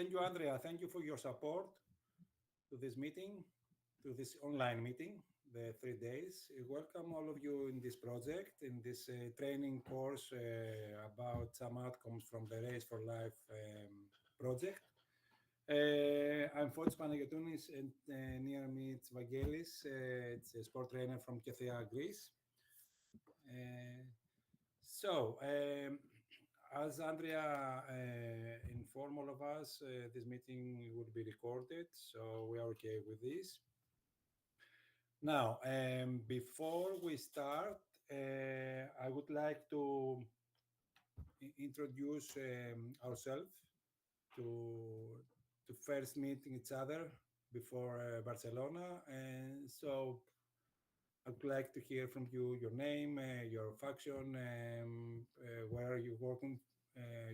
thank you, Andrea. Thank you for your support to this meeting, to this online meeting, the 3 days. Welcome all of you in this project, in this training course about some outcomes from the Race4Life project. I'm Fotis Panagiotounis, and near me it's Vangelis. It's a sport trainer from Kethea, Greece. As Andrea informed all of us, this meeting will be recorded, so we are okay with this. Now, before we start, I would like to introduce ourselves to first meeting each other before Barcelona, and so I would like to hear from you your name, your faction, where are you working,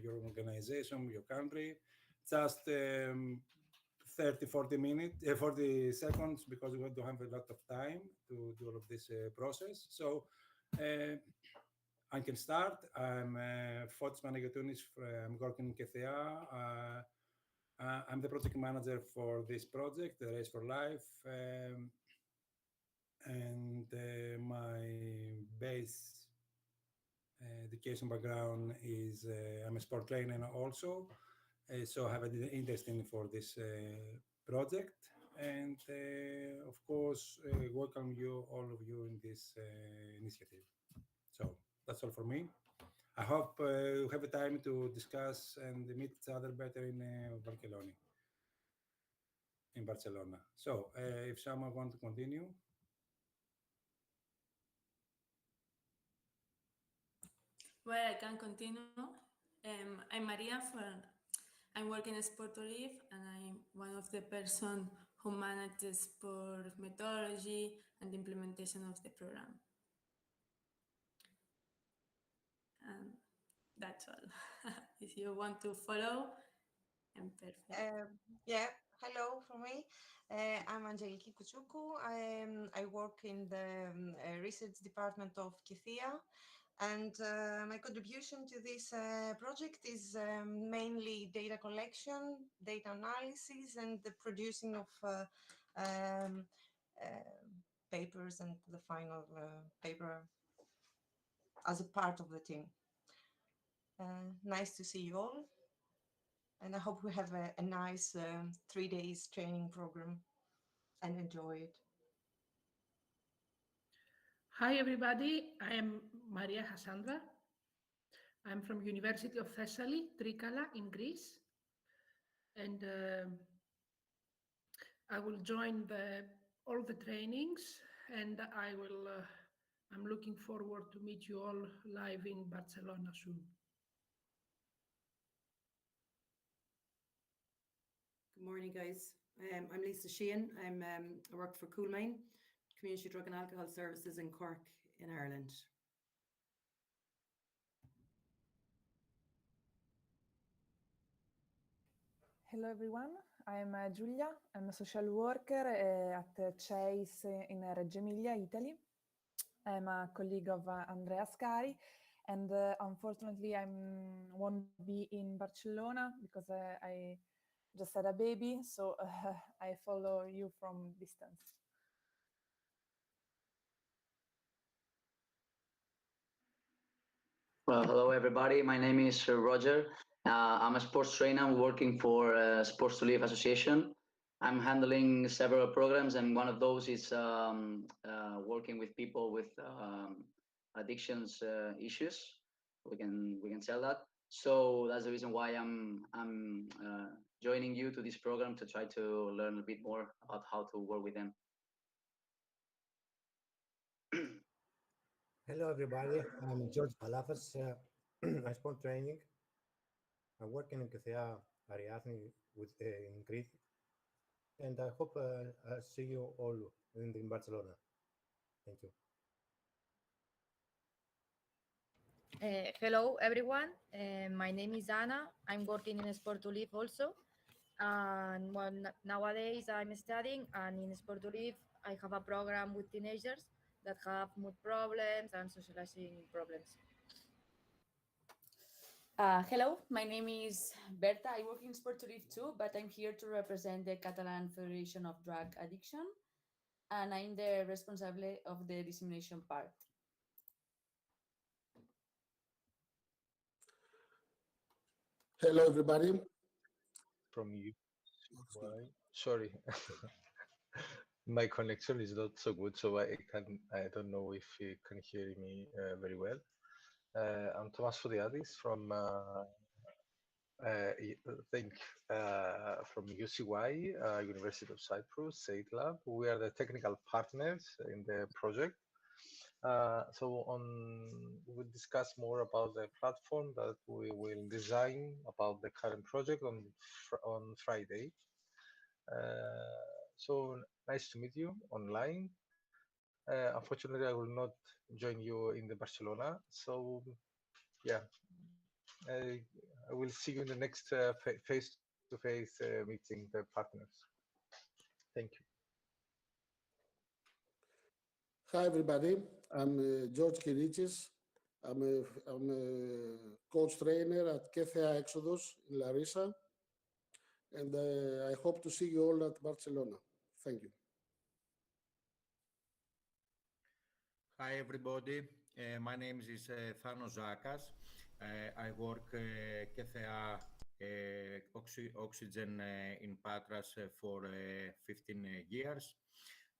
your organization, your country. Just 40 seconds, because we don't have a lot of time to do all of this process. So I can start. I'm Fotis Panagiotounis. I'm working in Kethea. I'm the project manager for this project, the Race4Life. And my base education background is I'm a sport trainer also, so I have an interest for this project, and of course welcome all of you in this initiative. So that's all for me. I hope we have a time to discuss and meet each other better in Barcelona. So if someone wants to continue. Well, I can continue. I'm Maria. I'm working in Sport4Life, and I'm one of the person who manages sport methodology and implementation of the program. And that's all. If you want to follow, I'm perfect. Yeah, hello from me. I'm Aggeliki Koutsoukou. I work in the research department of Kethea. And my contribution to this project is mainly data collection, data analysis, and the producing of papers and the final paper as a part of the team. Nice to see you all. And I hope we have a nice 3 days training program and enjoy it. Hi, everybody. I am Maria Hassandra. I'm from University of Thessaly, Trikala in Greece. And I will join all the trainings, and I'm looking forward to meet you all live in Barcelona soon. Good morning, guys. I'm Lisa Sheehan. I work for Coolmine, Community Drug and Alcohol Services in Cork in Ireland. Hello everyone, I'm Giulia. I'm a social worker at Chase in Reggio Emilia, Italy. I'm a colleague of Andrea Scari, and unfortunately I won't be in Barcelona because I just had a baby, so I follow you from distance. Well, hello everybody. My name is Roger. I'm a sports trainer working for Sport4Life Association. I'm handling several programs, and one of those is working with people with addictions issues. We can tell that. So that's the reason why I'm joining you to this program to try to learn a bit more about how to work with them. Hello everybody, I'm George Palafas. I sport training. I'm working in Kethea Ariadne in Crete, and I hope I see you all in Barcelona. Thank you. Hello everyone, my name is Anna. I'm working in Sport4Life also, and nowadays I'm studying, and in Sport4Life I have a program with teenagers that have mood problems and socializing problems. Hello, my name is Berta. I work in Sport to Live too, but I'm here to represent the Catalan Federation of Drug Addiction, and I'm the responsible of the dissemination part. Hello, everybody. From you. Sorry, my connection is not so good, so I don't know if you can hear me very well. I'm Thomas Fotiadis from from UCY, University of Cyprus, SAID Lab. We are the technical partners in the project. We'll discuss more about the platform that we will design about the current project on Friday. So nice to meet you online. Unfortunately, I will not join you in the Barcelona. So yeah, I will see you in the next face-to-face meeting the partners. Thank you. Hi, everybody. I'm George Kirichis. I'm a coach trainer at Kethea Exodus in Larissa. And I hope to see you all at Barcelona. Thank you. Hi, everybody. My name is Thanos Zakas. I work Kethea Oxygen in Patras for 15 years.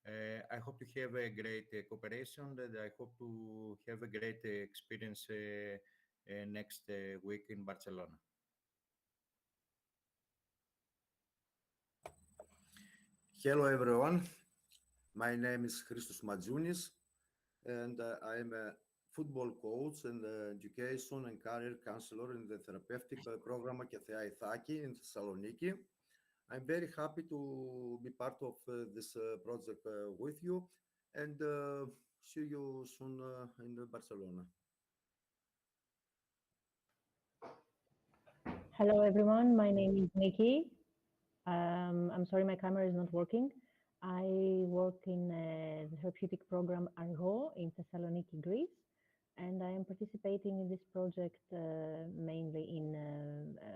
I hope to have a great cooperation, and I hope to have a great experience next week in Barcelona. Hello, everyone. My name is Christos Matzounis, and I'm a football coach and education and career counselor in the therapeutic program Kethea Ithaki in Thessaloniki. I'm very happy to be part of this project with you, and see you soon in Barcelona. Hello, everyone. My name is Nikki. I'm sorry, my camera is not working. I work in the therapeutic program Argo in Thessaloniki, Greece, and I am participating in this project mainly in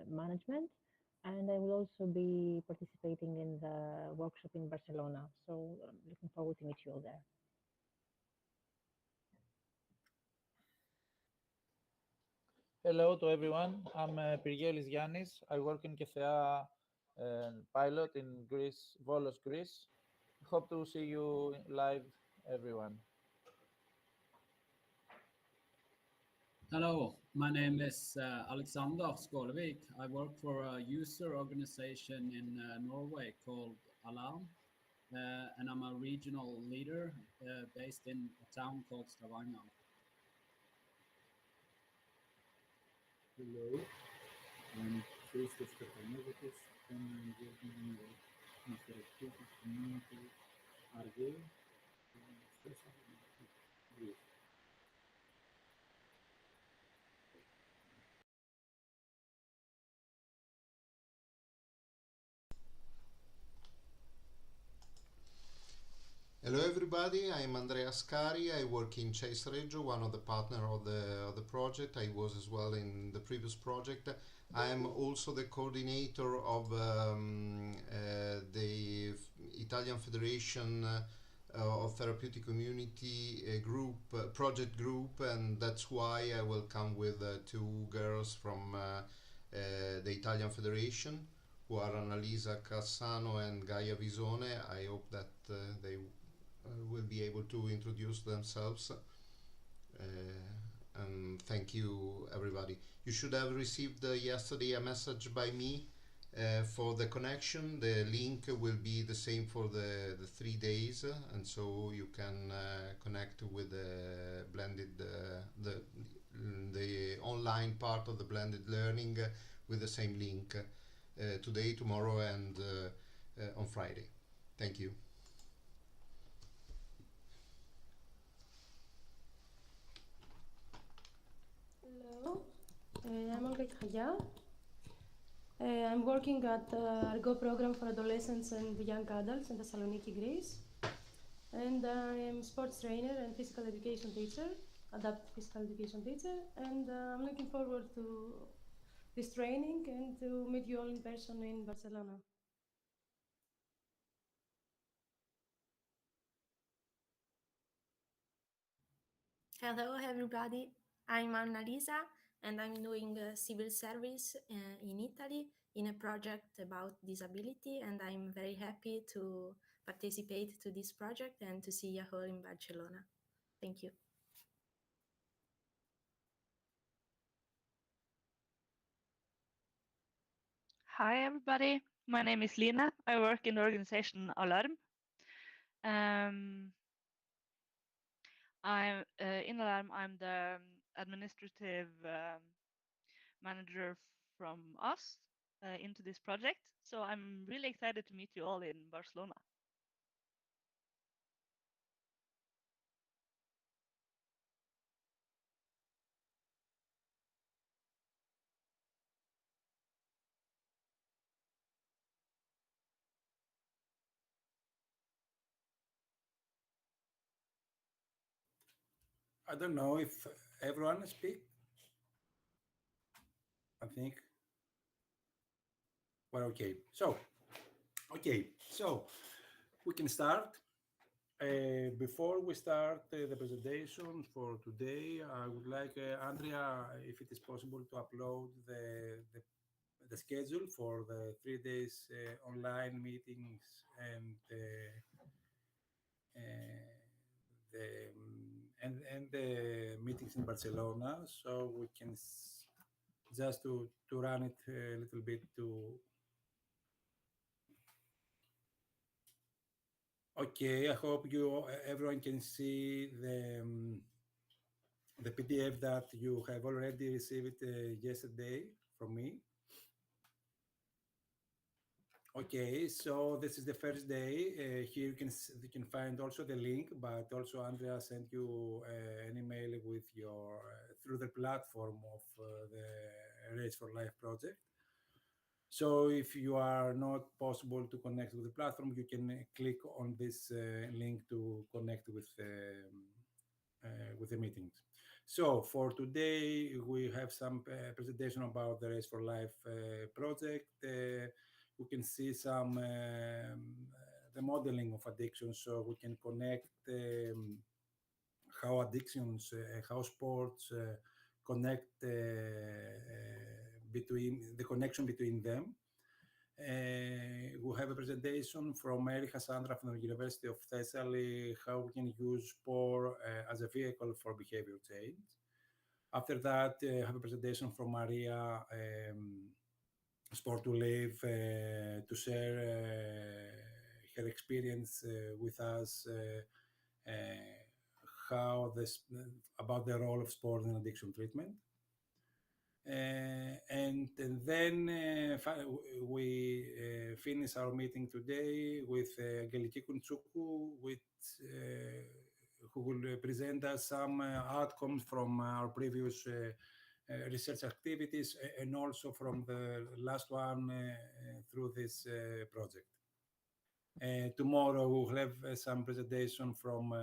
management, and I will also be participating in the workshop in Barcelona. So I'm looking forward to meet you all there. Hello to everyone. I'm Pyrgelis Yannis. I work in Kethea pilot in Greece, Volos, Greece. Hope to see you live, everyone. Hello, my name is Alexander Skålevik. I work for a user organization in Norway called Alarm, and I'm a regional leader based in a town called Stavanger. Hello, I'm Fotis Panagiotounis, and I'm working in the therapeutic community Argo in Greece. Hello everybody, I'm Andrea Scari. I work in Chase Reggio, one of the partners of the project. I was as well in the previous project. I am also the coordinator of the Italian Federation of Therapeutic Community group, project group, and that's why I will come with two girls from the Italian Federation, who are Annalisa Cassano and Gaia Visone. I hope that they will be able to introduce themselves. And thank you, everybody. You should have received yesterday a message by me for the connection. The link will be the same for the 3 days, and so you can connect with the blended the online part of the blended learning with the same link today, tomorrow, and on Friday. Thank you. Hello, I'm Olga Khaya. I'm working at Argo program for adolescents and young adults in Thessaloniki, Greece. And I am sports trainer and physical education teacher, adapted physical education teacher. And I'm looking forward to this training and to meet you all in person in Barcelona. Hello, everybody. I'm Annalisa, and I'm doing civil service in Italy in a project about disability, and I'm very happy to participate to this project and to see you all in Barcelona. Thank you. Hi, everybody. My name is Lina. I work in the organization Alarm. I'm in Alarm. I'm the administrative manager from us into this project. So I'm really excited to meet you all in Barcelona. I don't know if everyone speak. I think. Well, okay. So we can start. Before we start the presentation for today, I would like Andrea, if it is possible, to upload the schedule for the 3 days online meetings and the meetings in Barcelona, so we can just to run it a little bit to. Okay, I hope everyone can see the PDF that you have already received yesterday from me. Okay, so this is the first day. Here you can find also the link, but also Andrea sent you an email with your through the platform of the Race4Life project. So if you are not possible to connect with the platform, you can click on this link to connect with the meetings. So for today, we have some presentation about the Race4Life project. We can see some the modeling of addiction, so we can connect how addictions, how sports connect between the connection between them. We have a presentation from Hassandra from the University of Thessaly, how we can use sport as a vehicle for behavior change. After that, I have a presentation from Maria, Sport to Live, to share her experience with us, about the role of sport in addiction treatment. And then we finish our meeting today with Aggeliki Koutsoukou, who will present us some outcomes from our previous research activities and also from the last one through this project. Tomorrow we'll have some presentation from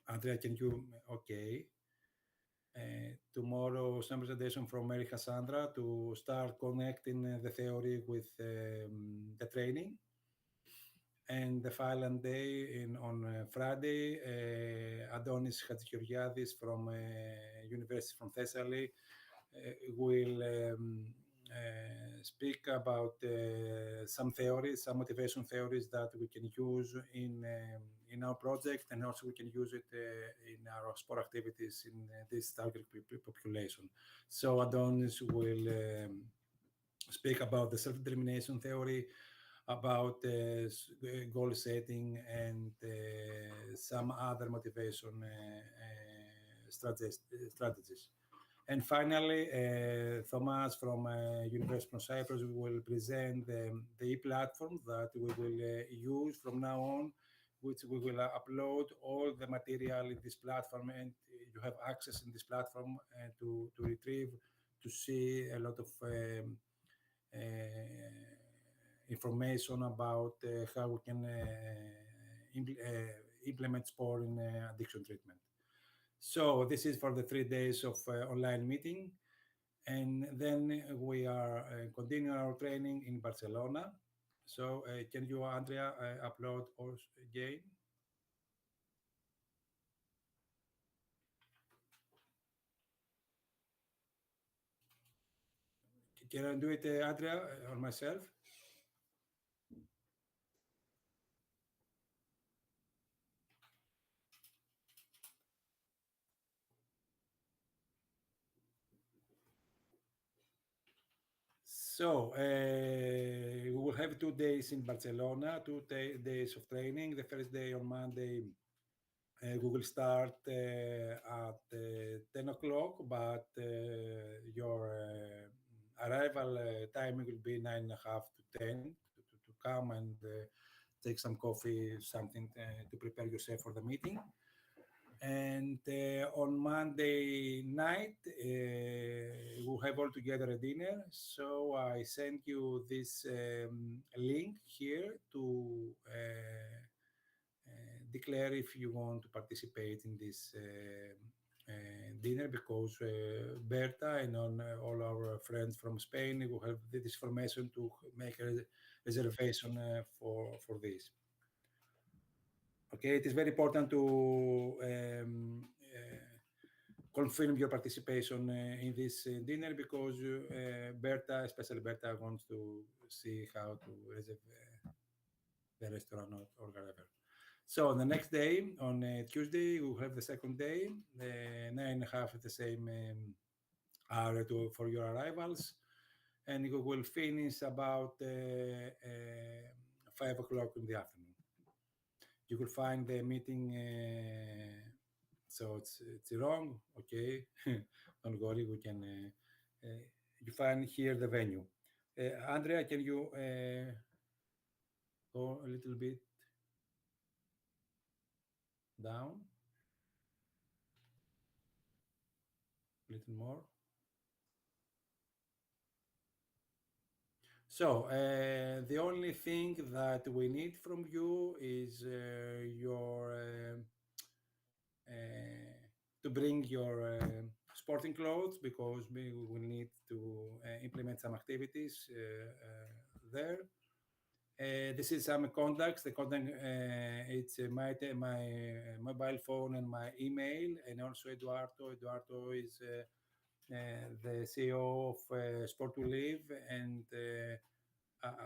Andrea. Can you? Okay. Tomorrow, some presentation from Hassandra to start connecting the theory with the training. And the final day on Friday, Adonis Hatzikioriadis from University from Thessaly will speak about some theories, some motivation theories that we can use in our project, and also we can use it in our sport activities in this target population. So Adonis will speak about the self-determination theory, about goal setting, and some other motivation strategies. And finally, Thomas from University of Cyprus will present the e-platform that we will use from now on, which we will upload all the material in this platform, and you have access in this platform to retrieve, to see a lot of information about how we can implement sport in addiction treatment. So this is for the 3 days of online meeting. And then we are continuing our training in Barcelona. So can you, Andrea, upload also again? Can I do it, Andrea, or myself? So we will have 2 days in Barcelona, 2 days of training. The first day on Monday, we will start at 10 o'clock, but your arrival timing will be 9:30 to 10 to come and take some coffee, something to prepare yourself for the meeting. And on Monday night, we'll have all together a dinner. So I sent you this link here to declare if you want to participate in this dinner, because Berta and all our friends from Spain will have this information to make a reservation for this. Okay, it is very important to confirm your participation in this dinner, because Berta, especially Berta, wants to see how to reserve the restaurant or whatever. So the next day, on Tuesday, we'll have the second day, 9:30 at the same hour for your arrivals, and we will finish about 5 o'clock in the afternoon. You will find the meeting, so it's wrong, okay, don't worry, we can, you find here the venue. Andrea, can you go a little bit down? A little more. So the only thing that we need from you is your to bring your sporting clothes, because we will need to implement some activities there. This is some contacts. The contact, it's my mobile phone and my email, and also Eduardo. Eduardo is the CEO of Sport2Live, and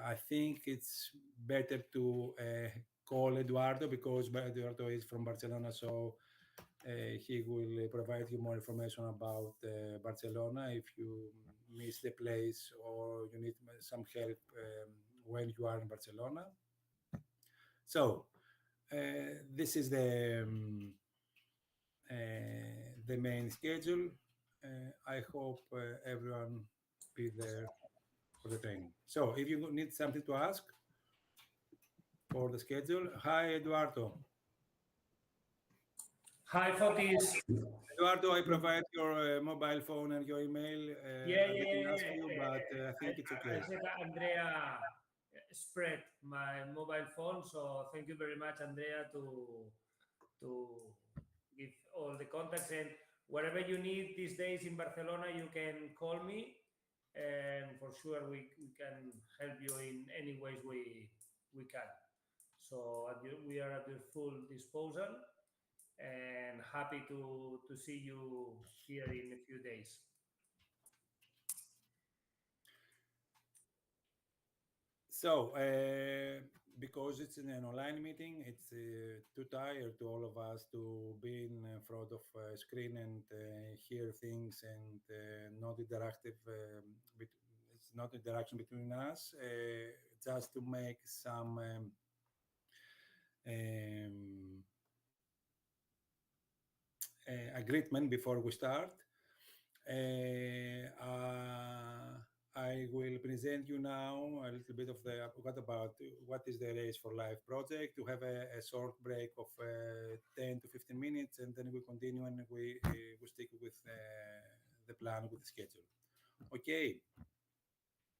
I think it's better to call Eduardo, because Eduardo is from Barcelona, so he will provide you more information about Barcelona if you miss the place or you need some help when you are in Barcelona. So this is the main schedule. I hope everyone be there for the training. So if you need something to ask for the schedule, hi Eduardo. Hi Fotis. Eduardo, I provide your mobile phone and your email. I didn't ask you, but I think it's okay. I said Andrea spread my mobile phone, so thank you very much, Andrea, to give all the contacts, and whatever you need these days in Barcelona, you can call me, and for sure we can help you in any ways we can. So we are at your full disposal, and happy to see you here in a few days. So, because it's an online meeting, it's too tired to all of us to be in front of a screen and hear things, and not interactive. It's not interaction between us. Just to make some agreement before we start. I will present you now a little bit of what is the Race4Life project. To have a short break of 10 to 15 minutes, and then we continue and we stick with the plan, with the schedule. Okay.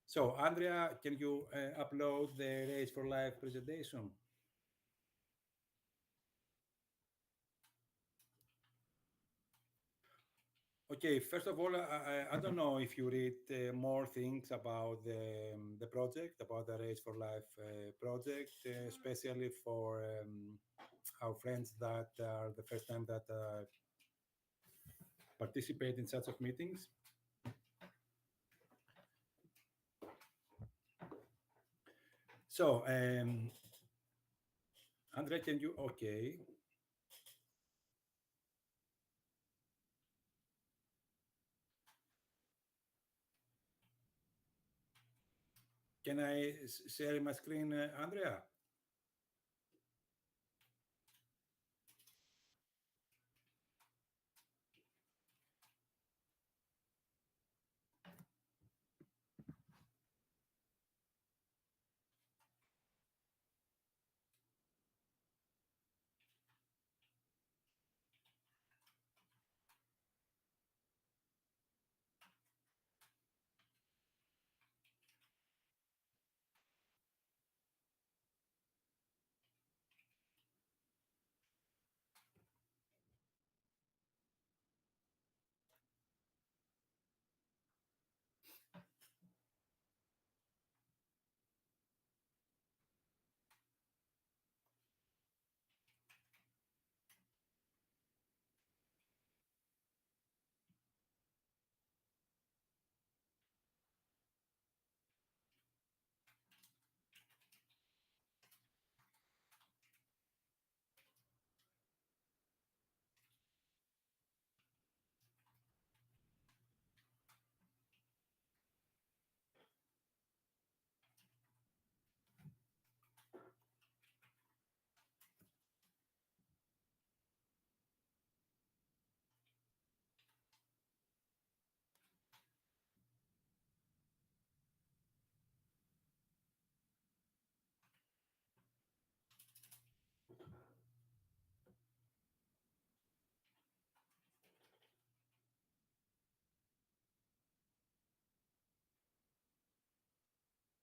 So Andrea, can you upload the Race4Life presentation? Okay, first of all, I don't know if you read more things about the project, about the Race for Life project, especially for our friends that are the first time that participate in such of meetings. So, Andrea, can you, okay. Can I share my screen, Andrea?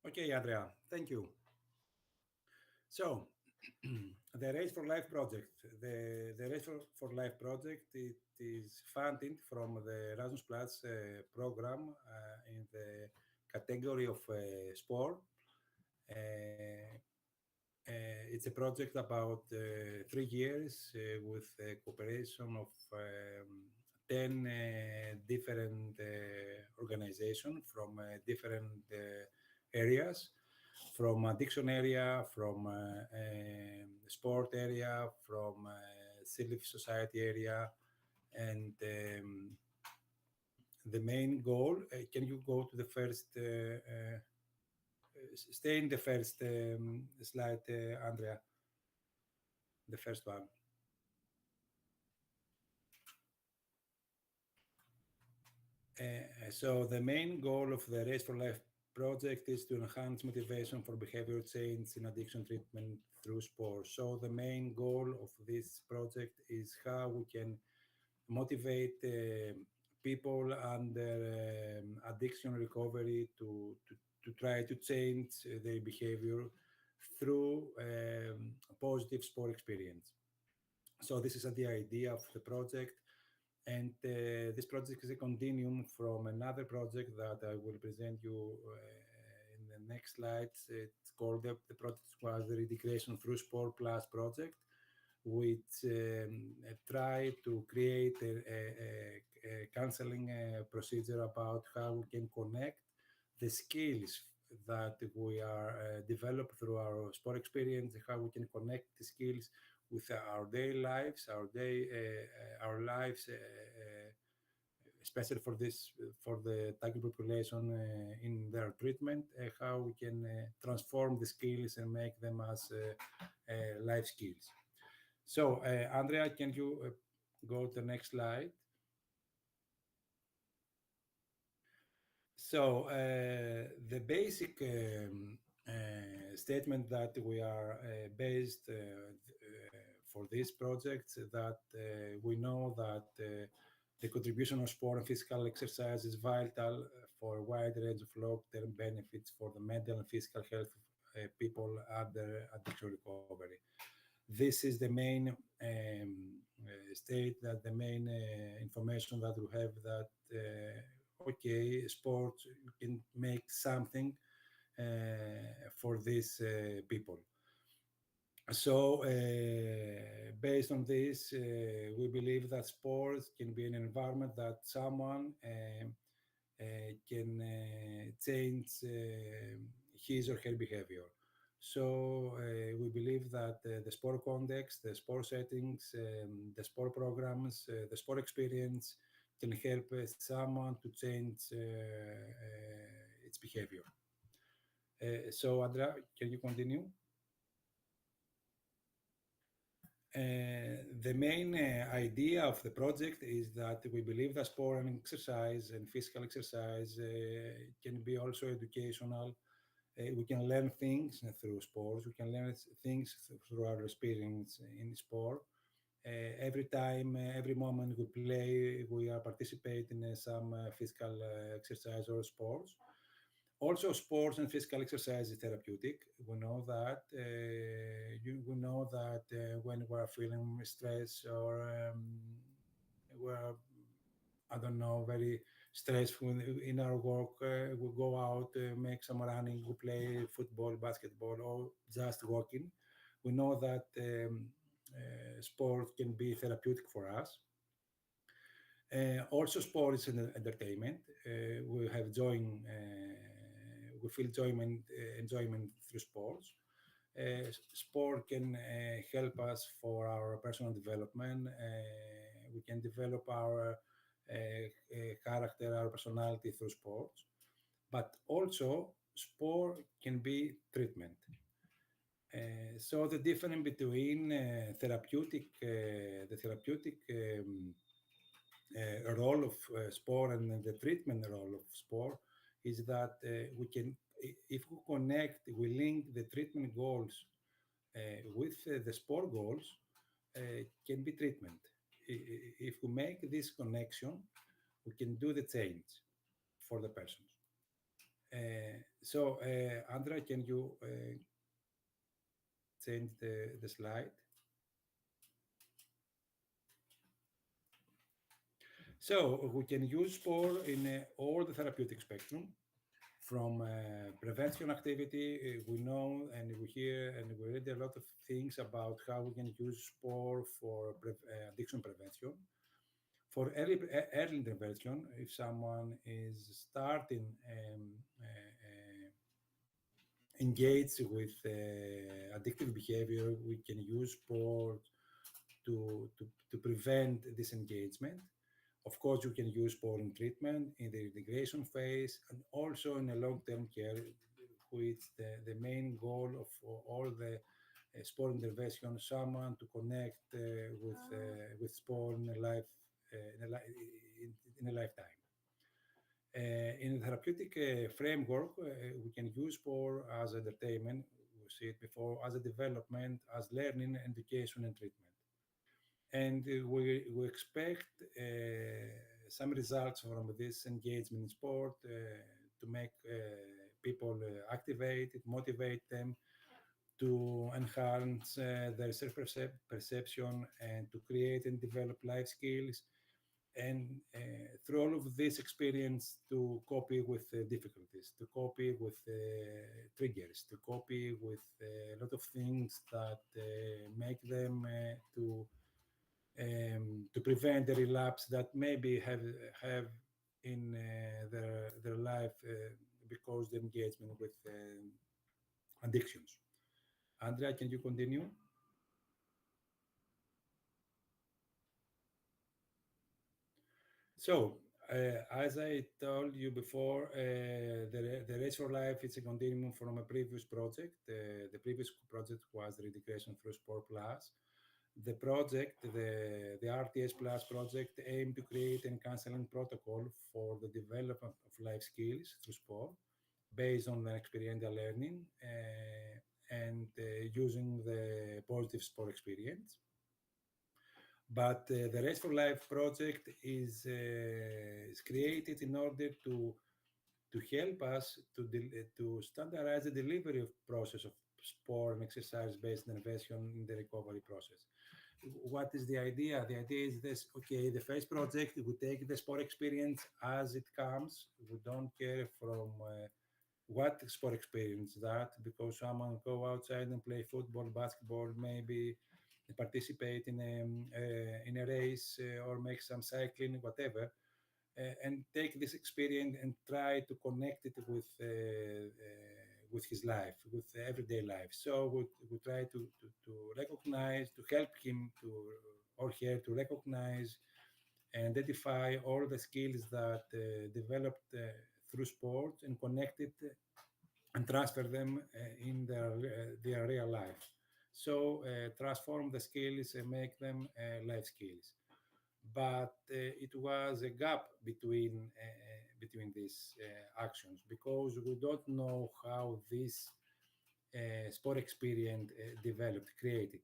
Okay, Andrea, thank you. So, the Race for Life project. The Race for Life project, it is funded from the Erasmus Plus program in the category of sport. It's a project about 3 years with the cooperation of 10 different organizations from different areas, from addiction area, from sport area, from civil society area, and the main goal. Can you go to the first? Stay in the first slide, Andrea. The first one. So the main goal of the Race for Life project is to enhance motivation for behavior change in addiction treatment through sport. So the main goal of this project is how we can motivate people under addiction recovery to try to change their behavior through positive sport experience. So this is the idea of the project. And this project is a continuum from another project that I will present you in the next slides. It's called, the project was the Reintegration Through Sport Plus project, which try to create a counseling procedure about how we can connect the skills that we are developed through our sport experience, how we can connect the skills with our daily lives, our lives, especially for the target population in their treatment, how we can transform the skills and make them as life skills. So, Andrea, can you go to the next slide? So, the basic statement that we are based for this project, that we know that the contribution of sport and physical exercise is vital for a wide range of long-term benefits for the mental and physical health of people under addiction recovery. This is the main state that the main information that we have that okay, sports, you can make something for these people. So based on this, we believe that sports can be an environment that someone can change his or her behavior. So we believe that the sport context, the sport settings, the sport programs, the sport experience can help someone to change its behavior. So Andrea, can you continue? The main idea of the project is that we believe that sport and exercise and physical exercise can be also educational. We can learn things through sports. We can learn things through our experience in sport. Every time, every moment we play, we are participating in some physical exercise or sports. Also, sports and physical exercise is therapeutic. We know that. We know that when we're feeling stress or we're, I don't know, very stressful in our work, we go out, make some running, we play football, basketball, or just walking. We know that sport can be therapeutic for us. Also, sport is an entertainment. We have we feel enjoyment through sports. Sport can help us for our personal development. We can develop our character, our personality through sports. But also, sport can be treatment. So the difference between the therapeutic role of sport and the treatment role of sport is that we can, if we connect, we link the treatment goals with the sport goals, can be treatment. If we make this connection, we can do the change for the persons. So, Andrea, can you change the slide? So we can use sport in all the therapeutic spectrum, from prevention activity. We know and we hear and we read a lot of things about how we can use sport for addiction prevention. For early intervention, if someone is starting engaged with addictive behavior, we can use sport to prevent disengagement. Of course, you can use sport in treatment, in the integration phase, and also in a long-term care, which the main goal of all the sport intervention, someone to connect with sport in a lifetime. In the therapeutic framework, we can use sport as entertainment. We see it before as a development, as learning, education, and treatment. And we expect some results from this engagement in sport to make people activated, motivate them to enhance their self-perception and to create and develop life skills. And through all of this experience, to cope with difficulties, to cope with triggers, to cope with a lot of things that make them to prevent the relapse that maybe have in their life because the engagement with addictions. Andrea, can you continue? So, as I told you before, the Race4Life is a continuum from a previous project. The previous project was the Integration Through Sport Plus. The project, the RTS Plus project, aimed to create a counseling protocol for the development of life skills through sport, based on the experiential learning and using the positive sport experience. But the Race4Life project is created in order to help us to standardize the delivery of process of sport and exercise-based intervention in the recovery process. what is the idea? The idea is this: okay, the first project, we take the sport experience as it comes. We don't care from what sport experience that, because someone go outside and play football, basketball, maybe participate in a race or make some cycling, whatever, and take this experience and try to connect it with his life, with everyday life. So we try to recognize, to help him to or her to recognize and identify all the skills that developed through sport and connect it and transfer them in their real life. So transform the skills and make them life skills. But it was a gap between these actions, because we don't know how this sport experience developed, created.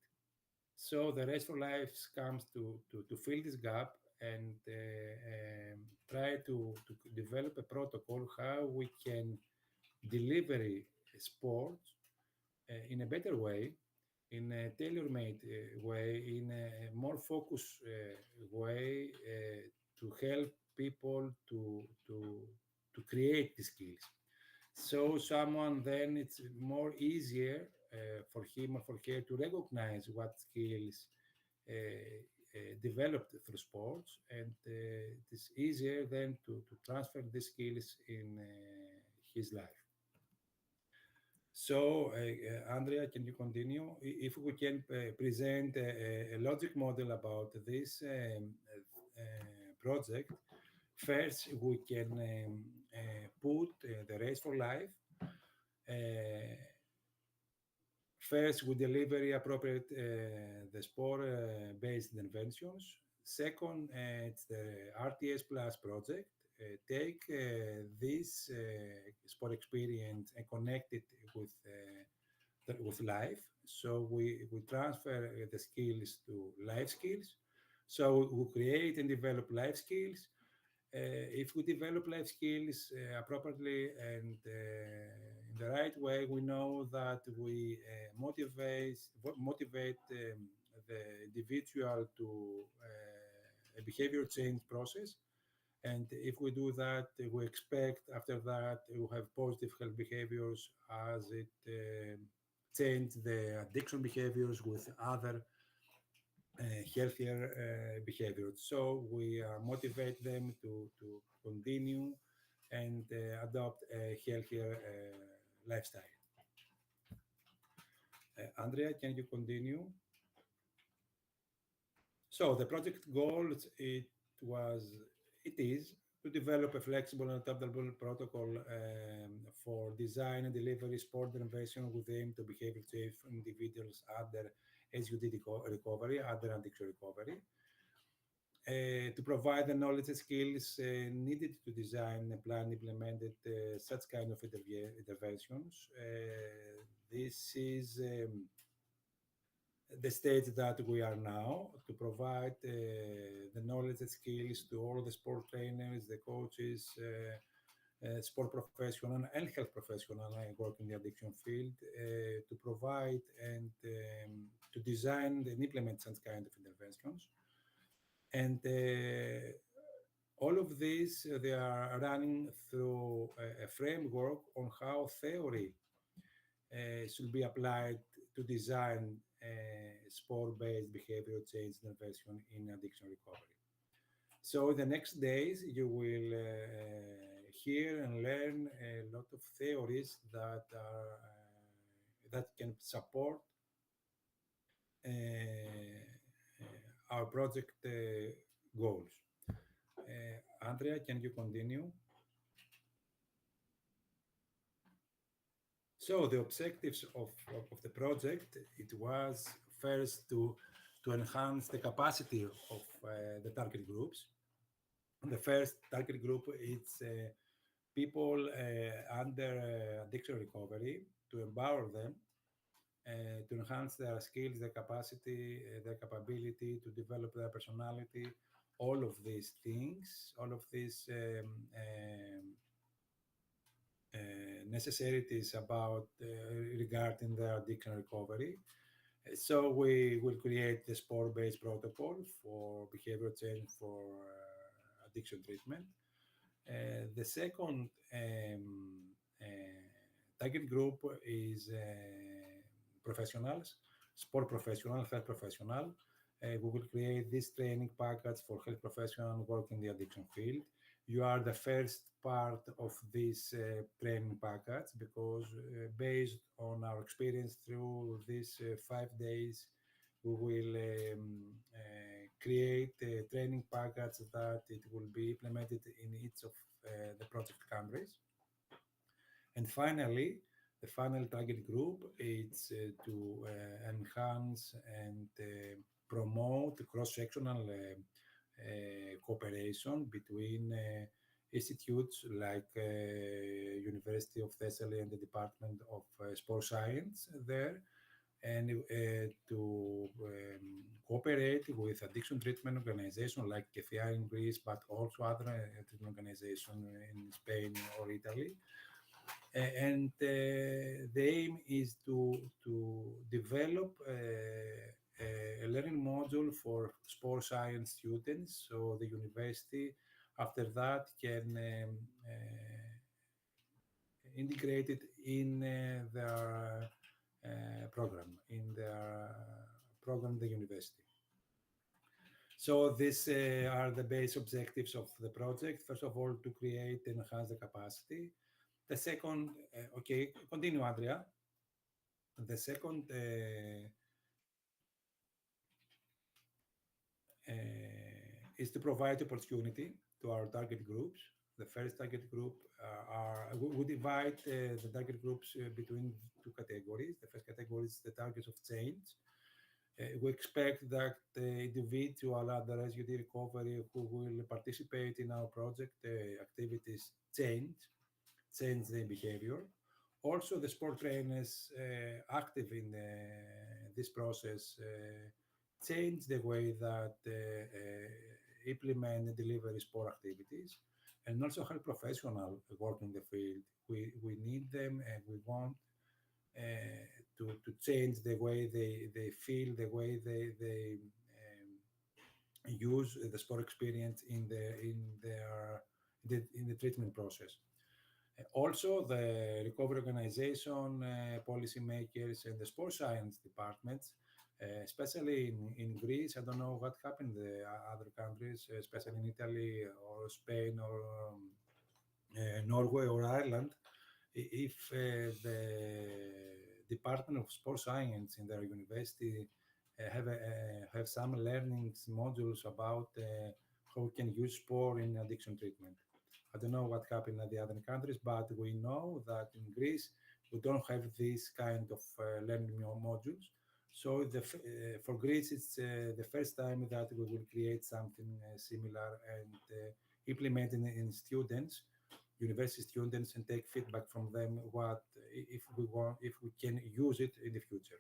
So the Race4Life comes to fill this gap and try to develop a protocol how we can deliver sport in a better way, in a tailor-made way, in a more focused way, to help people to create the skills. So someone then it's more easier for him or for her to recognize what skills developed through sports, and it is easier then to transfer the skills in his life. So, Andrea, can you continue? If we can present a logic model about this project, first we can put the Race4Life. First, we deliver appropriate the sport-based interventions. Second, it's the RTS Plus project. Take this sport experience and connect it with life. So we transfer the skills to life skills. So we create and develop life skills. If we develop life skills appropriately and in the right way, we know that we motivate the individual to a behavior change process. And if we do that, we expect after that we have positive health behaviors as it change the addiction behaviors with other healthier behaviors. So we motivate them to continue and adopt a healthier lifestyle. Andrea, can you continue? So the project goals, it is to develop a flexible and adaptable protocol for design and delivery sport innovation with aim to behavior safe individuals at their SUD recovery, at their addiction recovery. To provide the knowledge and skills needed to design and plan implemented such kind of interventions. This is the stage that we are now, to provide the knowledge and skills to all the sport trainers, the coaches, sport professional and health professional work in the addiction field, to provide and to design and implement such kind of interventions. And all of these, they are running through a framework on how theory should be applied to design sport-based behavior change intervention in addiction recovery. So the next days, you will hear and learn a lot of theories that are that can support our project goals. Andrea, can you continue? So the objectives of the project, it was first to enhance the capacity of the target groups. The first target group is people under addiction recovery, to empower them, to enhance their skills, their capacity, their capability to develop their personality, all of these things, all of these necessities about regarding their addiction recovery. So we will create the sport-based protocol for behavior change for addiction treatment. The second target group is professionals, sport professional, health professional. We will create this training package for health professionals working in the addiction field. You are the first part of this training package because based on our experience through these 5 days, we will create a training package that it will be implemented in each of the project countries. And finally, the final target group is to enhance and promote cross-sectional cooperation between institutes like University of Thessaly and the Department of Sport Science there, and to cooperate with addiction treatment organizations like KFIA in Greece, but also other treatment organizations in Spain or Italy. And the aim is to develop a learning module for sport science students, so the university after that can integrate it in their program, in their program, the university. So these are the base objectives of the project. First of all, to create and enhance the capacity. The second, okay, continue, Andrea. The second is to provide opportunity to our target groups. The first target group we divide the target groups between two categories. The first category is the targets of change. We expect that the individual under SUD recovery who will participate in our project activities change their behavior. Also, the sport trainers active in this process change the way that implement and deliver sport activities, and also health professionals work in the field. We need them, and we want to change the way they feel, the way they use the sport experience in the treatment process. Also, the recovery organization, policymakers, and the sport science departments, especially in Greece. I don't know what happened in the other countries, especially in Italy or Spain or Norway or Ireland. If the Department of Sport Science in their university have some learnings modules about how we can use sport in addiction treatment. I don't know what happened in the other countries, but we know that in Greece we don't have this kind of learning modules. So for Greece, it's the first time that we will create something similar and implement in students, university students, and take feedback from them what if we can use it in the future.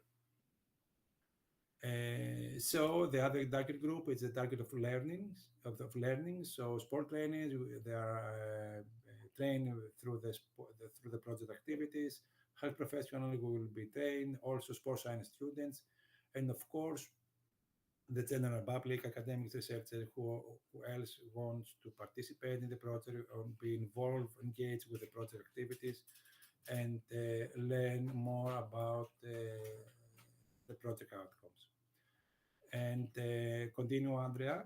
So the other target group is the target of learning. So sport trainers, they are trained through the project activities. Health professionals will be trained, also sport science students, and of course the general public, academic researchers who else wants to participate in the project or be involved, engaged with the project activities, and learn more about the project outcomes. And continue, Andrea.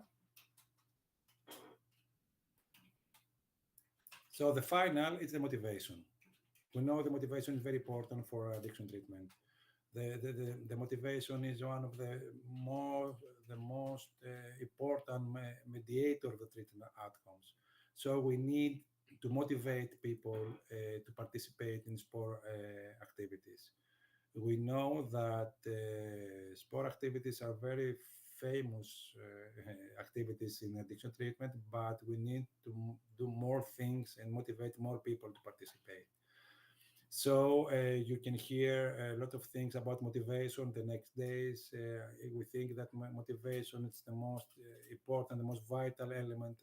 So the final is the motivation. We know the motivation is very important for addiction treatment. The motivation is one of the most important mediator of the treatment outcomes. So we need to motivate people to participate in sport activities. We know that sport activities are very famous activities in addiction treatment, but we need to do more things and motivate more people to participate. So you can hear a lot of things about motivation the next days. We think that motivation is the most important, the most vital element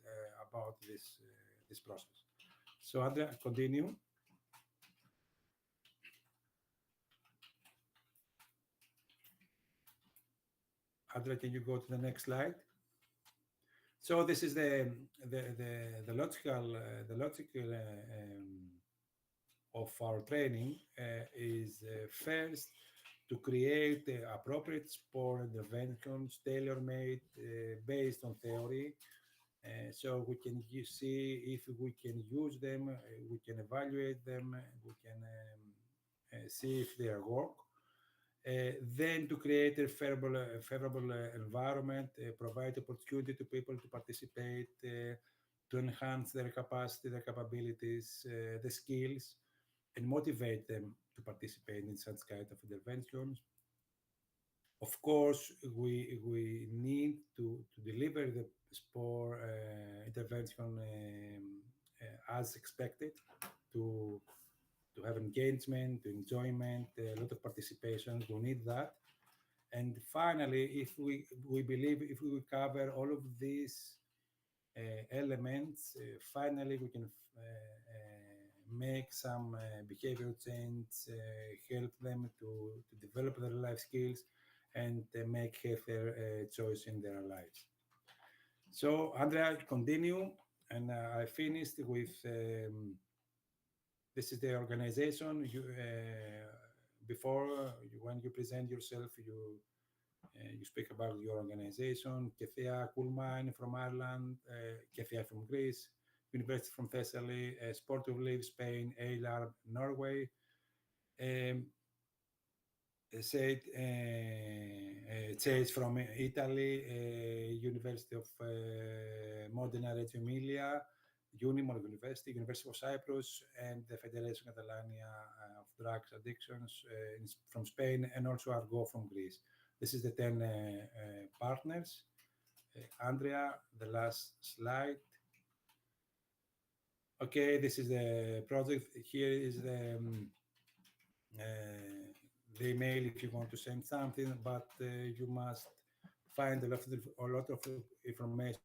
about this process. So Andrea, continue. Andrea, can you go to the next slide? So this is the logical of our training is first to create appropriate sport interventions tailor-made based on theory, so we can see if we can use them, we can evaluate them, we can see if they work. Then to create a favorable environment, provide opportunity to people to participate, to enhance their capacity, their capabilities, the skills, and motivate them to participate in such kind of interventions. Of course, we need to deliver the sport intervention as expected, to have engagement, to enjoyment, a lot of participation. We need that. And finally, if we believe if we cover all of these elements, finally we can make some behavioral change, help them to develop their life skills, and make healthier choice in their lives. So Andrea, continue, and I finished with this is the organization. You before when you present yourself, you speak about your organization. Kethea Coolmine from Ireland, Kethea from Greece, University from Thessaly, Sport of Live Spain, ALAR Norway, Chase from Italy, University of Modena Reggio Emilia, Unimore University, University of Cyprus, and the Federation Catalania of Drugs Addictions from Spain, and also Argo from Greece. This is the 10 partners. Andrea, the last slide. Okay, this is the project. Here is the email if you want to send something, but you must find a lot of information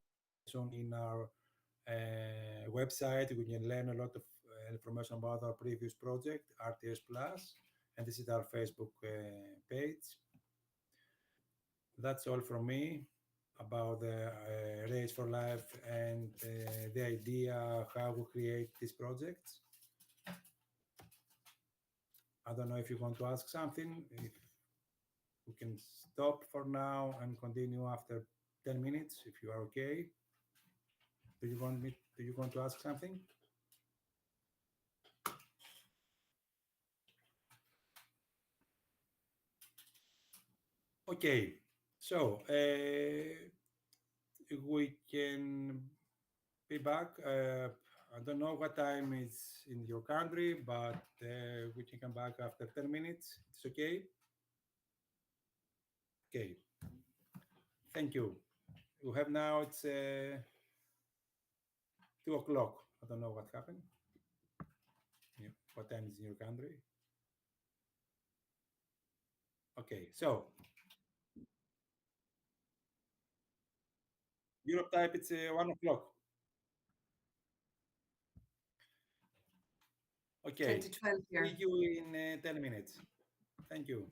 in our website. We can learn a lot of information about our previous project, RTS Plus, and this is our Facebook page. That's all from me about the Race4Life and the idea how we create these projects. I don't know if you want to ask something. If we can stop for now and continue after 10 minutes, if you are okay. Do you want to ask something? Okay, so we can be back. I don't know what time is in your country, but we can come back after 10 minutes. It's okay? Okay. Thank you. We have now, it's 2 o'clock. I don't know what happened. Yeah. What time is in your country? Okay, so Europe type, it's 1 o'clock. Okay. 10 to 12 here. See you in 10 minutes. Thank you.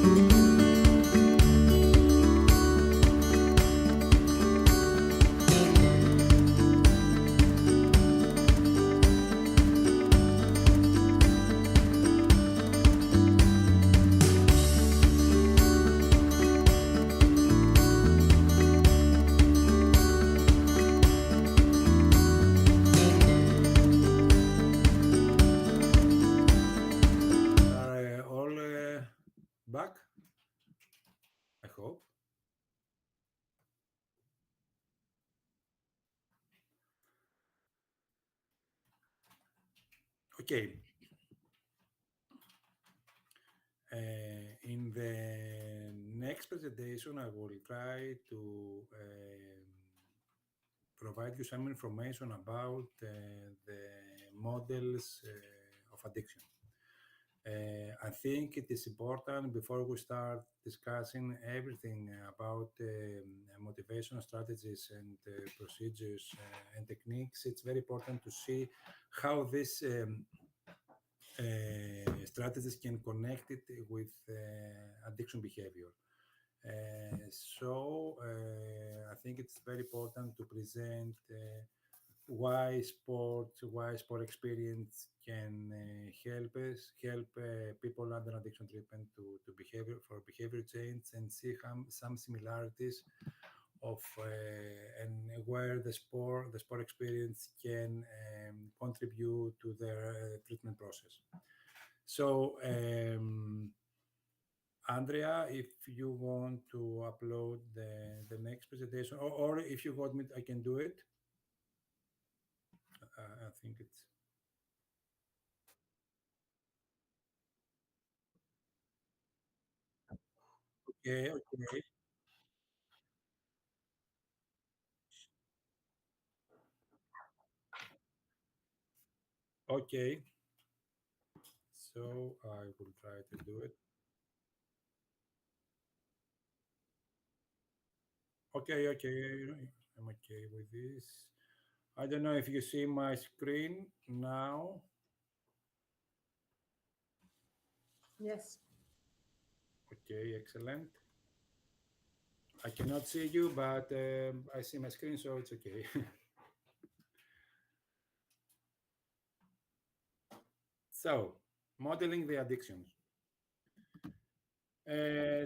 Are all back? I hope. Okay. In the next presentation, I will try to provide you some information about the models of addiction. I think it is important before we start discussing everything about motivational strategies and procedures and techniques. It's very important to see how these strategies can connect it with addiction behavior. So I think it's very important to present why sport experience can help people under addiction treatment to behavior change, and see some similarities of and where the sport experience can contribute to their treatment process. So Andrea, if you want to upload the next presentation, or if you want me, I can do it. I think it's okay. Okay. Okay. So I will try to do it. Okay. Okay. I'm okay with this. I don't know if you see my screen now. Yes. Okay. Excellent. I cannot see you, but I see my screen, so it's okay. So, modeling the addictions.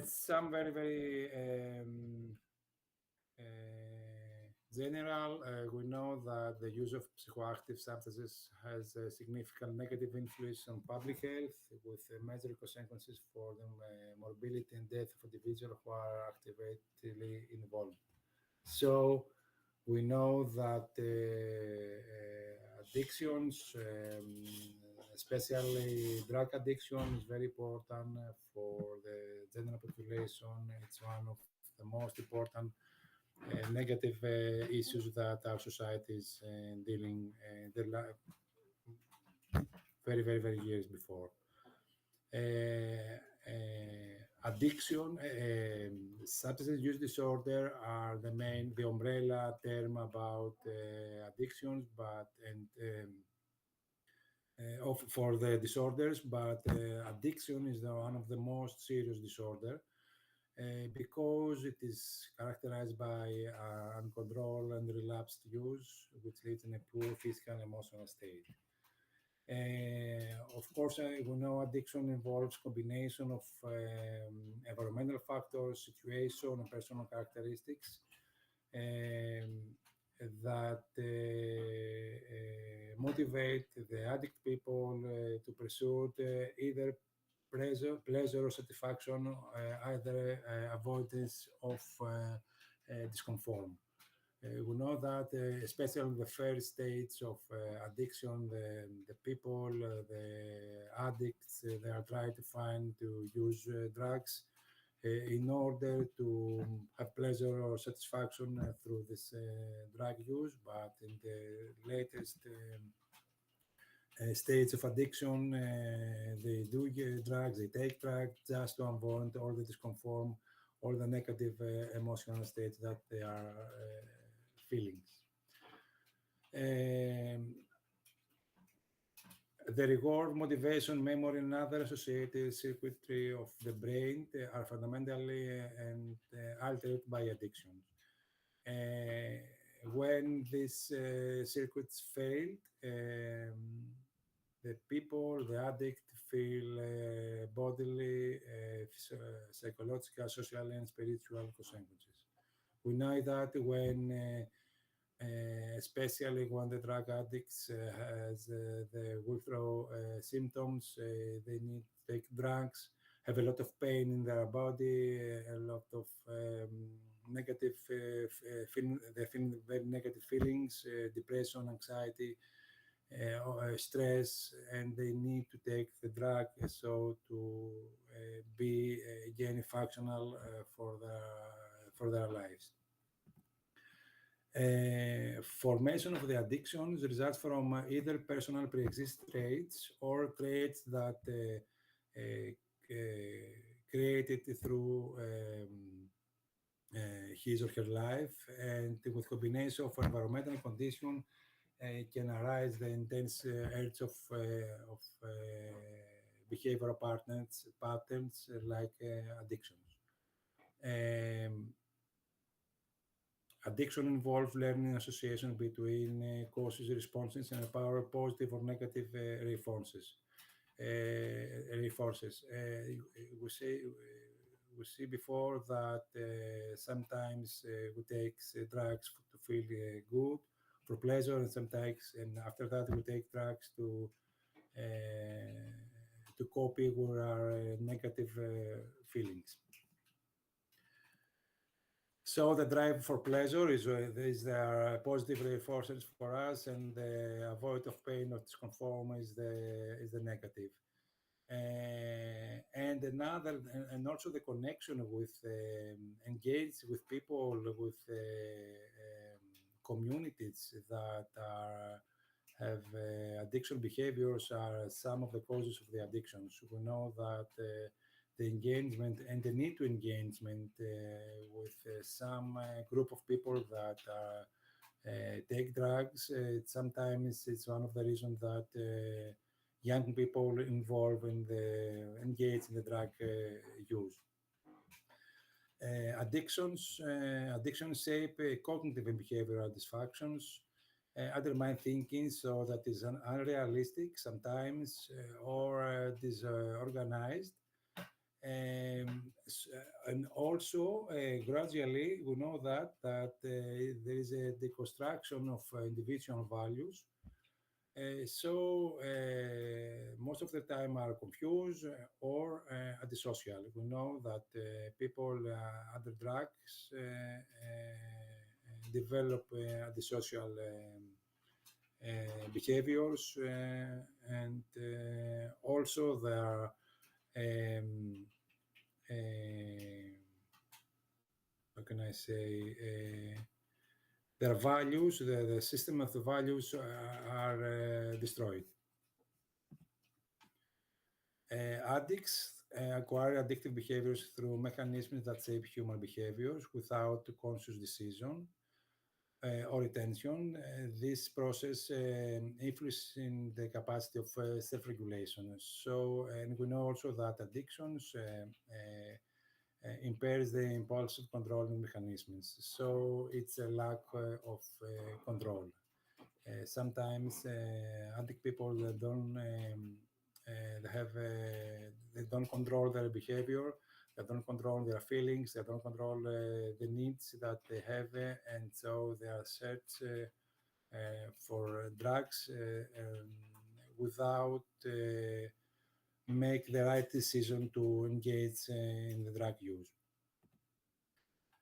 Some very, very general. We know that the use of psychoactive substances has a significant negative influence on public health, with major consequences for the morbidity and death of individuals who are actively involved. So, we know that addictions, especially drug addiction, is very important for the general population. It's one of the most important negative issues that our society is dealing their life very, very, very years before. Addiction, substance use disorder are the umbrella term about addictions, but for the disorders. But addiction is one of the most serious disorder because it is characterized by uncontrolled and relapsed use, which leads in a poor physical and emotional state. Of course, we know addiction involves combination of environmental factors, situation, and personal characteristics that motivate the addict people to pursue either pleasure or satisfaction, either avoidance of discomfort. We know that, especially in the first stage of addiction, the people, the addicts, they are trying to find to use drugs in order to have pleasure or satisfaction through this drug use. But in the latest stage of addiction, they do drugs, they take drugs just to avoid all the discomfort, all the negative emotional states that they are feeling. The reward, motivation, memory, and other associated circuitry of the brain are fundamentally and altered by addiction. When these circuits fail, the people, the addict, feel bodily, psychological, social, and spiritual consequences. We know that when especially when the drug addicts has the withdrawal symptoms, they need to take drugs, have a lot of pain in their body, a lot of negative, they feel very negative feelings, depression, anxiety, stress, and they need to take the drug so to be again functional for their lives. Formation of the addictions results from either personal pre-existing traits or traits that created through his or her life, and with combination of environmental condition can arise the intense urge of behavioral patterns like addictions. Addiction involves learning association between causes, responses, and power positive or negative responses. We see before that sometimes we take drugs to feel good, for pleasure, and sometimes, and after that we take drugs to copy with our negative feelings. So the drive for pleasure is there positive reinforcements for us, and the avoid of pain or discomfort is the negative. And also the connection with engage with people, with communities that have addiction behaviors are some of the causes of the addictions. We know that the engagement and the need to engagement with some group of people that take drugs, sometimes it's one of the reasons that young people involved in engage in the drug use. Addictions shape cognitive and behavioral dysfunctions, undermine thinking, so that is unrealistic sometimes or disorganized. And also gradually we know that there is a deconstruction of individual values. So most of the time are confused or antisocial. We know that people under drugs develop antisocial behaviors, and also there how can I say, their values, the system of the values are destroyed. Addicts acquire addictive behaviors through mechanisms that shape human behaviors without conscious decision or intention. This process influences the capacity of self-regulation. So, and we know also that addictions impairs the impulsive controlling mechanisms. So it's a lack of control. Sometimes addict people they don't control their behavior, they don't control their feelings, they don't control the needs that they have, and so they are search for drugs without make the right decision to engage in the drug use.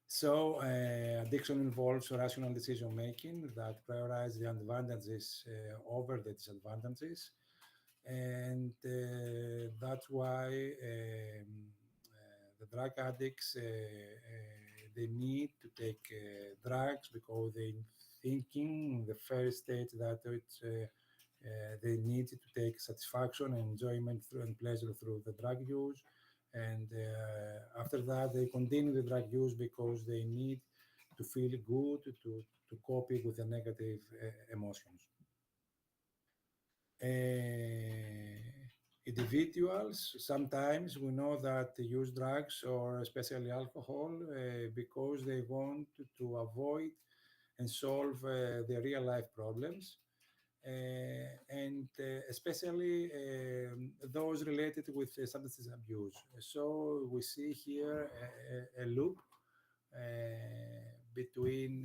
So addiction involves rational decision making that prioritize the advantages over the disadvantages, and that's why the drug addicts they need to take drugs because they thinking in the first stage that it's they need to take satisfaction and enjoyment and pleasure through the drug use, and after that they continue the drug use because they need to feel good to cope with the negative emotions. Individuals, sometimes we know that they use drugs or especially alcohol because they want to avoid and solve their real life problems. And especially those related with substance abuse. So we see here a loop between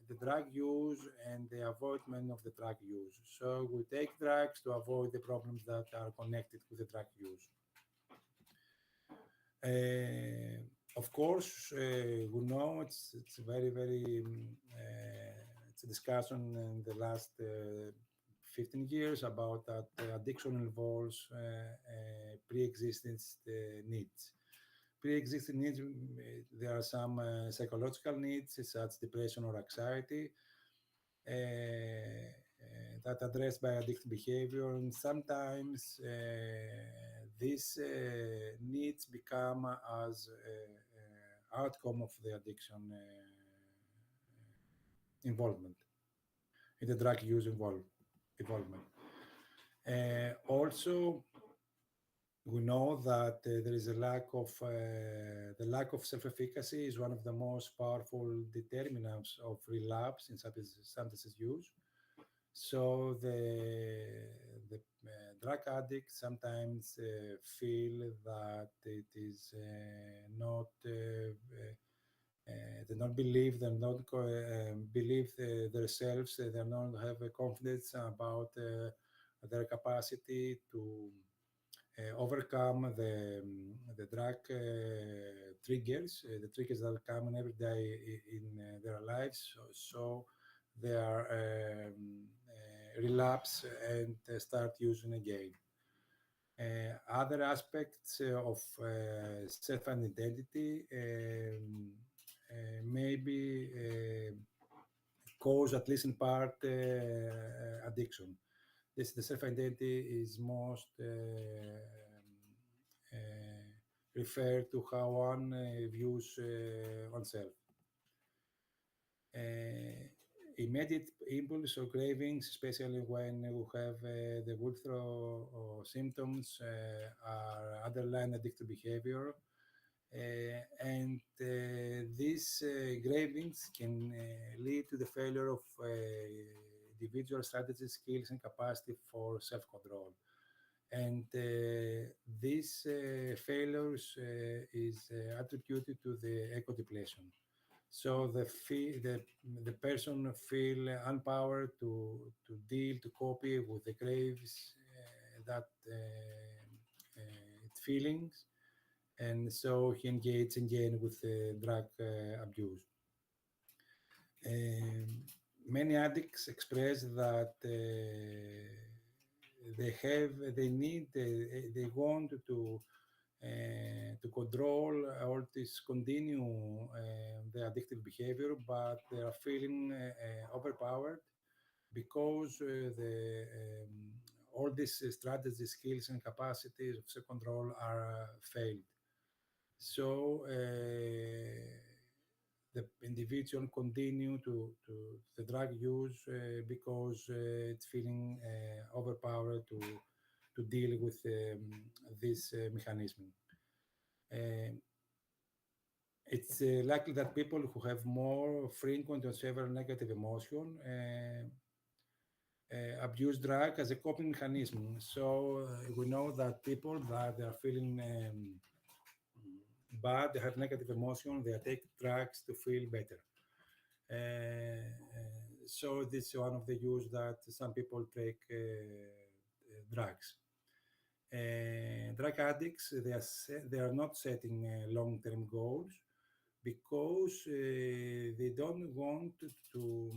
the drug use and the avoidance of the drug use. So we take drugs to avoid the problems that are connected with the drug use. Of course, we know it's very, it's a discussion in the last 15 years about that addiction involves pre-existing needs. Pre-existing needs, there are some psychological needs such as depression or anxiety that are addressed by addictive behavior, and sometimes these needs become as outcome of the addiction involvement, in the drug use involvement. Also, we know that there is a lack of the lack of self-efficacy is one of the most powerful determinants of relapse in substance use. So the drug addicts sometimes feel that it is not they don't believe, they don't believe themselves, they don't have a confidence about their capacity to overcome the drug triggers, the triggers that come in every day in their lives. So they are relapse and start using again. Other aspects of self-identity maybe cause, at least in part, addiction. The self-identity is most referred to how one views oneself. Immediate impulse or cravings, especially when we have the withdrawal or symptoms, are underlying addictive behavior. And these cravings can lead to the failure of individual strategies, skills, and capacity for self-control. And these failures is attributed to the eco-depletion. So the person feel empowered to deal, to copy with the craves that it feelings, and so he engaged again with drug abuse. Many addicts express that they want to control or discontinue the addictive behavior, but they are feeling overpowered because all these strategies, skills, and capacities of self-control are failed. So the individual continue to the drug use because it's feeling overpowered to deal with this mechanism. It's likely that people who have more frequent or severe negative emotion abuse drug as a coping mechanism. So we know that people that are feeling bad, they have negative emotion, they take drugs to feel better. So this is one of the use that some people take drugs. Drug addicts, they are not setting long-term goals because they don't want to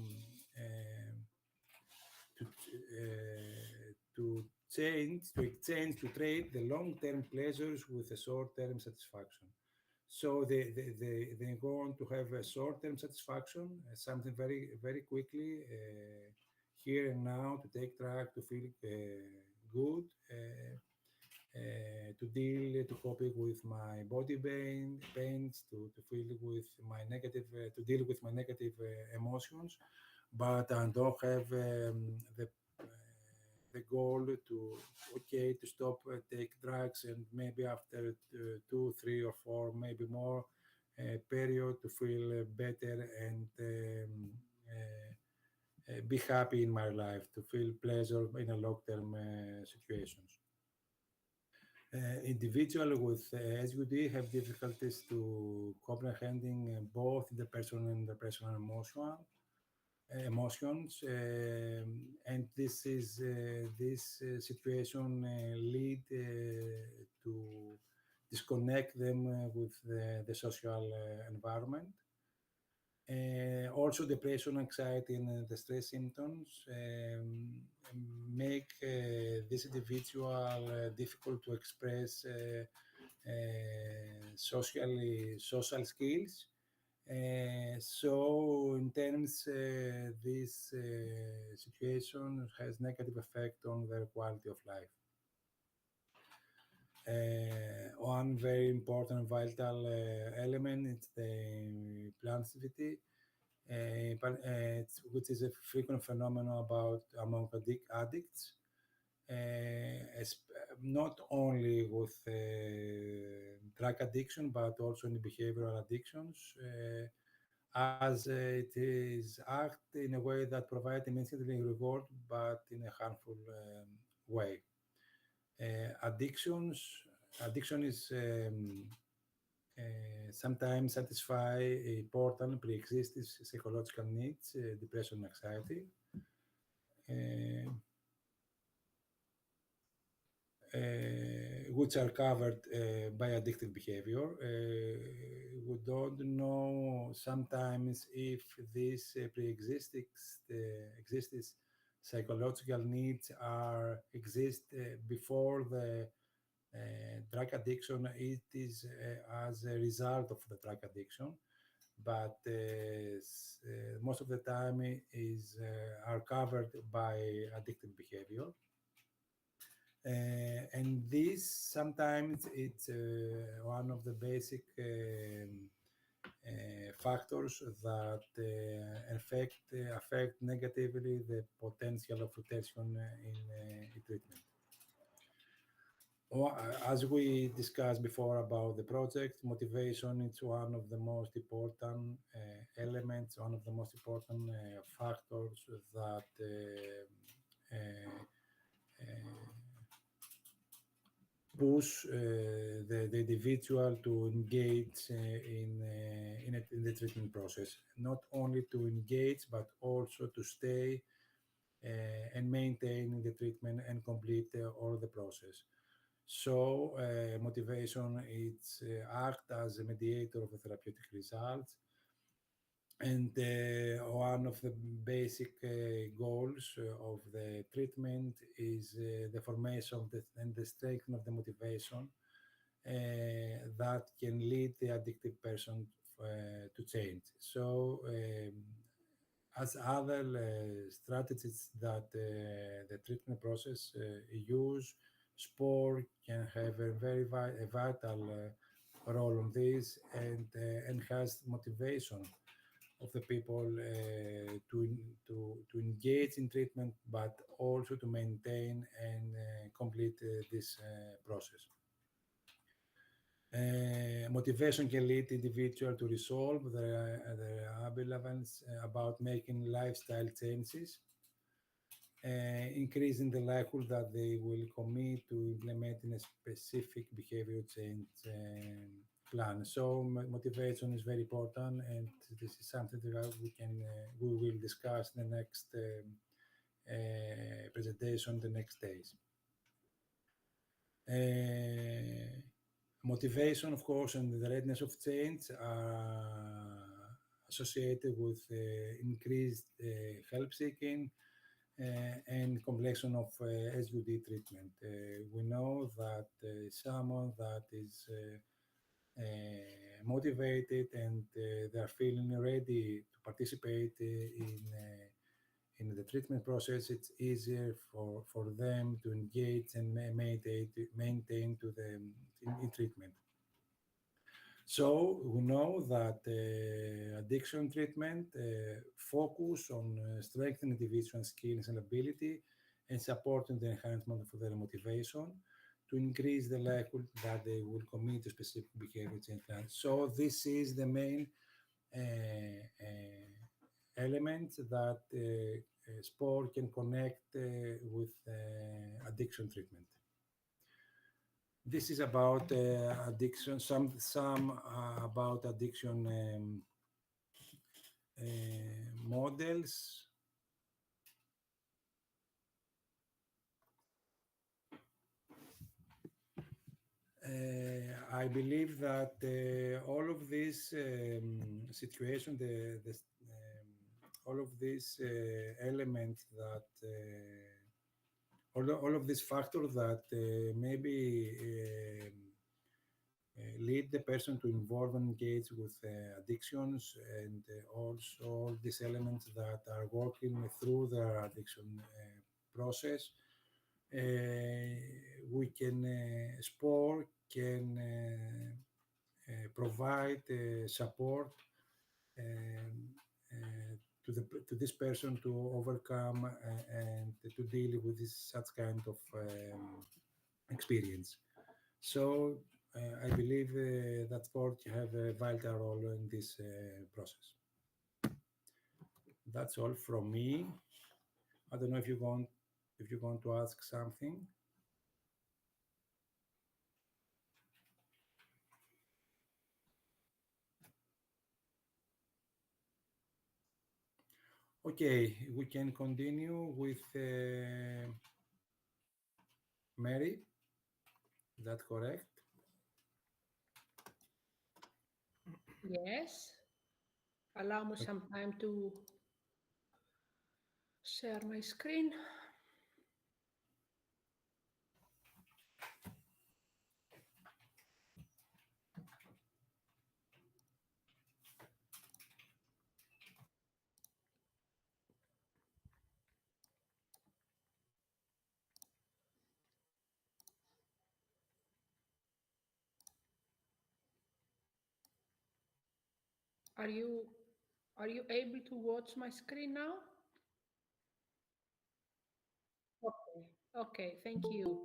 exchange, to trade the long-term pleasures with a short-term satisfaction. So they go on to have a short-term satisfaction, something very, very quickly, here and now, to take drugs, to feel good, to deal, to cope with my body pains, to feel with my negative, to deal with my negative emotions, but I don't have the the goal to stop take drugs, and maybe after 2, 3, or 4, maybe more period to feel better and be happy in my life, to feel pleasure in a long-term situations. Individuals with SUD have difficulties to comprehending both the personal and the personal emotions, and this situation lead to disconnect them with the social environment. Also, depression, anxiety, and the stress symptoms make this individual difficult to express social skills. So, in terms, this situation has negative effect on their quality of life. One very important vital element is the plasticity, which is a frequent phenomenon among addicts, not only with drug addiction, but also in behavioral addictions, as it is act in a way that provides immediately reward, but in a harmful way. Addiction is sometimes satisfy important pre-existing psychological needs, depression, anxiety, which are covered by addictive behavior. We don't know sometimes if these pre-existing psychological needs exist before the drug addiction. It is as a result of the drug addiction, but most of the time are covered by addictive behavior. And this sometimes it's one of the basic factors that affect negatively the potential of retention in treatment. As we discussed before about the project, motivation is one of the most important elements, one of the most important factors that push the individual to engage in the treatment process. Not only to engage, but also to stay and maintain the treatment and complete all the process. So motivation is act as a mediator of the therapeutic results, and one of the basic goals of the treatment is the formation and the strength of the motivation that can lead the addicted person to change. So as other strategies that the treatment process use, sport can have a very vital role on this, and enhance motivation of the people to engage in treatment, but also to maintain and complete this process. Motivation can lead individual to resolve their ambivalence about making lifestyle changes, increasing the likelihood that they will commit to implementing a specific behavior change plan. So motivation is very important, and this is something that we will discuss in the next presentation the next days. Motivation, of course, and the readiness of change are associated with increased help seeking and completion of SUD treatment. We know that someone that is motivated and they are feeling ready to participate in the treatment process, it's easier for them to engage and maintain to the in treatment. So we know that addiction treatment focus on strengthening individual skills and ability and supporting the enhancement of their motivation to increase the likelihood that they will commit to specific behavior change plans. So this is the main element that sport can connect with addiction treatment. This is about addiction, some about addiction models. I believe that all of this situation, all of these elements that all of these factors that maybe lead the person to involve and engage with addictions, and also all these elements that are working through their addiction process. We can sport can provide support to this person to overcome and to deal with such kind of experience. So I believe that sport have a vital role in this process. That's all from me. I don't know if you want to ask something. Okay, we can continue with Mary. Is that correct? Yes. Allow me some time to share my screen. Are you able to watch my screen now? Okay, thank you.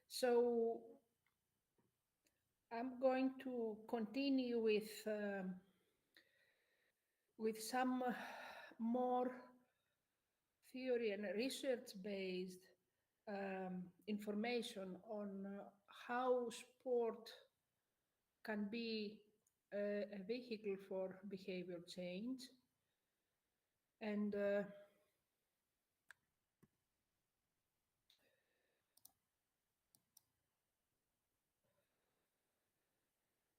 So I'm going to continue with some more theory and research-based information on how sport can be a vehicle for behavior change. And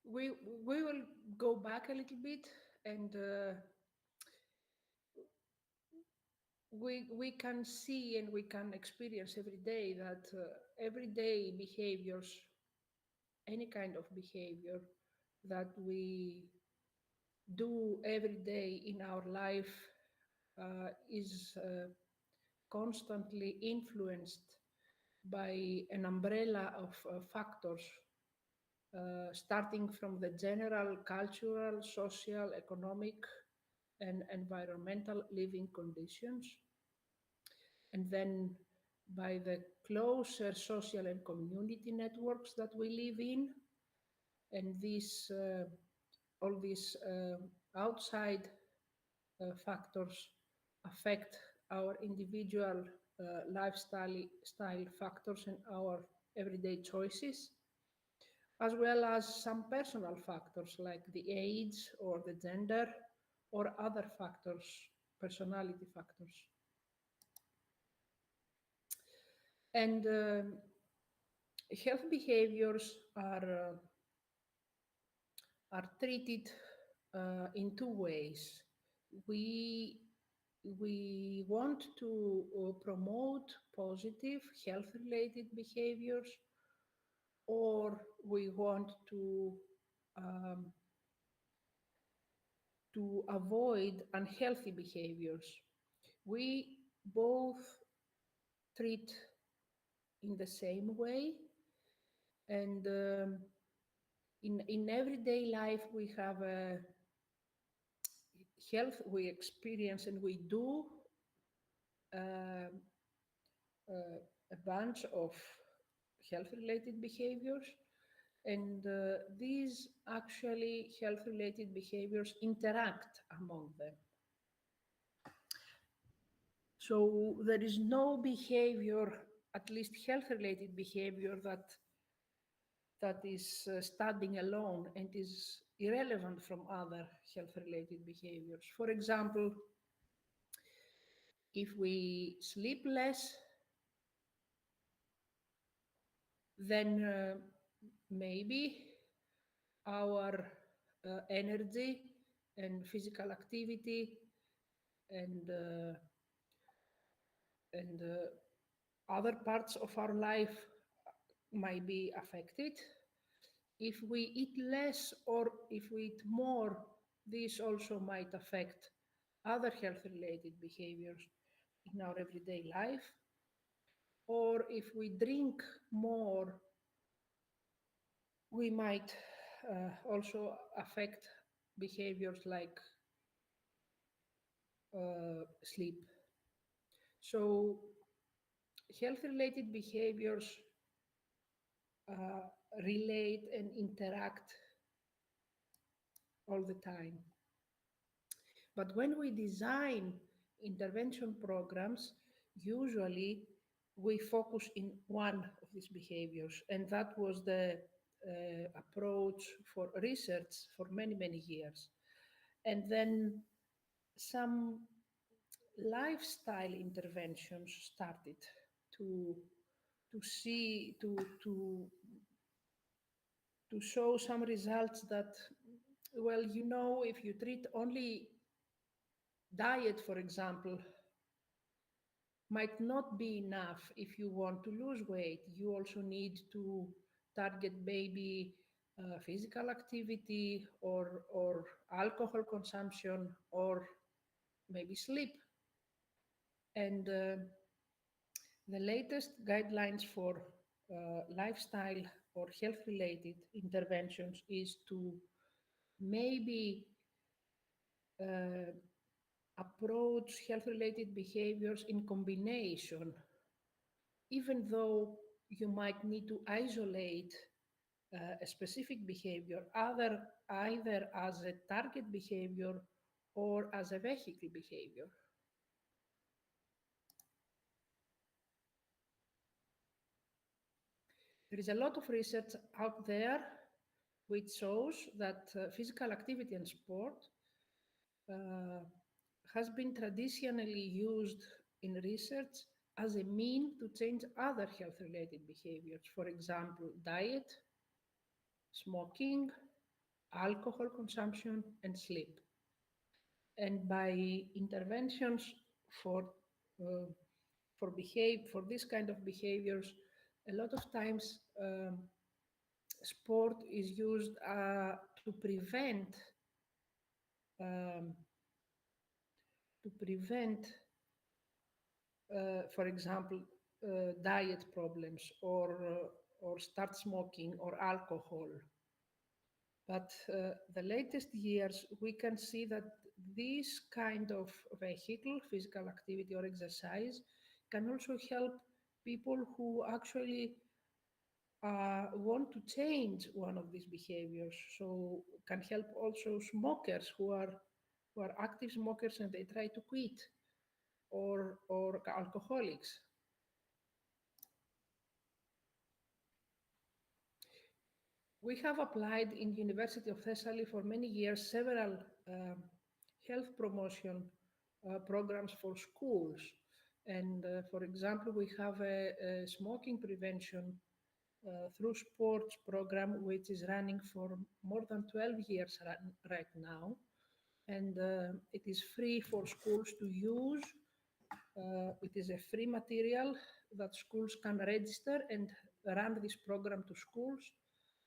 we will go back a little bit, and we can see and we can experience every day that everyday behaviors, any kind of behavior that we do every day in our life is constantly influenced by an umbrella of factors, starting from the general cultural, social, economic, and environmental living conditions, and then by the closer social and community networks that we live in. And these all these outside factors affect our individual lifestyle factors and our everyday choices, as well as some personal factors like the age or the gender or other factors, personality factors. And health behaviors are treated in two ways. We want to promote positive health-related behaviors, or we want to avoid unhealthy behaviors. We both treat in the same way, and in everyday life we have a health, we experience and we do a bunch of health-related behaviors, and these actually health-related behaviors interact among them. So there is no behavior, at least health-related behavior, that is standing alone and is irrelevant from other health-related behaviors. For example, if we sleep less, then maybe our energy and physical activity and other parts of our life might be affected. If we eat less or if we eat more, this also might affect other health-related behaviors in our everyday life. Or if we drink more, we might also affect behaviors like sleep. So health-related behaviors relate and interact all the time. But when we design intervention programs, usually we focus in one of these behaviors, and that was the approach for research for many, many years. And then some lifestyle interventions started to show some results that, well, you know, if you treat only diet, for example, might not be enough if you want to lose weight. You also need to target maybe physical activity or alcohol consumption or maybe sleep. And the latest guidelines for lifestyle or health-related interventions is to maybe approach health-related behaviors in combination, even though you might need to isolate a specific behavior, either as a target behavior or as a vehicle behavior. There is a lot of research out there which shows that physical activity and sport has been traditionally used in research as a mean to change other health-related behaviors. For example, diet, smoking, alcohol consumption, and sleep. And by interventions for this kind of behaviors, a lot of times sport is used to prevent for example, diet problems or start smoking or alcohol. But the latest years, we can see that this kind of vehicle, physical activity or exercise, can also help people who actually want to change one of these behaviors. So can help also smokers who are active smokers and they try to quit, or alcoholics. We have applied in University of Thessaly for many years several health promotion programs for schools. And for example, we have a smoking prevention through sports program, which is running for more than 12 years right now. And it is free for schools to use. It is a free material that schools can register and run this program to schools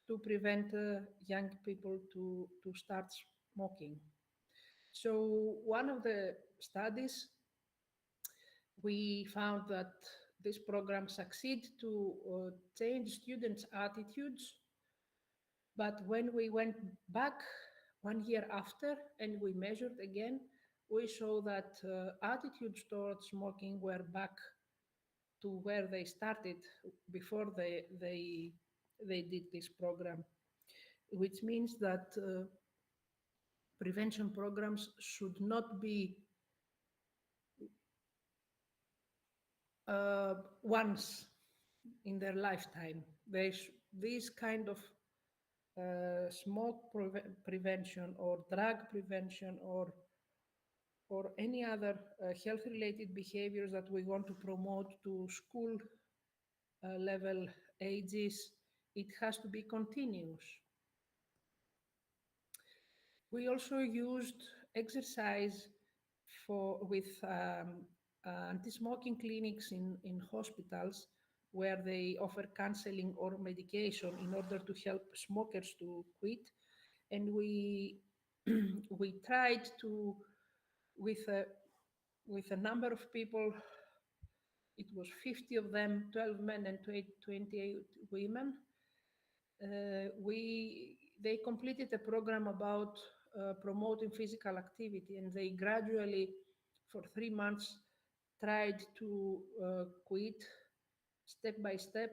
to prevent young people to start smoking. So one of the studies, we found that this program succeeds to change students' attitudes. But when we went back 1 year after and we measured again, we saw that attitudes towards smoking were back to where they started before they did this program, which means that prevention programs should not be once in their lifetime. This kind of smoke prevention or drug prevention or any other health-related behaviors that we want to promote to school level ages, it has to be continuous. We also used exercise with anti-smoking clinics in hospitals where they offer counseling or medication in order to help smokers to quit. And we tried to, with a number of people, it was 50 of them, 12 men and 28 women. They completed a program about promoting physical activity, and they gradually, for 3 months, tried to quit step by step,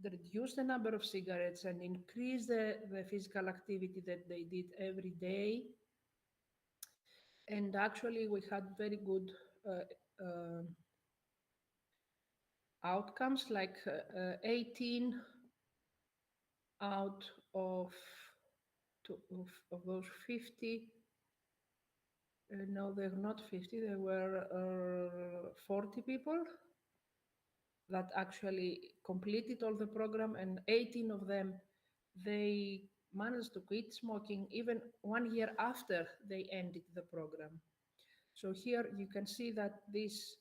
reduce the number of cigarettes and increase the physical activity that they did every day. And actually, we had very good outcomes, like 18 out of those 50. No, they're not 50. There were 40 people that actually completed all the program, and 18 of them, they managed to quit smoking even 1 year after they ended the program. So here you can see that this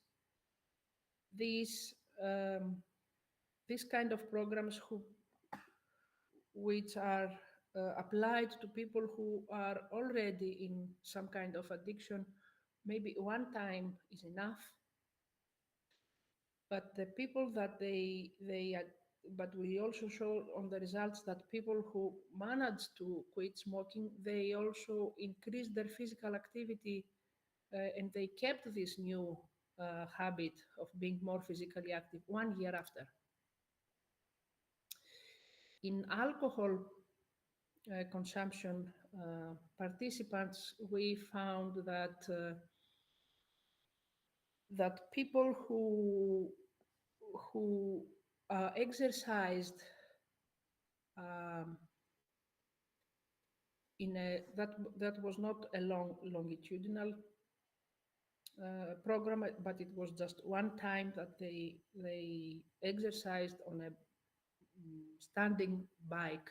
kind of programs which are applied to people who are already in some kind of addiction, maybe one time is enough. But the people that but we also show on the results that people who managed to quit smoking, they also increased their physical activity and they kept this new habit of being more physically active 1 year after. In alcohol consumption participants, we found that people who exercised that was not a longitudinal program, but it was just one time that they exercised on a standing bike.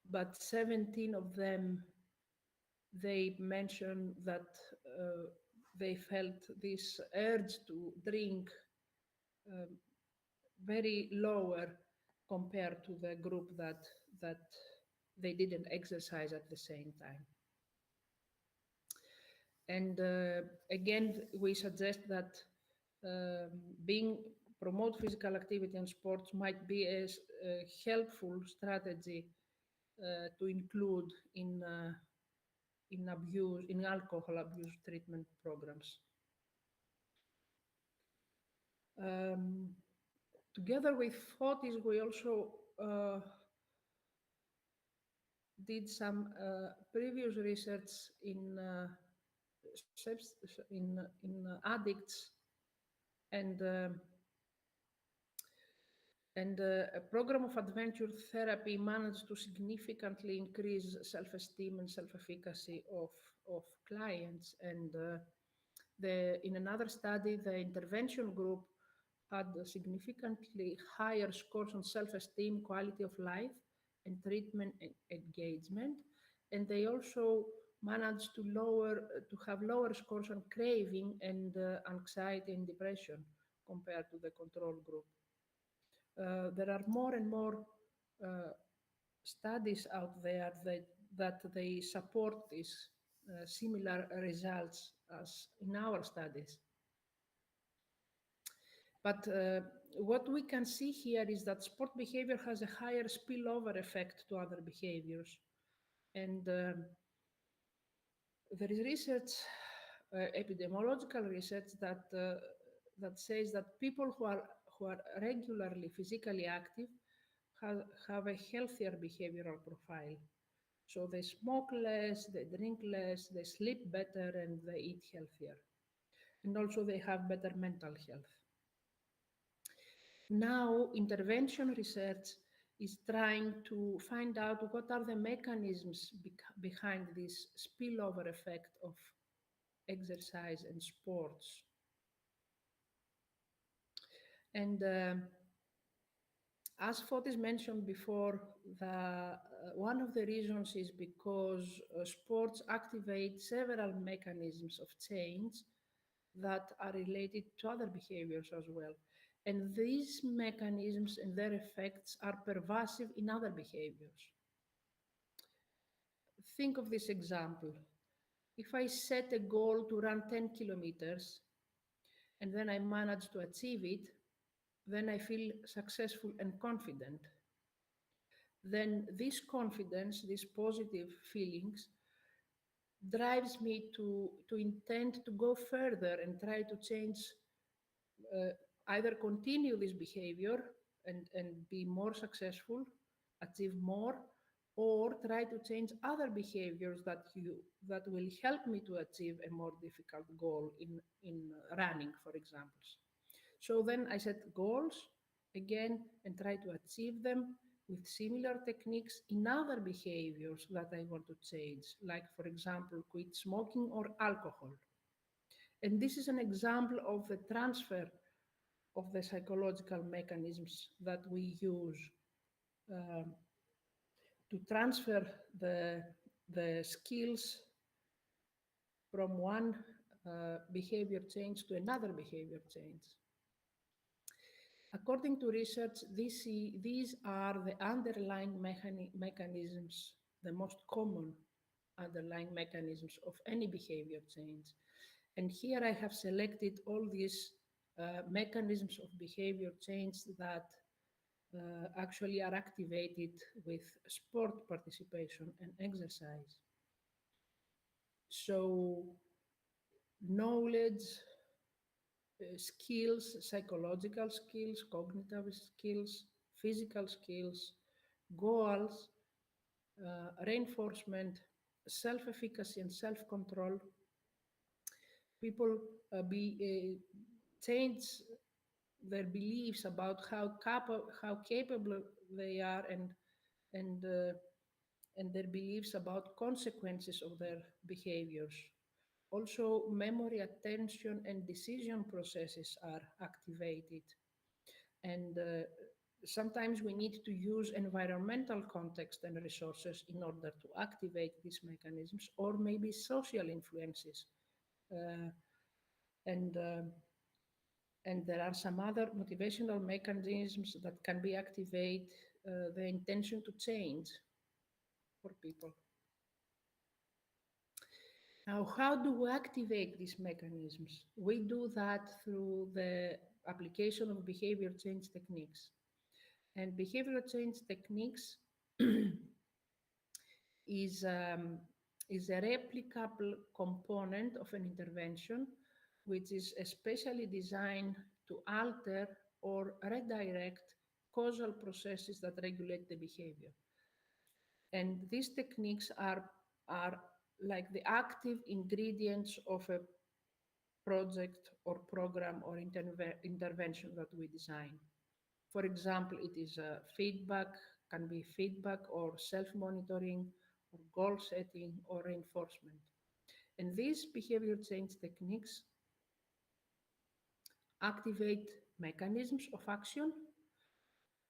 But 17 of them, they mentioned that they felt this urge to drink very lower compared to the group that they didn't exercise at the same time. And again, we suggest that promote physical activity and sports might be a helpful strategy to include in alcohol abuse treatment programs. Together with Fotis, we also did some previous research in addicts, and a program of adventure therapy managed to significantly increase self-esteem and self-efficacy of clients. And in another study, the intervention group had significantly higher scores on self-esteem, quality of life, and treatment engagement. And they also managed to have lower scores on craving and anxiety and depression compared to the control group. There are more and more studies out there that they support these similar results as in our studies. But what we can see here is that sport behavior has a higher spillover effect to other behaviors. And There is research, epidemiological research that says that people who are regularly physically active have a healthier behavioral profile. So they smoke less, they drink less, they sleep better, and they eat healthier. And also they have better mental health. Now, intervention research is trying to find out what are the mechanisms behind this spillover effect of exercise and sports. And as Fotis mentioned before, one of the reasons is because sports activate several mechanisms of change that are related to other behaviors as well. And these mechanisms and their effects are pervasive in other behaviors. Think of this example. If I set a goal to run 10 kilometers and then I manage to achieve it, then I feel successful and confident. Then this confidence, these positive feelings, drives me to intend to go further and try to change, either continue this behavior and be more successful, achieve more, or try to change other behaviors that will help me to achieve a more difficult goal in running, for example. So then I set goals again and try to achieve them with similar techniques in other behaviors that I want to change, like, for example, quit smoking or alcohol. And this is an example of the transfer of the psychological mechanisms that we use to transfer the skills from one behavior change to another behavior change. According to research, these are the underlying mechanisms, the most common underlying mechanisms of any behavior change. And here I have selected all these mechanisms of behavior change that actually are activated with sport participation and exercise. So knowledge, skills, psychological skills, cognitive skills, physical skills, goals, reinforcement, self-efficacy and self-control. People change their beliefs about how capable they are and their beliefs about consequences of their behaviors. Also, memory, attention, and decision processes are activated. And sometimes we need to use environmental context and resources in order to activate these mechanisms, or maybe social influences. And there are some other motivational mechanisms that can be activate the intention to change for people. Now, how do we activate these mechanisms? We do that through the application of behavior change techniques. And behavioral change techniques is a replicable component of an intervention, which is especially designed to alter or redirect causal processes that regulate the behavior. And these techniques are like the active ingredients of a project or program or intervention that we design. For example, it is feedback, can be feedback or self-monitoring or goal setting or reinforcement. And these behavior change techniques activate mechanisms of action.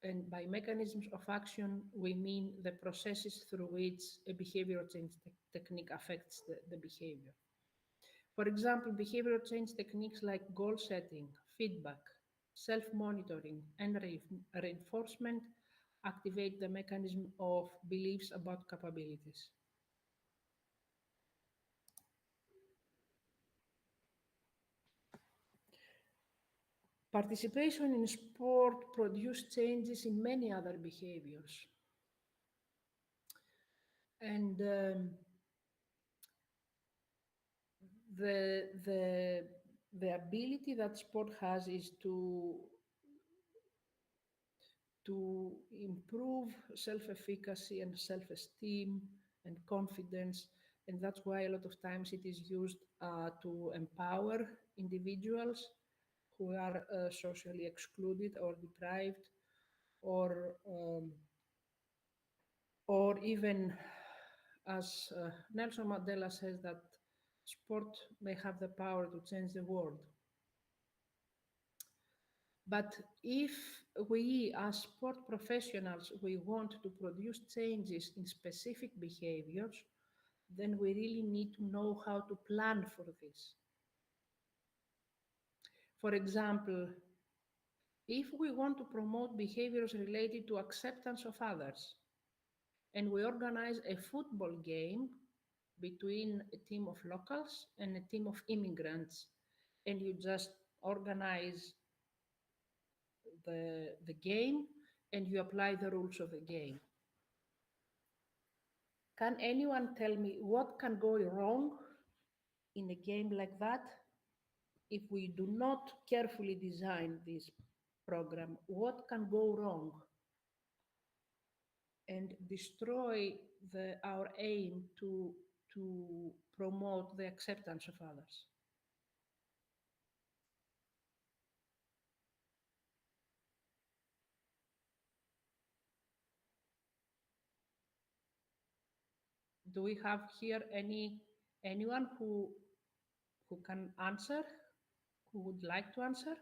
And by mechanisms of action, we mean the processes through which a behavioral change technique affects the behavior. For example, behavioral change techniques like goal setting, feedback, self-monitoring, and reinforcement activate the mechanism of beliefs about capabilities. Participation in sport produces changes in many other behaviors. And the ability that sport has is to improve self-efficacy and self-esteem and confidence, and that's why a lot of times it is used to empower individuals who are socially excluded or deprived, or even, as Nelson Mandela says, that sport may have the power to change the world. But if we, as sport professionals, we want to produce changes in specific behaviors, then we really need to know how to plan for this. For example, if we want to promote behaviors related to acceptance of others, and we organize a football game between a team of locals and a team of immigrants, and you just organize the game and you apply the rules of the game. Can anyone tell me what can go wrong in a game like that if we do not carefully design this program? What can go wrong and destroy our aim to promote the acceptance of others? Do we have here anyone who can answer, who would like to answer?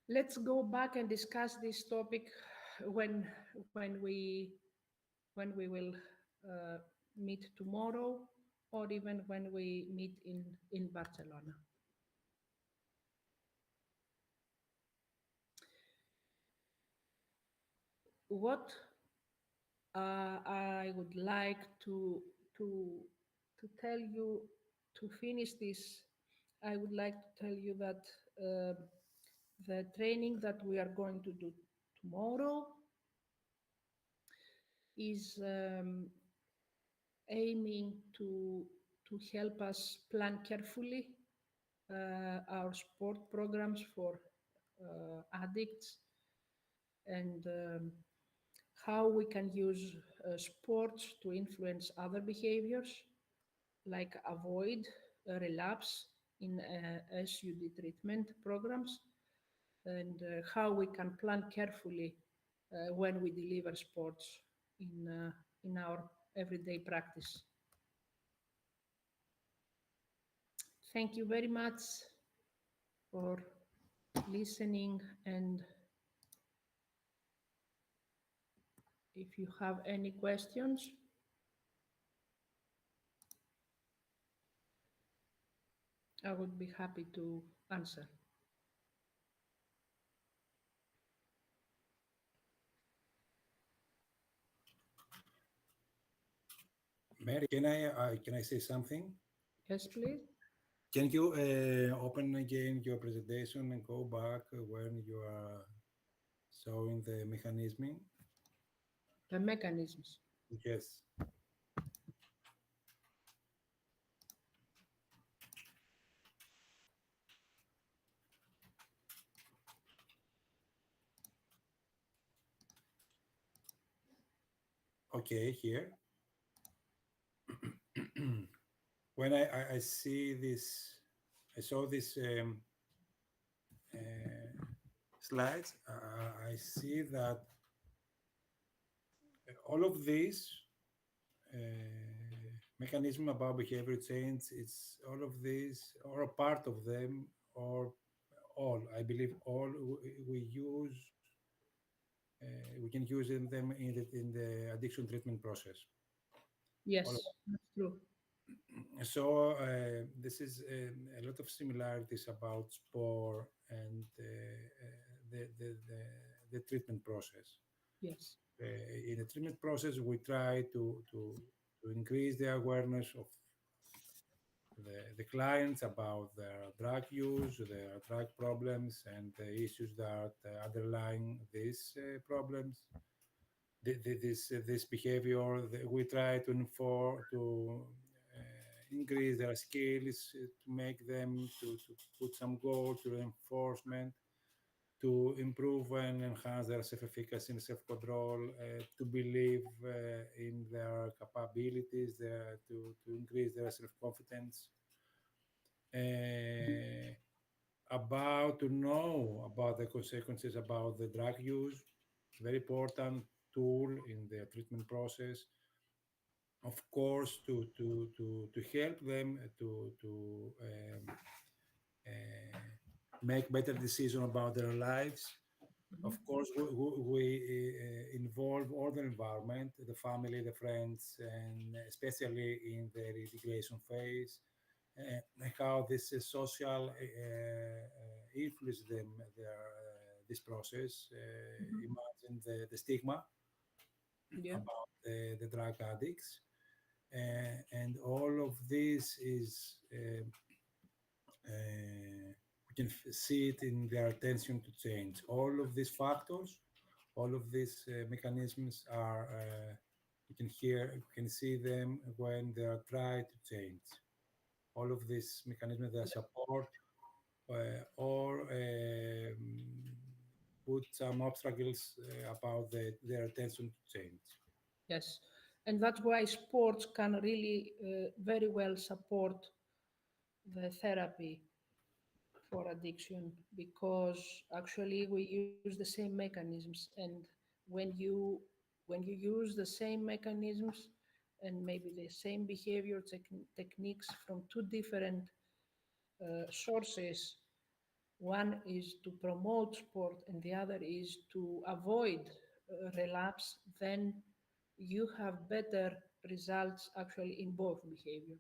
Let's go back and discuss this topic when we will meet tomorrow, or even when we meet in Barcelona. What I would like to tell you to finish this, I would like to tell you that the training that we are going to do tomorrow is aiming to help us plan carefully our sport programs for addicts, and how we can use sports to influence other behaviors, like avoid a relapse in SUD treatment programs, and how we can plan carefully when we deliver sports in our everyday practice. Thank you very much for listening, and if you have any questions, I would be happy to answer. Mary, can I say something? Yes, please. Can you open again your presentation and go back when you are showing the mechanism? The mechanisms. Yes. Okay, here. When I see this, I saw this slides, I see that all of these mechanism about behavior change, it's all of these, or a part of them, or all, I believe all we use, we can use them in the addiction treatment process. Yes, that's true. So this is a lot of similarities about sport and the treatment process. Yes. In the treatment process, we try to increase the awareness of the clients about their drug use, their drug problems, and the issues that underlying these problems. This behavior. We try to increase their skills, to make them to put some goal to reinforcement, to improve and enhance their self-efficacy and self-control, to believe in their capabilities, to increase their self-confidence, about to know about the consequences about the drug use. Very important tool in the treatment process. Of course, to help them make better decisions about their lives. Of course, we involve all the environment, the family, the friends, and especially in the integration phase, how this social influence them this process. Imagine the stigma about the drug addicts, and all of this is we can see it in their attention to change. All of these factors, all of these mechanisms are you can see them when they are trying to change. All of these mechanisms that support or put some obstacles about their attention to change. Yes, and that's why sports can really very well support the therapy for addiction, because actually we use the same mechanisms, and when you use the same mechanisms and maybe the same behavior techniques from two different sources, one is to promote sport and the other is to avoid relapse, then you have better results actually in both behaviors.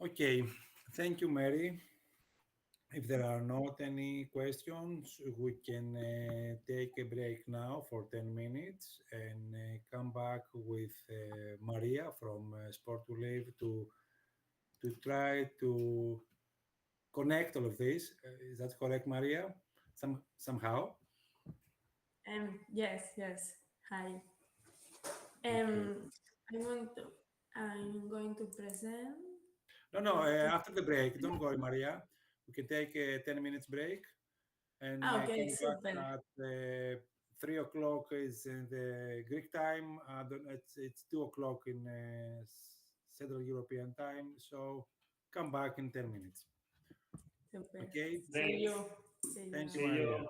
Okay, thank you, Mary. If there are not any questions, we can take a break now for 10 minutes and come back with Maria from Sport to Live to try to connect all of this. Is that correct, Maria? Somehow? Yes, yes. Hi. Okay. I'm going to present. No, after the break, don't worry, Maria. We can take a 10 minutes break and Okay, come back super. at 3 o'clock is in the Greek time. It's 2 o'clock in Central European time. So come back in 10 minutes. Super. Okay? See you. See Thank you. you, Maria.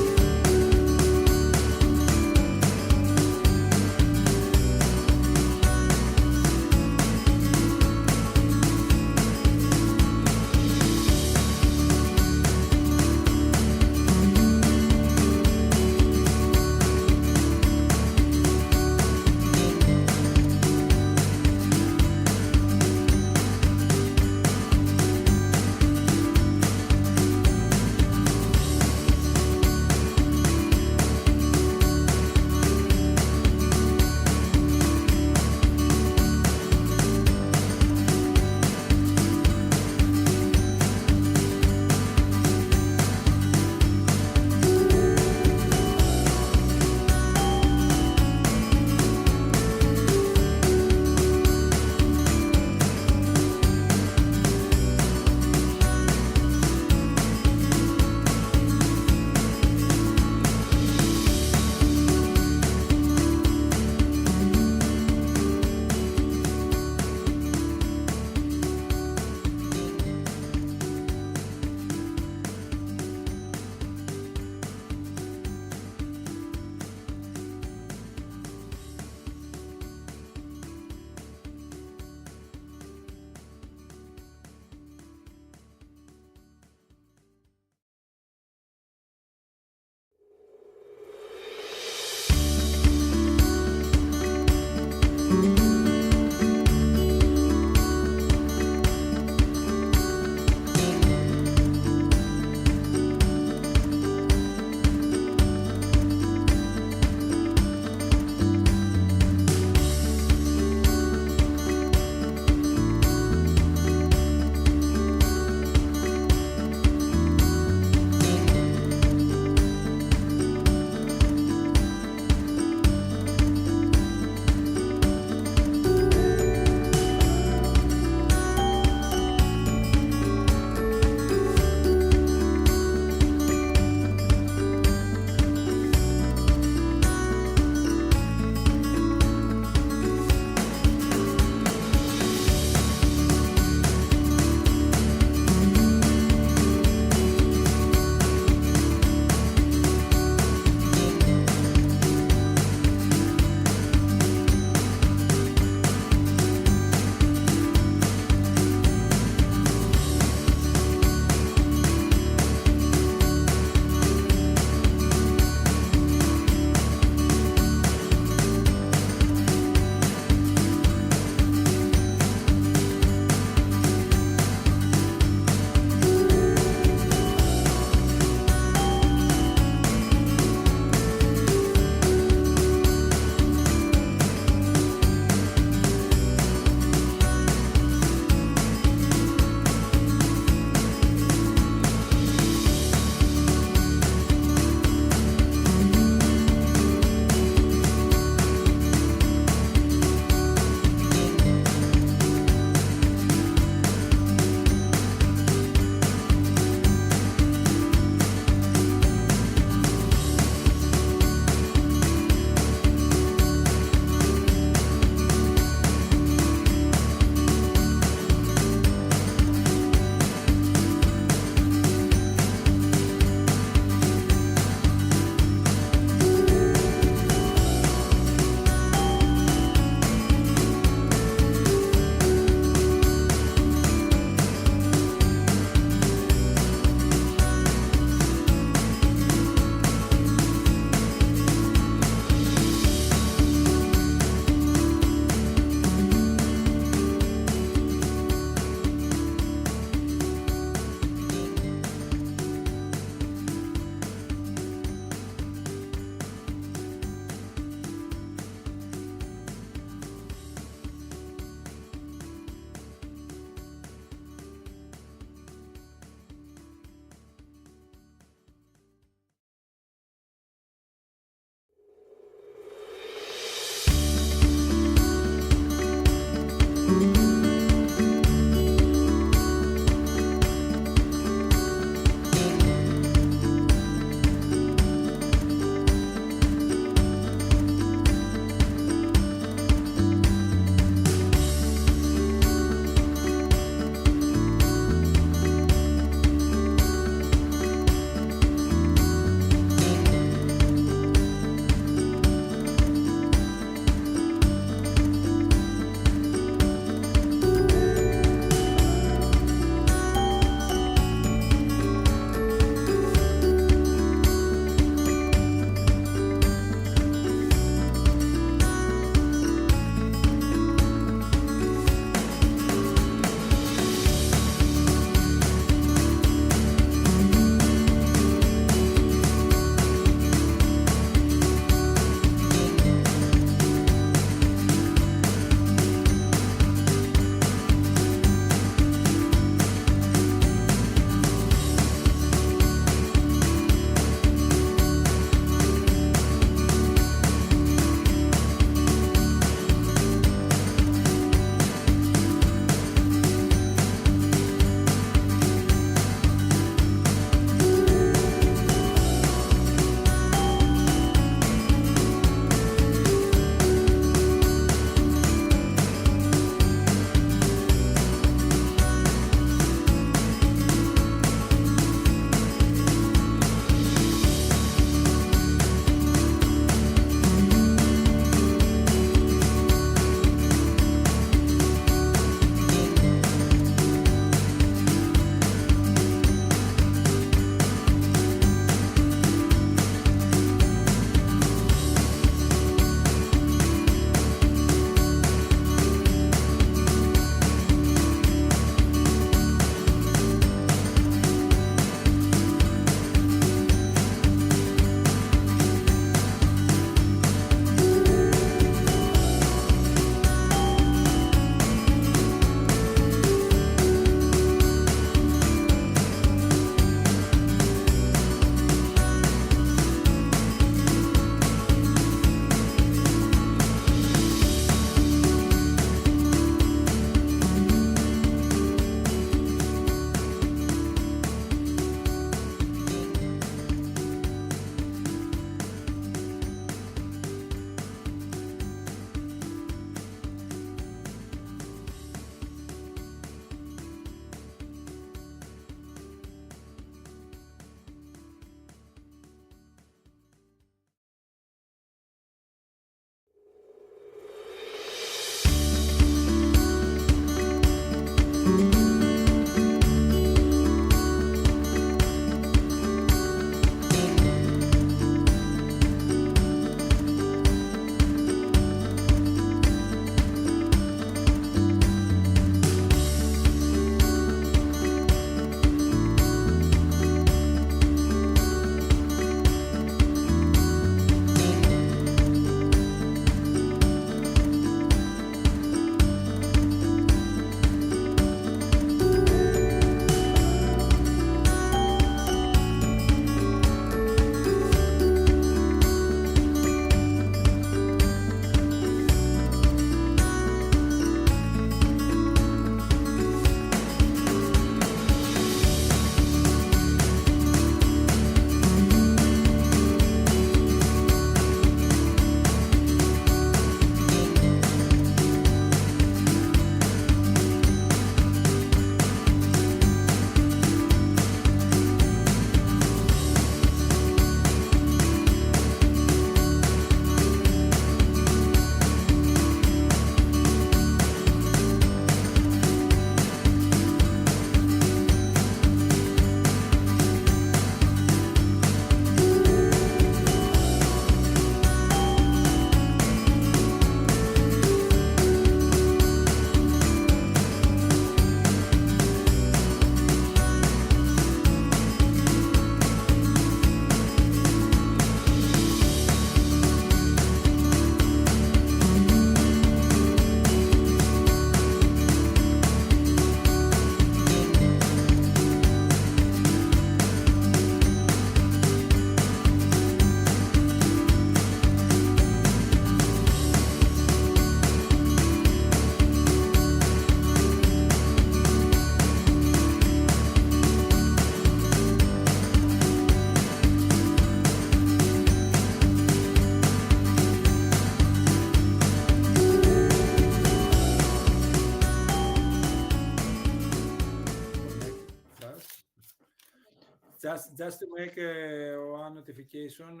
Just to make one notification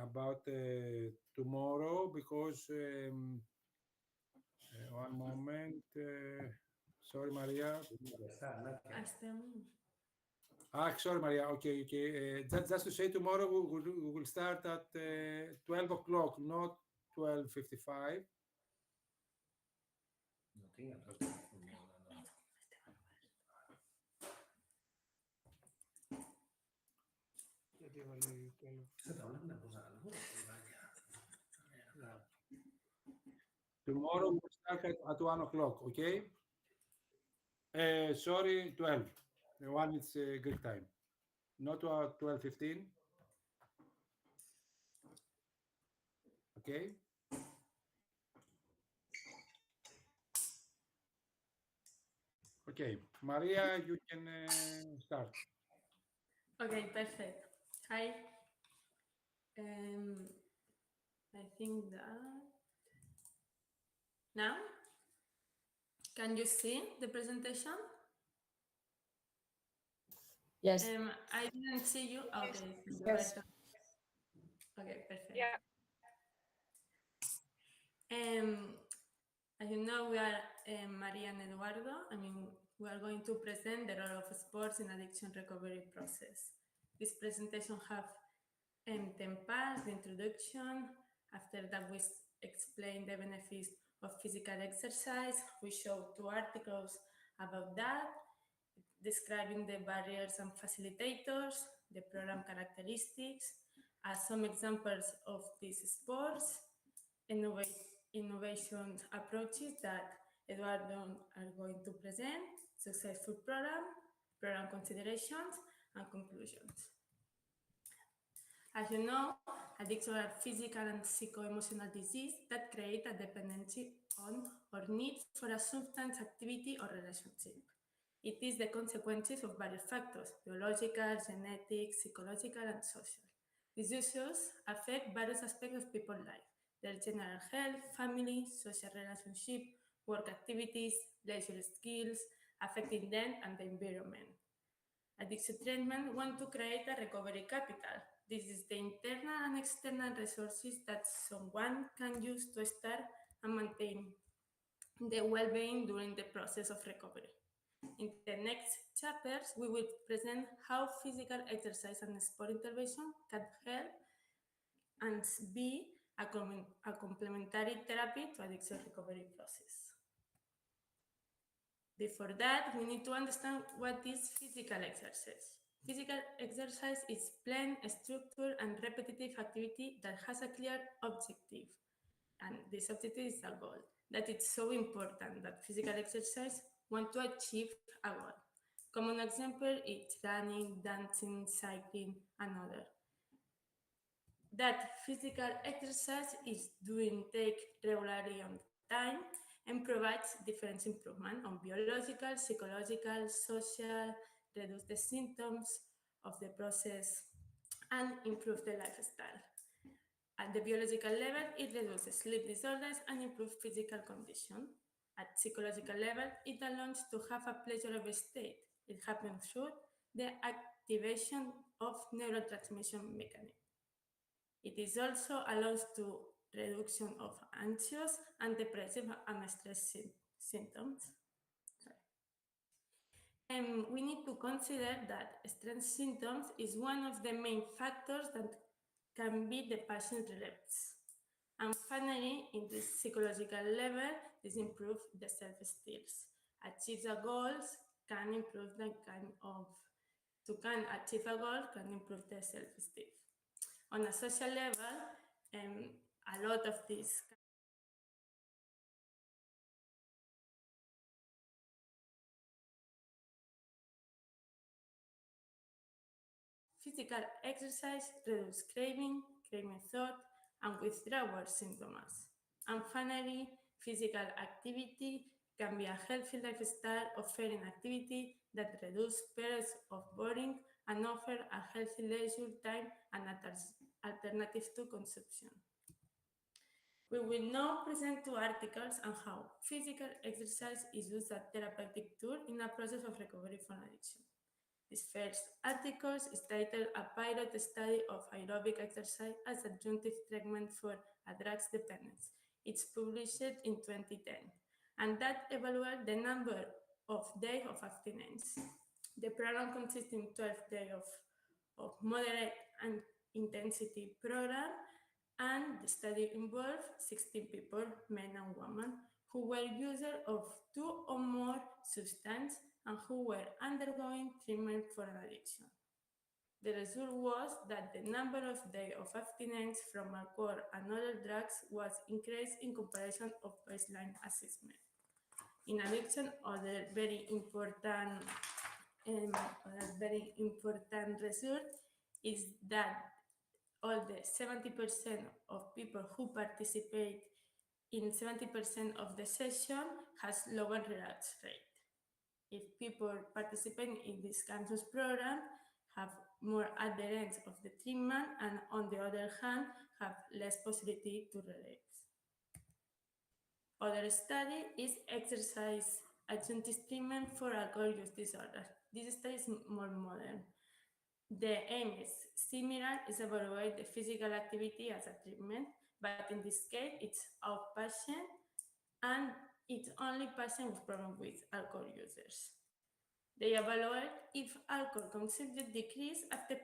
about tomorrow, because one moment. Sorry, Maria. Sorry, Maria. Okay. Just to say, tomorrow we will start at 12 o'clock, not 12:55. Tomorrow we will start at 1 o'clock, okay? Sorry, 12. The one is Greek time. Not 12:15. Okay? Okay. Maria, you can start. Okay, perfect. Hi. I think that now, can you see the presentation? Yes. I didn't see you. Okay. Yes. Okay, perfect. Yeah. As you know, we are Maria and Eduardo. We are going to present the role of sports in addiction recovery process. This presentation have 10 parts, the introduction. After that, we explain the benefits of physical exercise. We show 2 articles about that, describing the barriers and facilitators, the program characteristics, some examples of these sports, innovation approaches that Eduardo are going to present, successful program considerations, and conclusions. As you know, addiction are physical and psycho-emotional disease that create a dependency on or need for a substance, activity, or relationship. It is the consequences of various factors: biological, genetic, psychological, and social. These issues affect various aspects of people's life: their general health, family, social relationship, work activities, leisure skills, affecting them and the environment. Addiction treatment want to create a recovery capital. This is the internal and external resources that someone can use to start and maintain the well-being during the process of recovery. In the next chapters, we will present how physical exercise and sport intervention can help and be a complementary therapy to addiction recovery process. Before that, we need to understand what is physical exercise. Physical exercise is planned, structured, and repetitive activity that has a clear objective. And this objective is a goal. That it's so important that physical exercise want to achieve a goal. Common example is running, dancing, cycling, and other. That physical exercise is doing take regularly on time and provides different improvement on biological, psychological, social, reduce the symptoms of the process, and improve the lifestyle. At the biological level, it reduces sleep disorders and improves physical condition. At psychological level, it allows to have a pleasurable state. It happens through the activation of neurotransmission mechanism. It is also allows to reduction of anxious and depressive and stress symptoms. And we need to consider that stress symptoms is one of the main factors that can be the patient relapse. And finally, in the psychological level, this improves the self-esteem. Achieve the goals can improve the can achieve a goal can improve the self-esteem. On a social level, a lot of these physical exercise reduces craving thought, and withdrawal symptoms. And finally, physical activity can be a healthy lifestyle offering activity that reduces periods of boring and offer a healthy leisure time and alternative to consumption. We will now present 2 articles on how physical exercise is used as a therapeutic tool in a process of recovery from addiction. This first article is titled A Pilot Study of Aerobic Exercise as Adjunctive Treatment for a Drugs Dependence. It's published in 2010, and that evaluates the number of days of abstinence. The program consists in 12 days of moderate and intensity program, and the study involved 16 people, men and women, who were users of 2 or more substances and who were undergoing treatment for an addiction. The result was that the number of days of abstinence from alcohol and other drugs was increased in comparison of baseline assessment. In addition, other very important result is that all the 70% of people who participate in 70% of the session has lower relapse rate. If people participating in this kind of program have more adherence of the treatment and on the other hand have less possibility to relapse. Other study is exercise adjunctive treatment for alcohol use disorder. This study is more modern. The aim is similar, is evaluate the physical activity as a treatment, but in this case it's outpatient and it's only patient with problem with alcohol users. They evaluate if alcohol consumption decrease after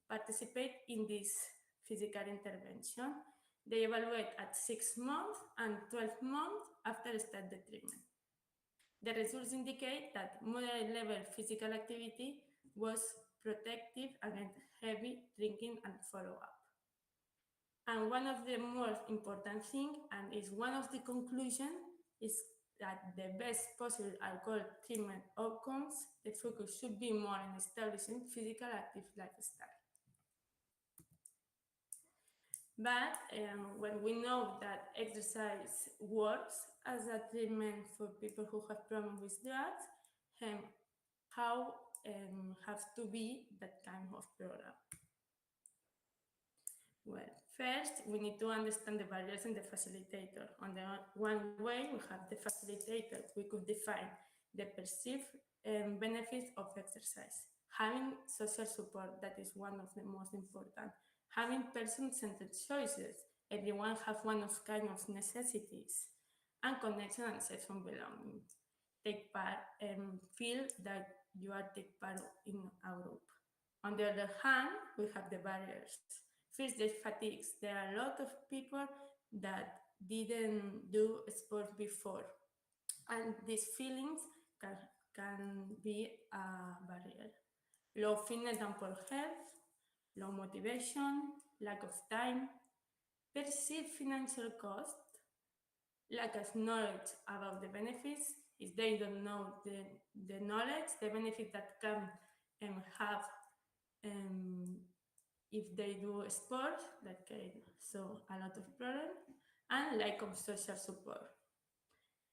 participate in this physical intervention. They evaluate at 6 months and 12 months after start the treatment. The results indicate that moderate level physical activity was protective against heavy drinking and follow-up. And one of the most important things, and is one of the conclusions, is that the best possible alcohol treatment outcomes, the focus should be more on establishing physical active lifestyle. But when we know that exercise works as a treatment for people who have problems with drugs, how have to be that kind of program? Well, first, we need to understand the barriers in the facilitator. On the one way, we have the facilitator. We could define the perceived benefits of exercise. Having social support, that is one of the most important. Having person-centered choices. Everyone has one of kind of necessities. And connection and sense of belonging. Take part and feel that you are take part in a group. On the other hand, we have the barriers. First, the fatigues. There are a lot of people that didn't do sport before, and these feelings can be a barrier. Low fitness and poor health, low motivation, lack of time, perceived financial cost, lack of knowledge about the benefits. If they don't know the knowledge, the benefit that can have if they do sport, that can solve a lot of problems, and lack of social support.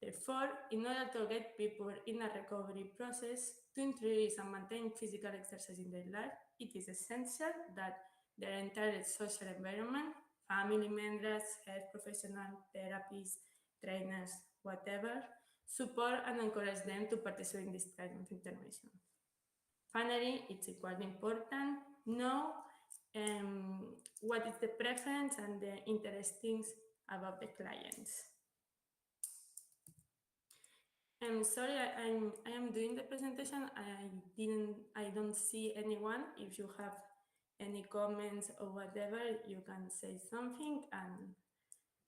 Therefore, in order to get people in a recovery process to introduce and maintain physical exercise in their life, it is essential that their entire social environment, family members, health professionals, therapists, trainers, whatever, support and encourage them to participate in this kind of intervention. Finally, it's equally important know what is the preference and the interestings about the clients. I'm sorry, I am doing the presentation. I don't see anyone. If you have any comments or whatever, you can say something, and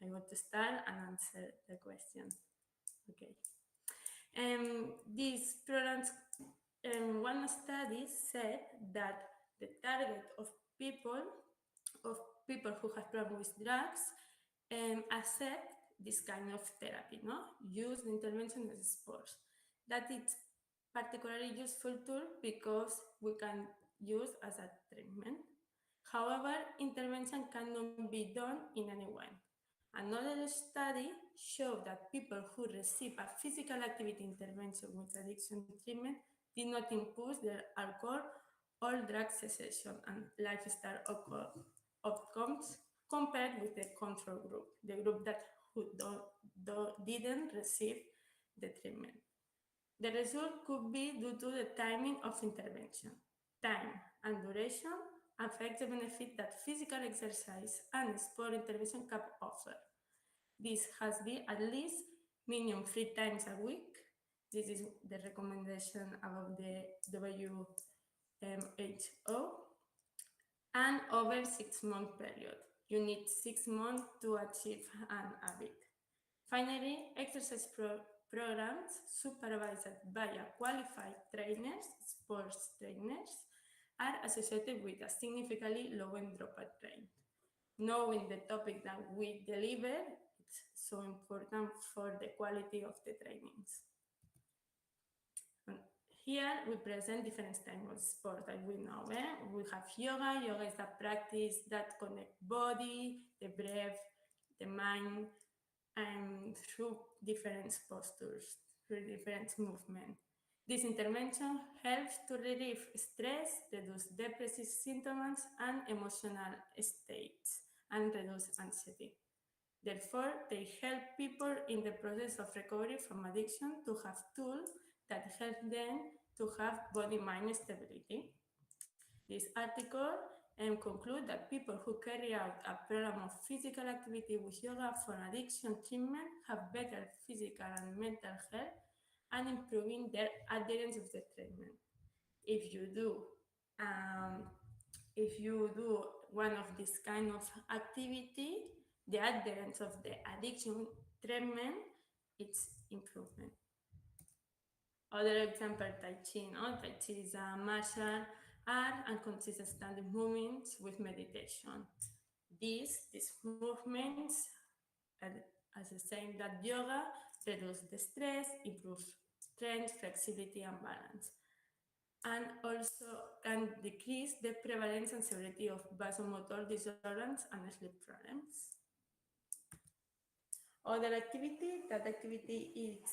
I want to start and answer the question. Okay. These programs, one study said that the target of people who have problems with drugs accept this kind of therapy, no? Use the intervention as a sport. That it's particularly useful tool because we can use as a treatment. However, intervention cannot be done in any way. Another study showed that people who receive a physical activity intervention with addiction treatment did not improve their alcohol or drug cessation and lifestyle outcomes compared with the control group, the group that didn't receive the treatment. The result could be due to the timing of intervention. Time and duration affect the benefit that physical exercise and sport intervention can offer. This has been at least minimum 3 times a week. This is the recommendation about the WHO, and over 6-month period. You need 6 months to achieve an habit. Finally, exercise programs supervised by a qualified trainers, sports trainers, are associated with a significantly lower dropout rate. Knowing the topic that we deliver, it's so important for the quality of the trainings. Here we present different types of sport that we know. We have yoga. Yoga is a practice that connects body, the breath, the mind, and through different postures, through different movements. This intervention helps to relieve stress, reduce depressive symptoms and emotional states, and reduce anxiety. Therefore, they help people in the process of recovery from addiction to have tools that help them to have body-mind stability. This article concludes that people who carry out a program of physical activity with yoga for addiction treatment have better physical and mental health and improving their adherence of the treatment. If you do one of this kind of activity, the adherence of the addiction treatment, it's improvement. Other example, Tai Chi. Tai Chi is a martial art and consists of standing movements with meditation. These movements, as the same that yoga, reduce the stress, improve strength, flexibility, and balance, and also can decrease the prevalence and severity of vasomotor disorders and sleep problems. Other activity, that activity is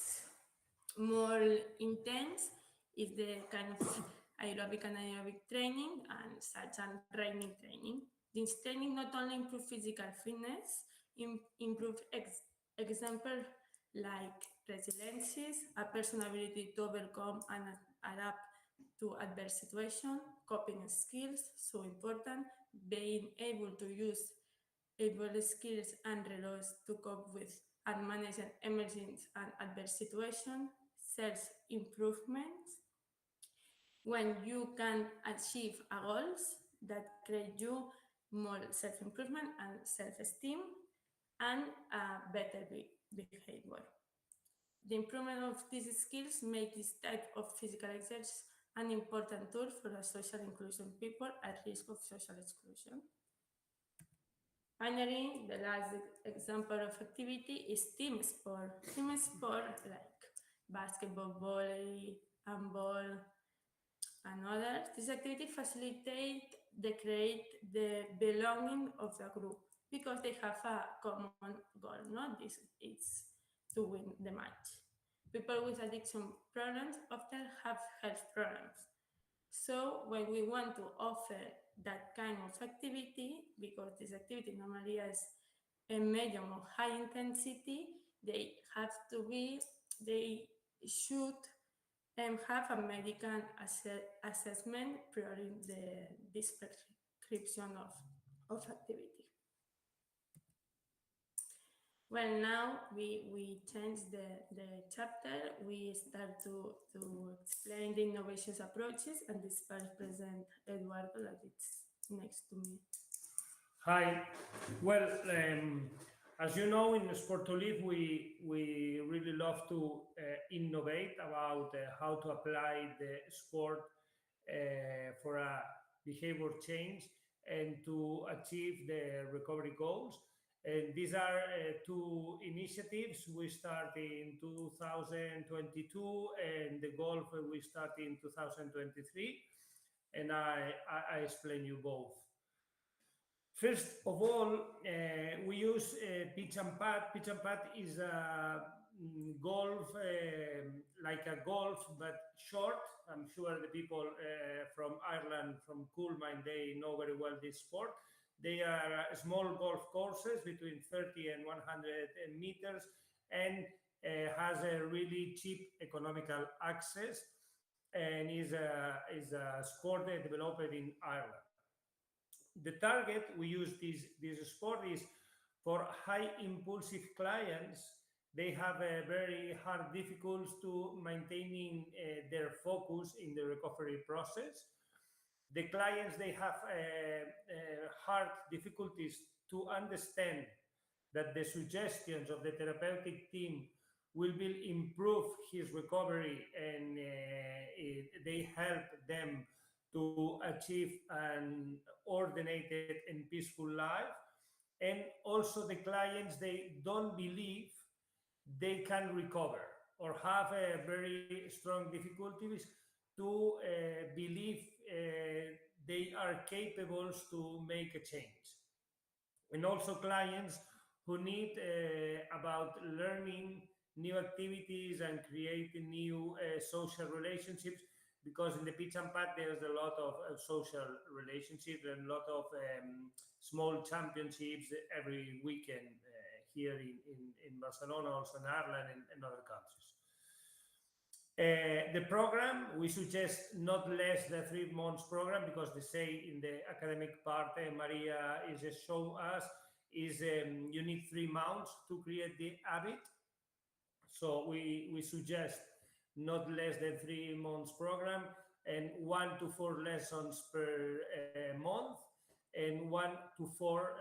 more intense, is the kind of aerobic and anaerobic training and such as running training. This training not only improves physical fitness, improves example like resilience, a person's ability to overcome and adapt to adverse situations, coping skills, so important, being able to use able skills and resources to cope with and manage an emergency and adverse situation, self-improvement. When you can achieve a goals that create you more self-improvement and self-esteem and a better behavior. The improvement of these skills make this type of physical exercise an important tool for a social inclusion people at risk of social exclusion. Finally, the last example of activity is team sport. Team sport like basketball, volley, handball, and others. This activity facilitates create the belonging of the group because they have a common goal. This is to win the match. People with addiction problems often have health problems. So when we want to offer that kind of activity, because this activity normally is a medium or high intensity, they should have a medical assessment prior to this prescription of activity. Well, now we change the chapter. We start to explain the innovations approaches, and this part present Eduardo that it's next to me. Hi. Well, as you know, in Sport to Live, we really love to innovate about how to apply the sport for a behavior change and to achieve the recovery goals. And these are two initiatives. We start in 2022, and the golf we start in 2023. And I explain you both. First of all, we use pitch and putt. Pitch and putt is a golf, like a golf, but short. I'm sure the people from Ireland, from Coolmine, they know very well this sport. They are small golf courses between 30 and 100 meters, and has a really cheap economical access and is a sport developed in Ireland. The target we use this sport is for high impulsive clients. They have a very hard difficulties to maintaining their focus in the recovery process. The clients, they have hard difficulties to understand that the suggestions of the therapeutic team will improve his recovery, and they help them to achieve an ordinated and peaceful life. And also the clients, they don't believe they can recover, or have very strong difficulties to believe they are capable to make a change. And also clients who need about learning new activities and creating new social relationships, because in the pitch and pad there's a lot of social relationships and a lot of small championships every weekend here in Barcelona, also in Ireland and other countries. The program, we suggest not less than 3 months program, because they say in the academic part, Maria is just show us, is you need 3 months to create the habit. So we suggest not less than 3 months program, and 1 to 4 lessons per month, and 1 to 4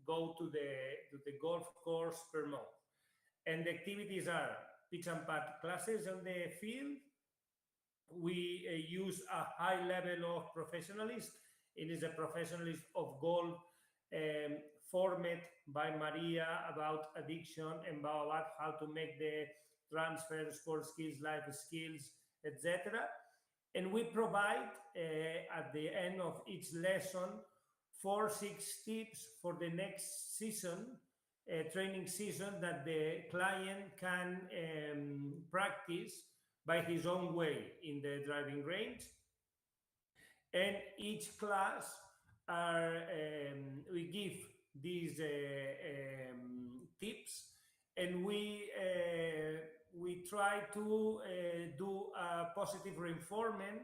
go to the golf course per month. And the activities are pitch and pad classes on the field. We use a high level of professionalism. It is a professionalism of golf formed by Maria about addiction and about how to make the transfer, sport skills, life skills, etc. And we provide at the end of each lesson 4-6 tips for the next season, training season, that the client can practice by his own way in the driving range. And each class we give these tips, and we try to do a positive reinforcement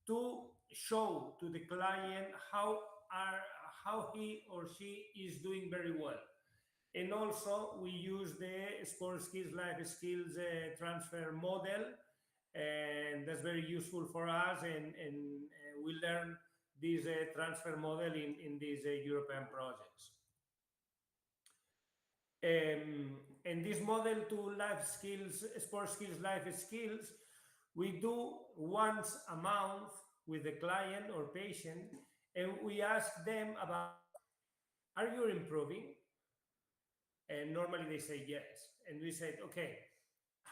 to show to the client how he or she is doing very well. And also we use the sport skills, life skills transfer model, and that's very useful for us, and we learn this transfer model in these European projects. And this model to life skills, sport skills, life skills, we do once a month with the client or patient, and we ask them about, are you improving? And normally they say yes. And we said, okay,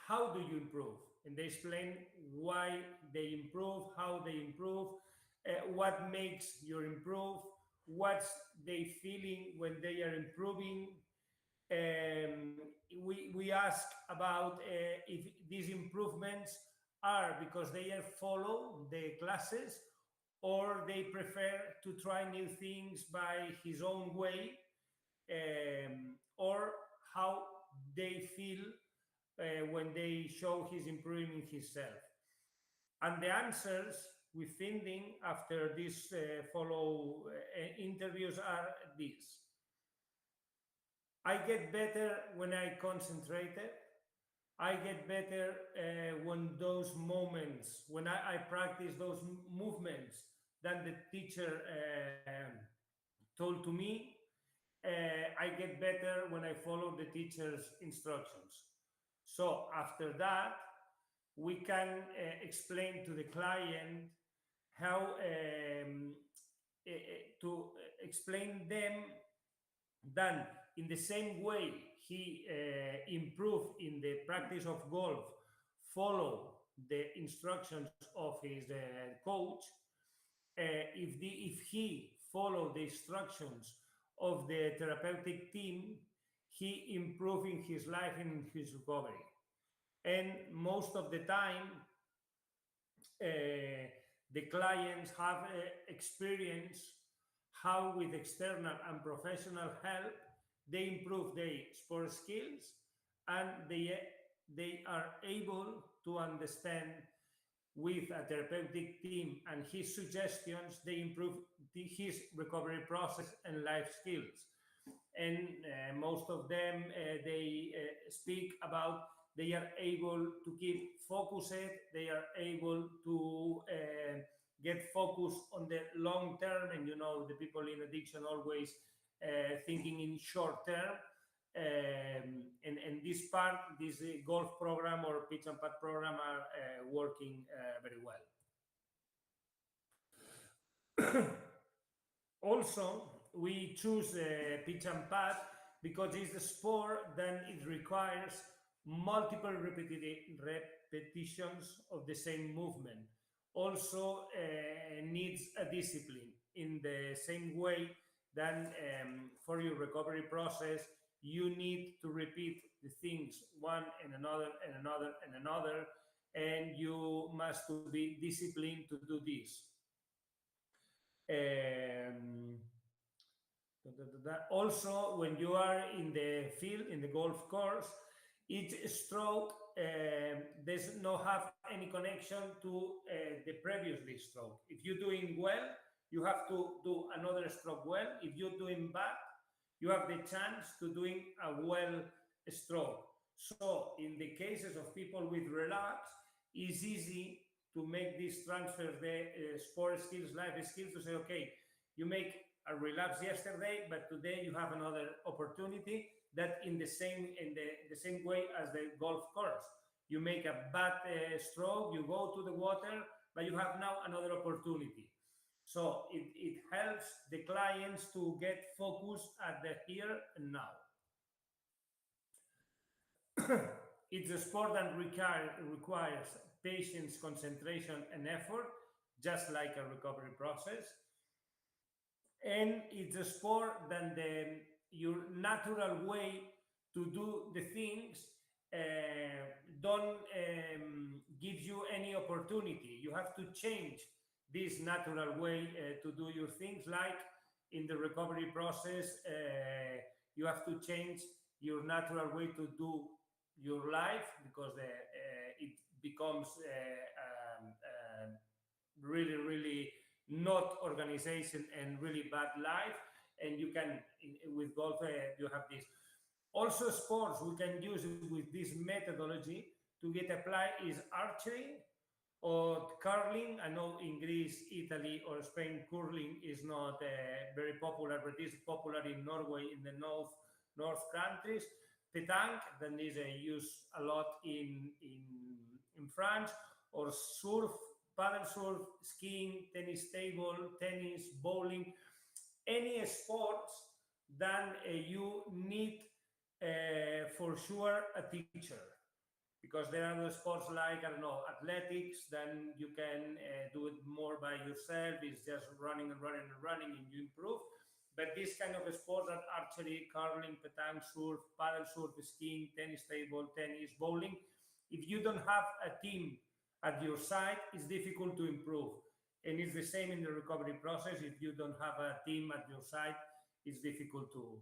how do you improve? And they explain why they improve, how they improve, what makes you improve, what's they feeling when they are improving. We ask about if these improvements are because they are follow the classes, or they prefer to try new things by his own way, or how they feel when they show he's improving himself. And the answers we finding after these follow interviews are these. I get better when I concentrated. I get better when those moments, when I practice those movements that the teacher told to me. I get better when I follow the teacher's instructions. So after that, we can explain to the client how to explain them that in the same way he improved in the practice of golf, follow the instructions of his coach. If he follow the instructions of the therapeutic team, he improving his life and his recovery. And most of the time, the clients have experience how with external and professional help, they improve their sport skills and they are able to understand with a therapeutic team and his suggestions, they improve his recovery process and life skills. And most of them, they speak about they are able to keep focused, they are able to get focused on the long term, and the people in addiction always thinking in short term. And this golf program or pitch and putt program are working very well. Also, we choose pitch and putt because it's a sport that it requires multiple repetitions of the same movement. Also needs a discipline in the same way that for your recovery process, you need to repeat the things one and another and another and another, and you must be disciplined to do this. Also, when you are in the field, in the golf course, each stroke does not have any connection to the previous stroke. If you're doing well, you have to do another stroke well. If you're doing bad, you have the chance to doing a well stroke. So in the cases of people with relapse, it's easy to make this transfer, the sport skills, life skills, to say, okay, you make a relapse yesterday, but today you have another opportunity that in the same way as the golf course. You make a bad stroke, you go to the water, but you have now another opportunity. So it helps the clients to get focused at the here and now. It's a sport that requires patience, concentration, and effort, just like a recovery process. And it's a sport that your natural way to do the things don't give you any opportunity. You have to change this natural way to do your things, like in the recovery process, you have to change your natural way to do your life, because it becomes really, really not organization and really bad life. And you can, with golf, you have this. Also, sports we can use with this methodology to get applied is archery or curling. I know in Greece, Italy, or Spain, curling is not very popular, but it is popular in Norway, in the north countries. Petanque, that is used a lot in France, or surf, paddle surf, skiing, tennis table, tennis, bowling, any sports that you need for sure a teacher. Because there are the sports like, I don't know, athletics, then you can do it more by yourself. It's just running and running and running, and you improve. But this kind of sports are archery, curling, petanque, surf, paddle surf, skiing, tennis table, tennis, bowling. If you don't have a team at your side, it's difficult to improve. And it's the same in the recovery process. If you don't have a team at your side, it's difficult to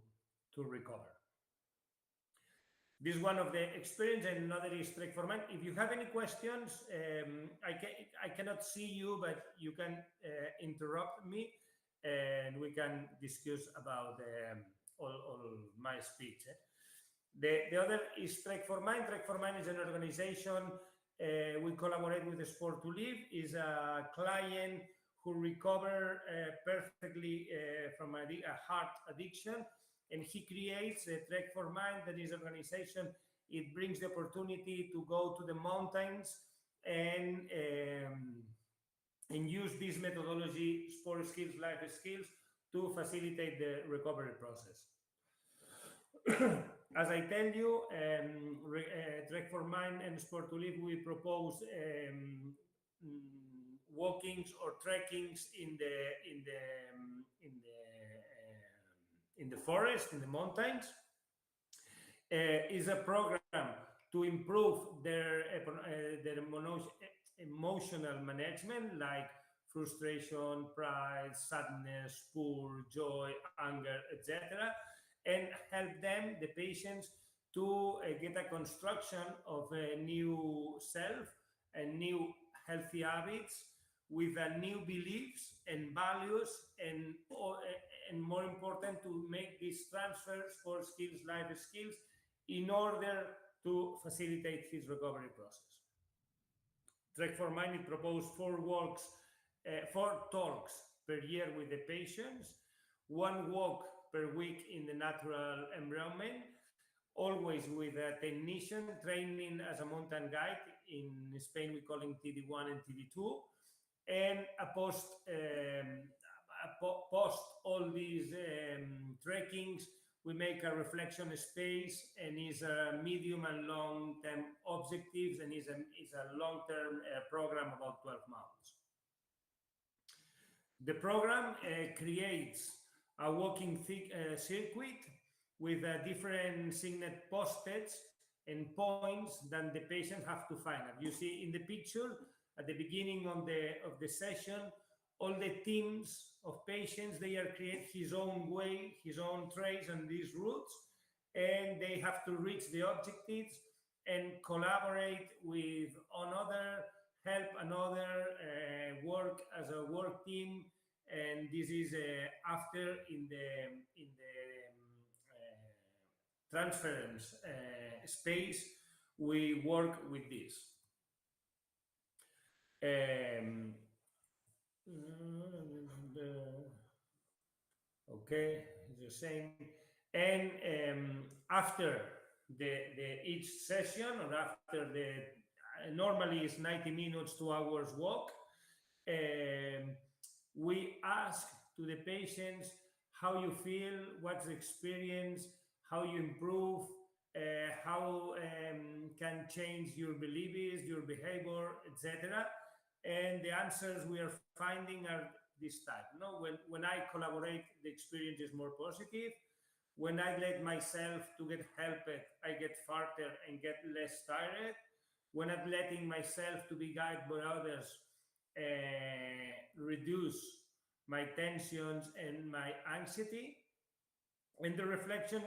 recover. This is one of the experience, and another is Trek for Man. If you have any questions, I cannot see you, but you can interrupt me, and we can discuss about all my speech. The other is Trek for Mind. Trek for Mind is an organization. We collaborate with the Sport to Live. Is a client who recover perfectly from a heart addiction, and he creates the Trek for Mind. That is organization. It brings the opportunity to go to the mountains and use this methodology, sport skills, life skills, to facilitate the recovery process. As I tell you, Trek for Mind and Sport to Live, we propose walkings or trekkings in the forest, in the mountains. Is a program to improve their emotional management, like frustration, pride, sadness, poor, joy, anger, etc., and help them, the patients, to get a construction of a new self and new healthy habits with new beliefs and values, and more important, to make these transfers for skills, life skills, in order to facilitate his recovery process. Trek for Mind proposed 4 talks per year with the patients, 1 walk per week in the natural environment, always with a technician training as a mountain guide. In Spain, we call him TD1 and TD2. And post all these trekkings, we make a reflection space, and is a medium and long-term objectives, and is a long-term program about 12 months. The program creates a walking circuit with different signet post-its and points that the patient have to find. As you see in the picture, at the beginning of the session, all the teams of patients, they are create his own way, his own trails and these routes, and they have to reach the objectives and collaborate with another, help another, work as a work team. And this is after in the transference space, we work with this. Okay, it's the same. And after each session, or after normally it's 90 minutes, 2 hours walk, we ask to the patients how you feel, what's the experience, how you improve, how can change your beliefs, your behavior, etc. And the answers we are finding are this type. No, when I collaborate, the experience is more positive. When I let myself to get helped, I get farther and get less tired. When I'm letting myself to be guided by others, reduce my tensions and my anxiety. And the reflection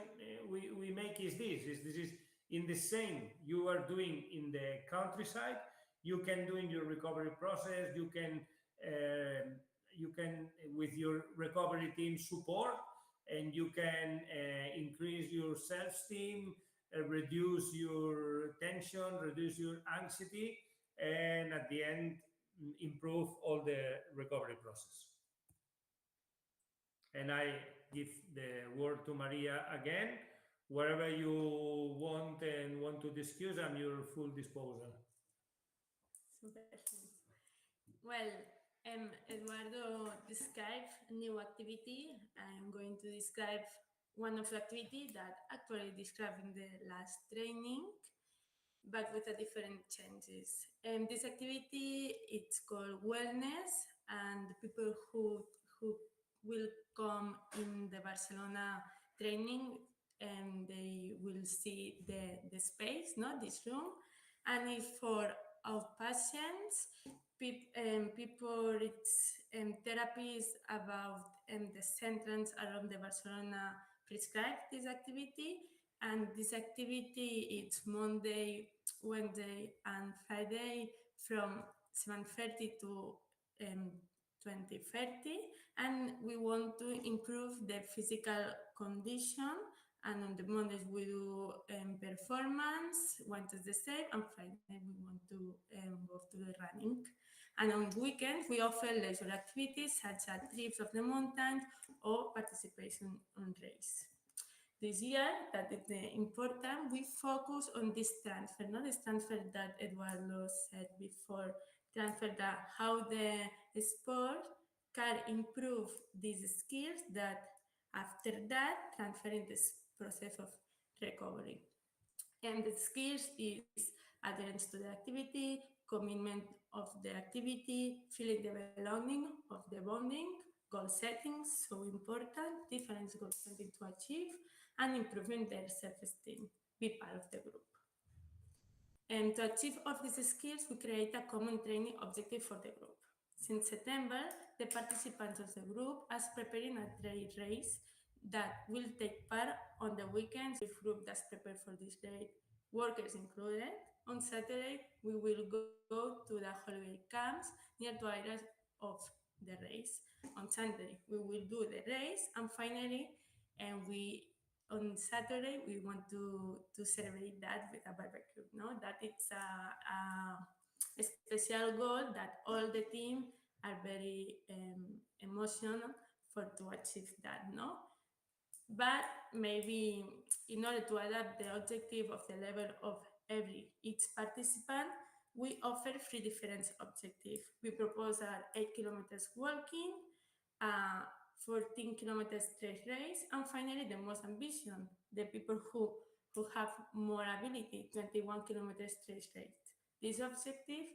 we make is this is in the same you are doing in the countryside, you can do in your recovery process, you can with your recovery team support, and you can increase your self-esteem, reduce your tension, reduce your anxiety, and at the end, improve all the recovery process. And I give the word to Maria again. Wherever you want and want to discuss, I'm your full disposal. Super. Well, Eduardo described a new activity. I'm going to describe one of the activities that actually described in the last training, but with a different changes. And this activity, it's called wellness, and the people who will come in the Barcelona training, and they will see the space, not this room, and it's for outpatients, people, it's therapies about the centers around the Barcelona prescribe this activity. And this activity, it's Monday, Wednesday, and Friday from 7:30 to 20:30, and we want to improve the physical condition. And on the Mondays we do performance, Wednesday the same, and Friday we want to go to the running. And on weekends we offer leisure activities such as trips of the mountains or participation on race. This year, that is important, we focus on this transfer, not this transfer that Eduardo said before, transfer that how the sport can improve these skills that after that transfer in this process of recovery. And the skills is adherence to the activity, commitment of the activity, feeling the belonging of the bonding, goal setting, so important, different goal setting to achieve, and improving their self-esteem, be part of the group. And to achieve all these skills, we create a common training objective for the group. Since September, the participants of the group are preparing a trail race that will take part on the weekends with group that's prepared for this day, workers included. On Saturday, we will go to the holiday camps near to areas of the race. On Sunday, we will do the race, and finally, on Saturday we want to celebrate that with a barbecue. No, that it's a special goal that all the team are very emotional for to achieve that. No, but maybe in order to adapt the objective of the level of each participant, we offer 3 different objectives. We propose an 8 kilometers walking, 14 kilometers trail race, and finally the most ambitious, the people who have more ability, 21 kilometers trail race. These objectives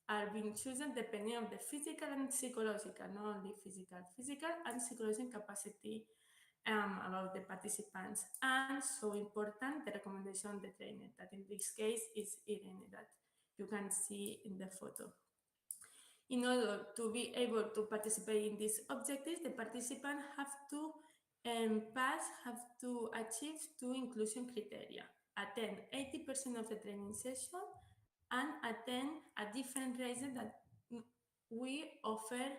are being chosen depending on the physical and psychological, not only physical and psychological capacity about the participants, and so important the recommendation of the trainer, that in this case is Irene, that you can see in the photo. In order to be able to participate in these objectives, the participants have to achieve 2 inclusion criteria: attend 80% of the training session and attend a different races that we offer,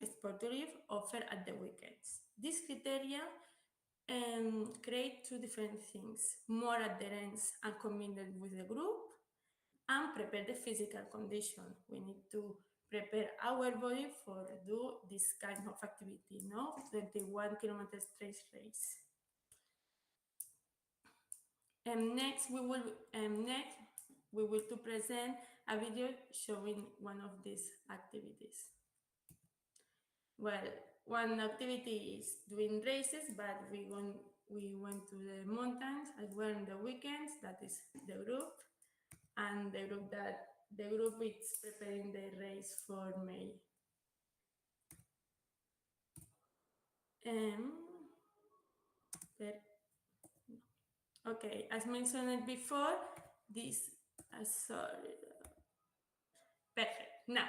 Sport2Live offer at the weekends. These criteria create 2 different things: more adherence and commitment with the group, and prepare the physical condition. We need to prepare our body for do this kind of activity, no? 21 kilometers trail race. Next, we will to present a video showing one of these activities. Well, one activity is doing races, but we went to the mountains as well in the weekends. That is the group, and the group is preparing the race for May. Okay, as mentioned before, this sorry, perfect. Now,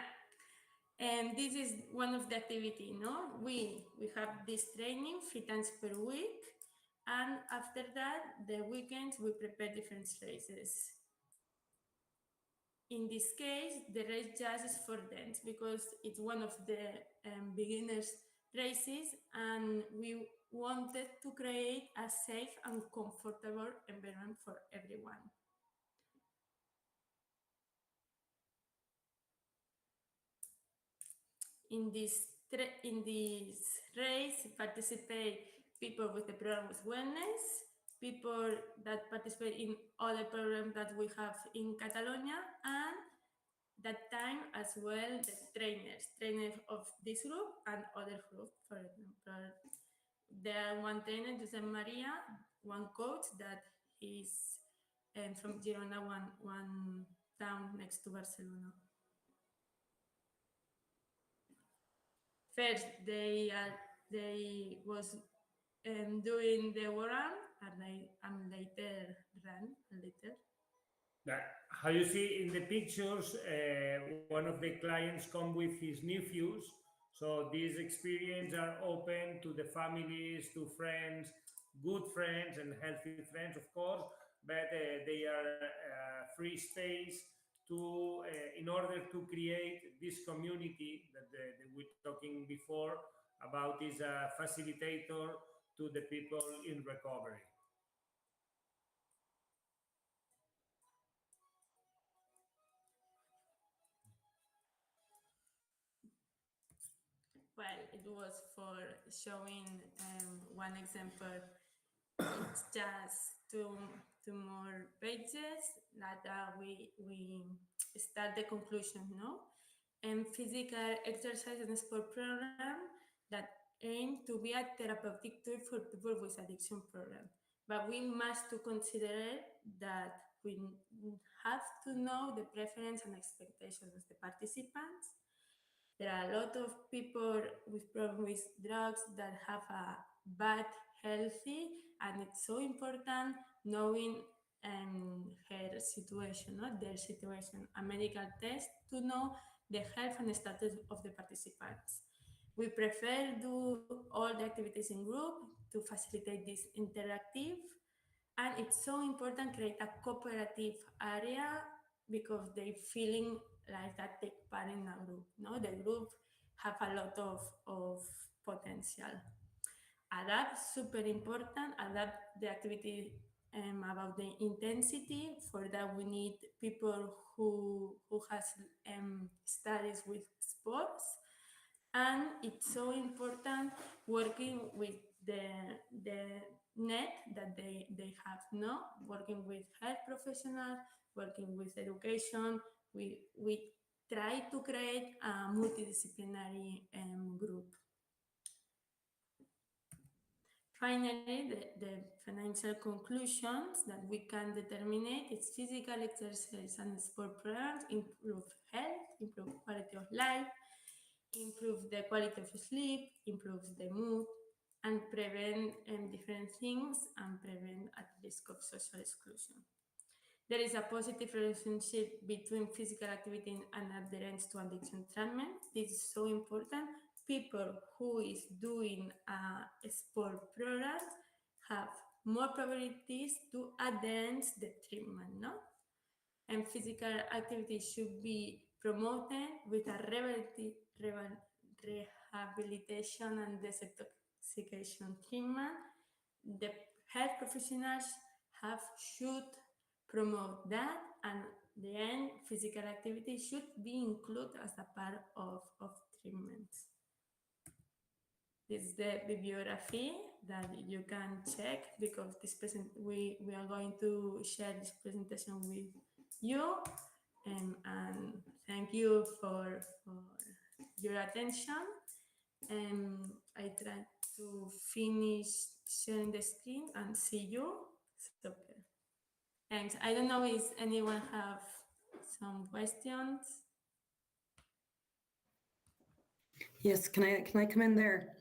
and this is one of the activity. No, we have this training 3 times per week, and after that, the weekends we prepare different races. In this case, the race just is for dance because it's one of the beginners races, and we wanted to create a safe and comfortable environment for everyone. In this race participate people with the program with wellness, people that participate in other programs that we have in Catalonia, and that time as well the trainers of this group and other group. For example, there are one trainer, Josep Maria, one coach that is from Girona, one town next to Barcelona. First, they was doing the run, and later ran a little. How you see in the pictures, one of the clients come with his nephews. So these experiences are open to the families, to friends, good friends and healthy friends, of course, but they are free space to in order to create this community that we were talking before about, is a facilitator to the people in recovery. Well, it was for showing one example. It's just two more pages that we start the conclusion, no? And physical exercise and sport program that aim to be a therapeutic tool for people with addiction problem. But we must to consider that we have to know the preference and expectations of the participants. There are a lot of people with problems with drugs that have a bad healthy, and it's so important knowing her situation, not their situation, a medical test to know the health and status of the participants. We prefer do all the activities in group to facilitate this interactive. And it's so important to create a cooperative area because they feeling like that take part in a group. No, the group have a lot of potential. Adapt, super important. Adapt the activity about the intensity. For that, we need people who has studies with sports, and it's so important working with the net that they have, no, working with health professionals, working with education. We try to create a multidisciplinary group. Finally, the financial conclusions that we can determine is physical exercise and sport programs improve health, improve quality of life, improve the quality of sleep, improves the mood, and prevent different things and prevent at risk of social exclusion. There is a positive relationship between physical activity and adherence to addiction treatment. This is so important. People who is doing a sport program have more probabilities to adherence the treatment, no? And physical activity should be promoted with a rehabilitation and detoxification treatment. The health professionals should promote that, and the end physical activity should be included as a part of treatments. This is the bibliography that you can check because we are going to share this presentation with you, and thank you for your attention. I try to finish sharing the screen and see you. Super. Thanks. I don't know if anyone have some questions. Yes, can I come in there?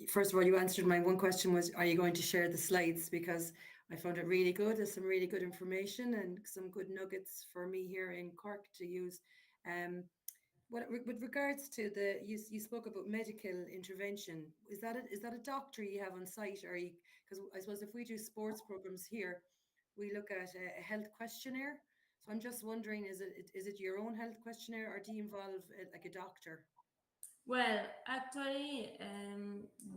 First of all, you answered my one question was, are you going to share the slides? Because I found it really good. There's some really good information and some good nuggets for me here in Cork to use. With regards to you spoke about medical intervention. Is that a doctor you have on site, or because I suppose if we do sports programs here, we look at a health questionnaire. So I'm just wondering, is it your own health questionnaire, or do you involve like a doctor? Well, actually,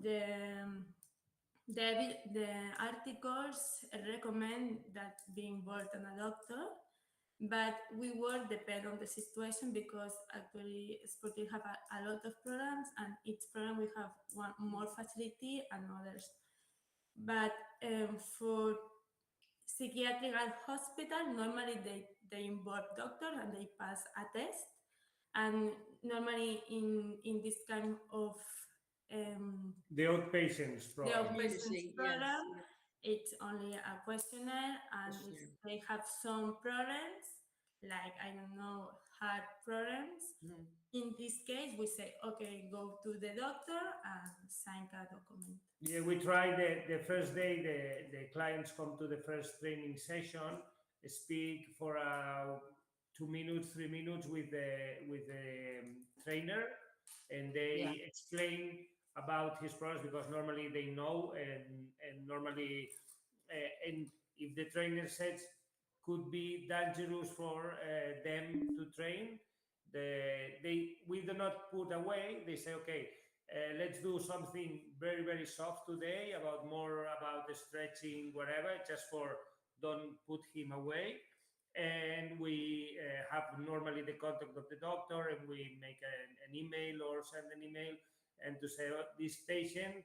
the articles recommend that be involved in a doctor, but we work depend on the situation because actually sports have a lot of programs, and each program we have one more facility and others. But for psychiatric hospital, normally they involve doctors and they pass a test. And normally in this kind of the outpatients program, Yes. it's only a questionnaire, and if they have some problems, like I don't know, heart problems, in this case we say, okay, go to the doctor and sign a document. Yeah, we try the first day the clients come to the first training session, speak for 2 minutes, 3 minutes with the trainer, and they explain about his products because normally they know, and normally and if the trainer says could be dangerous for them to train, we do not put away. They say, okay, let's do something very, very soft today more about the stretching, whatever, just for don't put him away. And we have normally the contact of the doctor, and we make an email or send an email and to say, oh, this patient,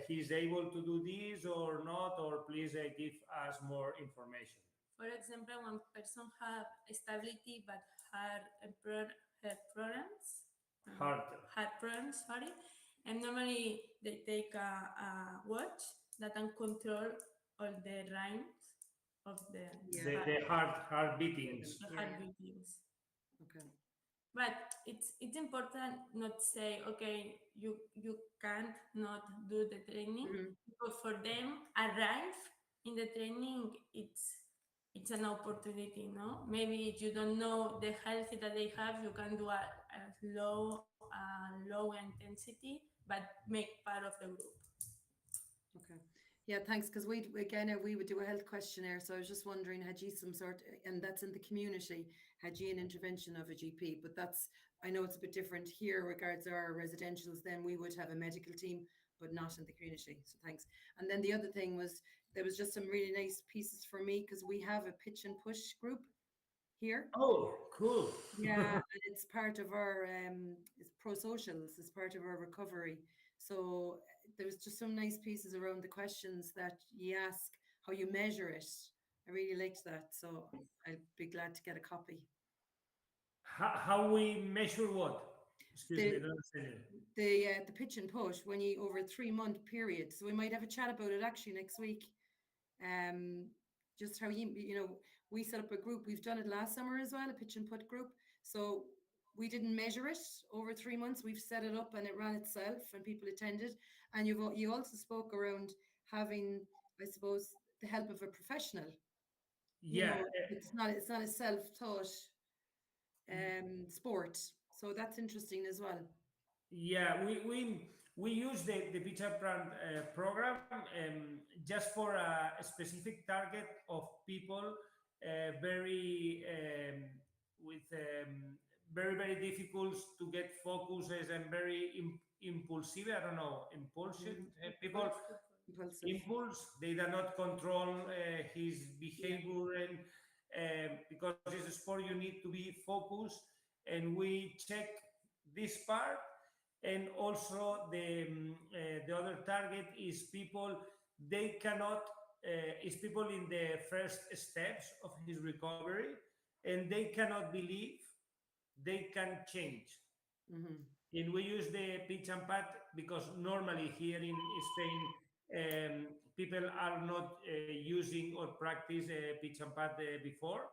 he's able to do this or not, or please give us more information. For example, one person have stability but heart problems, sorry. And normally they take a watch that can control all the rhymes of the heart beatings. The heart beatings. Okay. But it's important not say, okay, you can't not do the training, because for them arrive in the training, it's an opportunity, no? Maybe if you don't know the health that they have, you can do a low intensity, but make part of the group. Okay. Yeah, thanks. Because we would do a health questionnaire. So I was just wondering, had you some sort, and that's in the community, had you an intervention of a GP? But that's, I know it's a bit different here regards our residentials. Then we would have a medical team, but not in the community. So thanks. And then the other thing was, there was just some really nice pieces for me, because we have a pitch and push group here. Oh, cool. Yeah, and it's part of our it's pro socials, it's part of our recovery. So there was just some nice pieces around the questions that you ask, how you measure it. I really liked that. So I'd be glad to get a copy. How we measure what? Excuse me, I don't understand you. The pitch and push, when you over a 3-month period. So we might have a chat about it actually next week. Just how you know, we set up a group. We've done it last summer as well, a pitch and put group. So we didn't measure it over 3 months. We've set it up and it ran itself and people attended. And you also spoke around having, I suppose, the help of a professional. You know, it's not a self-taught sport. So that's interesting as well. Yeah, we use the pitch and plant program just for a specific target of people very with very difficult to get focuses and very impulsive. I don't know, impulsive people. Impulse. They do not control his behavior, and because it's a sport, you need to be focused. And we check this part. And also the other target is people, they cannot, is people in the first steps of his recovery, and they cannot believe they can change. And we use the pitch and pad because normally here in Spain, people are not using or practice pitch and pad before.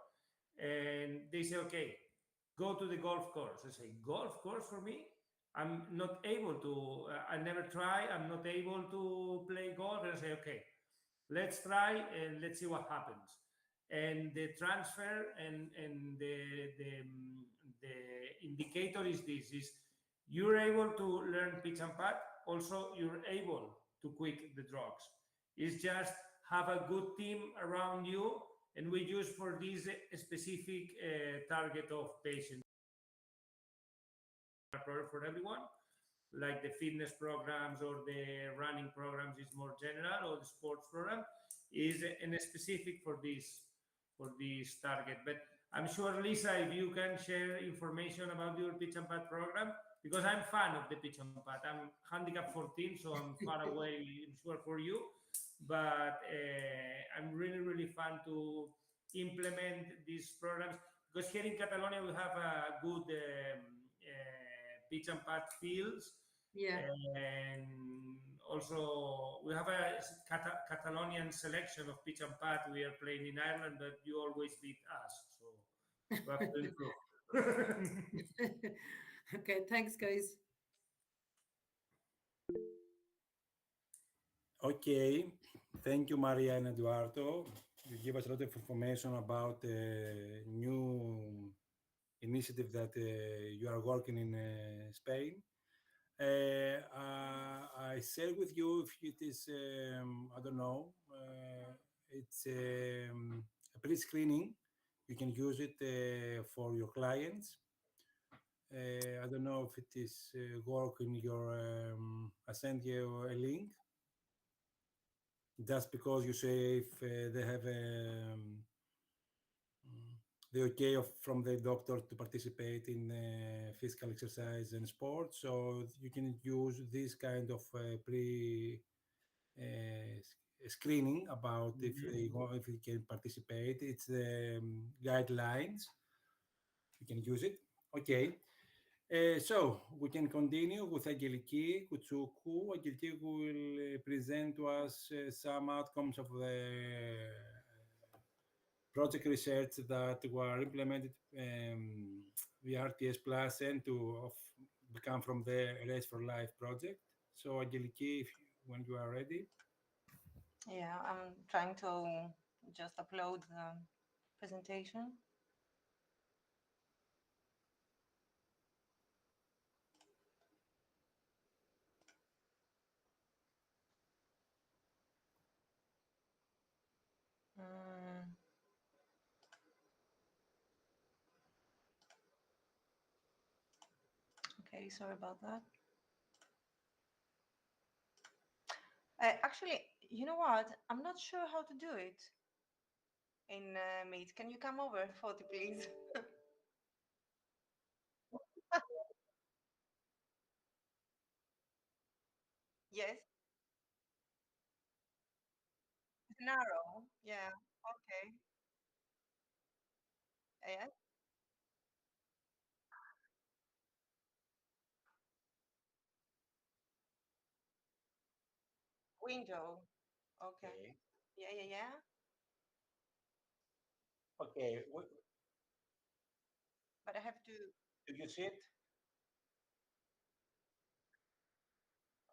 And they say, okay, go to the golf course. I say, golf course for me? I'm not able to, I never try, I'm not able to play golf. And I say, okay, let's try and let's see what happens. And the transfer and the indicator is this, is you're able to learn pitch and pad, also you're able to quit the drugs. It's just have a good team around you, and we use for this specific target of patients. For everyone, like the fitness programs or the running programs is more general, or the sports program is in a specific for this target. But I'm sure, Lisa, if you can share information about your pitch and pad program, because I'm fan of the pitch and pad. I'm handicap 14, so I'm far away, I'm sure, for you. But I'm really fun to implement these programs, because here in Catalonia we have a good pitch and pad fields. Yeah. And also we have a Catalonian selection of pitch and pad. We are playing in Ireland, but you always beat us. So we have to improve. Okay, thanks, guys. Okay, thank you, Maria and Eduardo. You give us a lot of information about the new initiative that you are working in Spain. I share with you if it is, I don't know, it's a pre-screening. You can use it for your clients. I don't know if it is work in your, I send you a link. Just because you say if they have the okay from the doctor to participate in physical exercise and sports, so you can use this kind of screening about if they can participate. It's the guidelines. You can use it. Okay. So we can continue with Aggeliki Koutsoukou. Aggeliki will present to us some outcomes of the project research that were implemented the RTS Plus and to become from the Race4Life project. So Aggeliki, when you are ready. Yeah, I'm trying to just upload the presentation. Okay, sorry about that. Actually, you know what? I'm not sure how to do it in Meet. Can you come over, Foti, please? Yes. It's an arrow. Yeah. Okay. Yes. Window. Okay. Yeah, yeah, yeah. Okay. But I have to. Do you see it?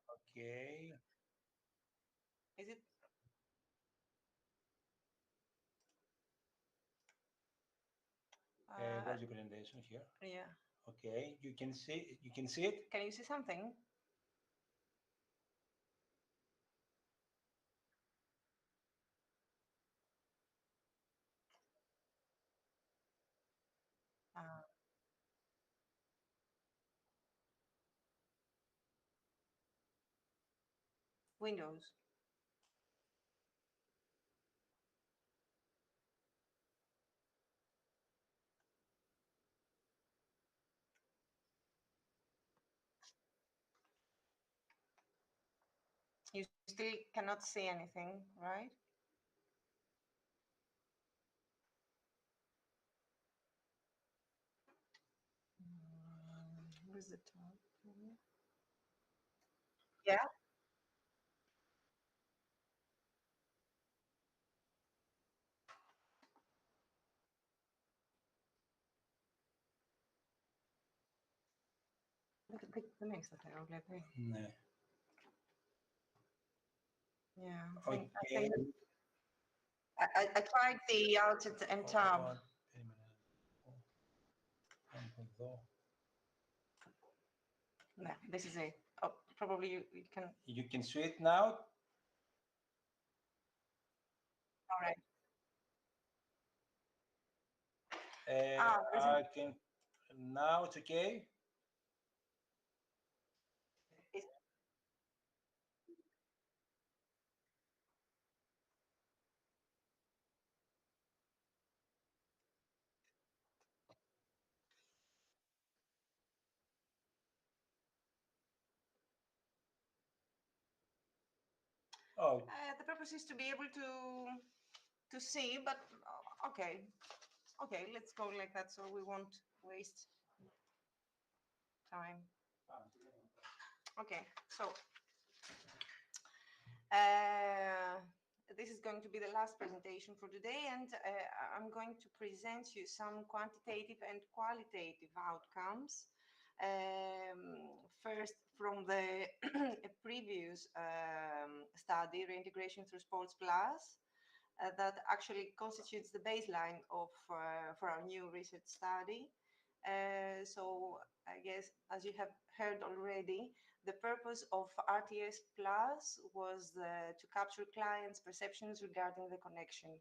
Okay. Is it? Where's the presentation here? Yeah. Okay. You can see. You can see it. Can you see something? Windows. You still cannot see anything, right? Where's the top? Yeah. Δεν έχεις τα θέλω, βλέπει. Ναι. Yeah. Okay. I tried the Alt and Tab. No, this is it. Oh, probably you can. You can see it now. All right. I can. Now it's okay. Oh. The purpose is to be able to see, but okay. Okay, let's go like that so we won't waste time. Okay, so this is going to be the last presentation for today, and I'm going to present you some quantitative and qualitative outcomes. First, from the previous study, Reintegration Through Sports Plus, that actually constitutes the baseline of for our new research study. So I guess, as you have heard already, the purpose of RTS Plus was to capture clients' perceptions regarding the connection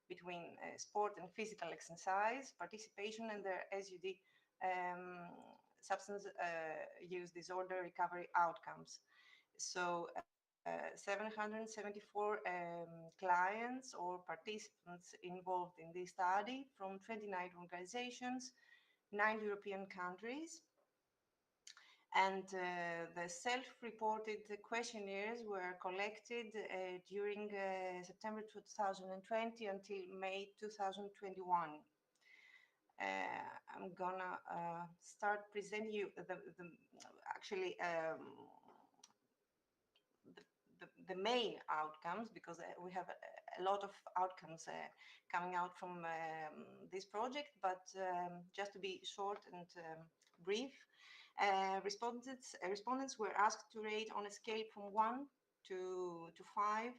between sport and physical exercise, participation, and their SUD substance use disorder recovery outcomes. So 774 clients or participants involved in this study from 29 organizations, 9 European countries. And the self-reported questionnaires were collected during September 2020 until May 2021. I'm gonna start presenting you actually the main outcomes, because we have a lot of outcomes coming out from this project, but just to be short and brief, respondents were asked to rate on a scale from 1 to 5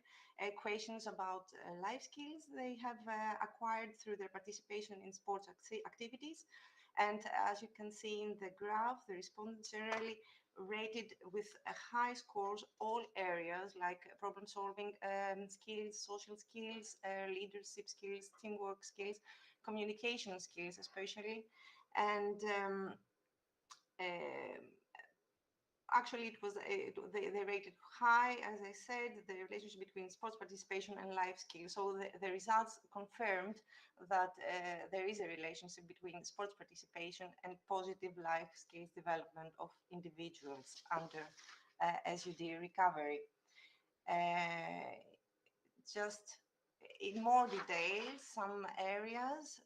questions about life skills they have acquired through their participation in sports activities, And as you can see in the graph, the respondents generally rated with high scores all areas like problem solving skills, social skills, leadership skills, teamwork skills, communication skills especially. And actually they rated high, as I said, the relationship between sports participation and life skills. So the results confirmed that there is a relationship between sports participation and positive life skills development of individuals under SUD recovery. Just in more detail, some areas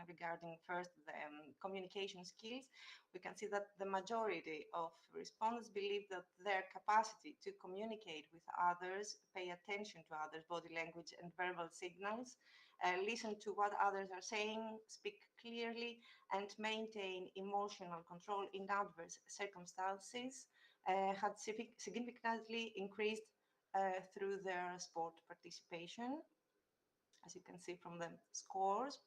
regarding first the communication skills, we can see that the majority of respondents believe that their capacity to communicate with others, pay attention to others' body language and verbal signals, listen to what others are saying, speak clearly, and maintain emotional control in adverse circumstances had significantly increased through their sport participation, as you can see from the scores.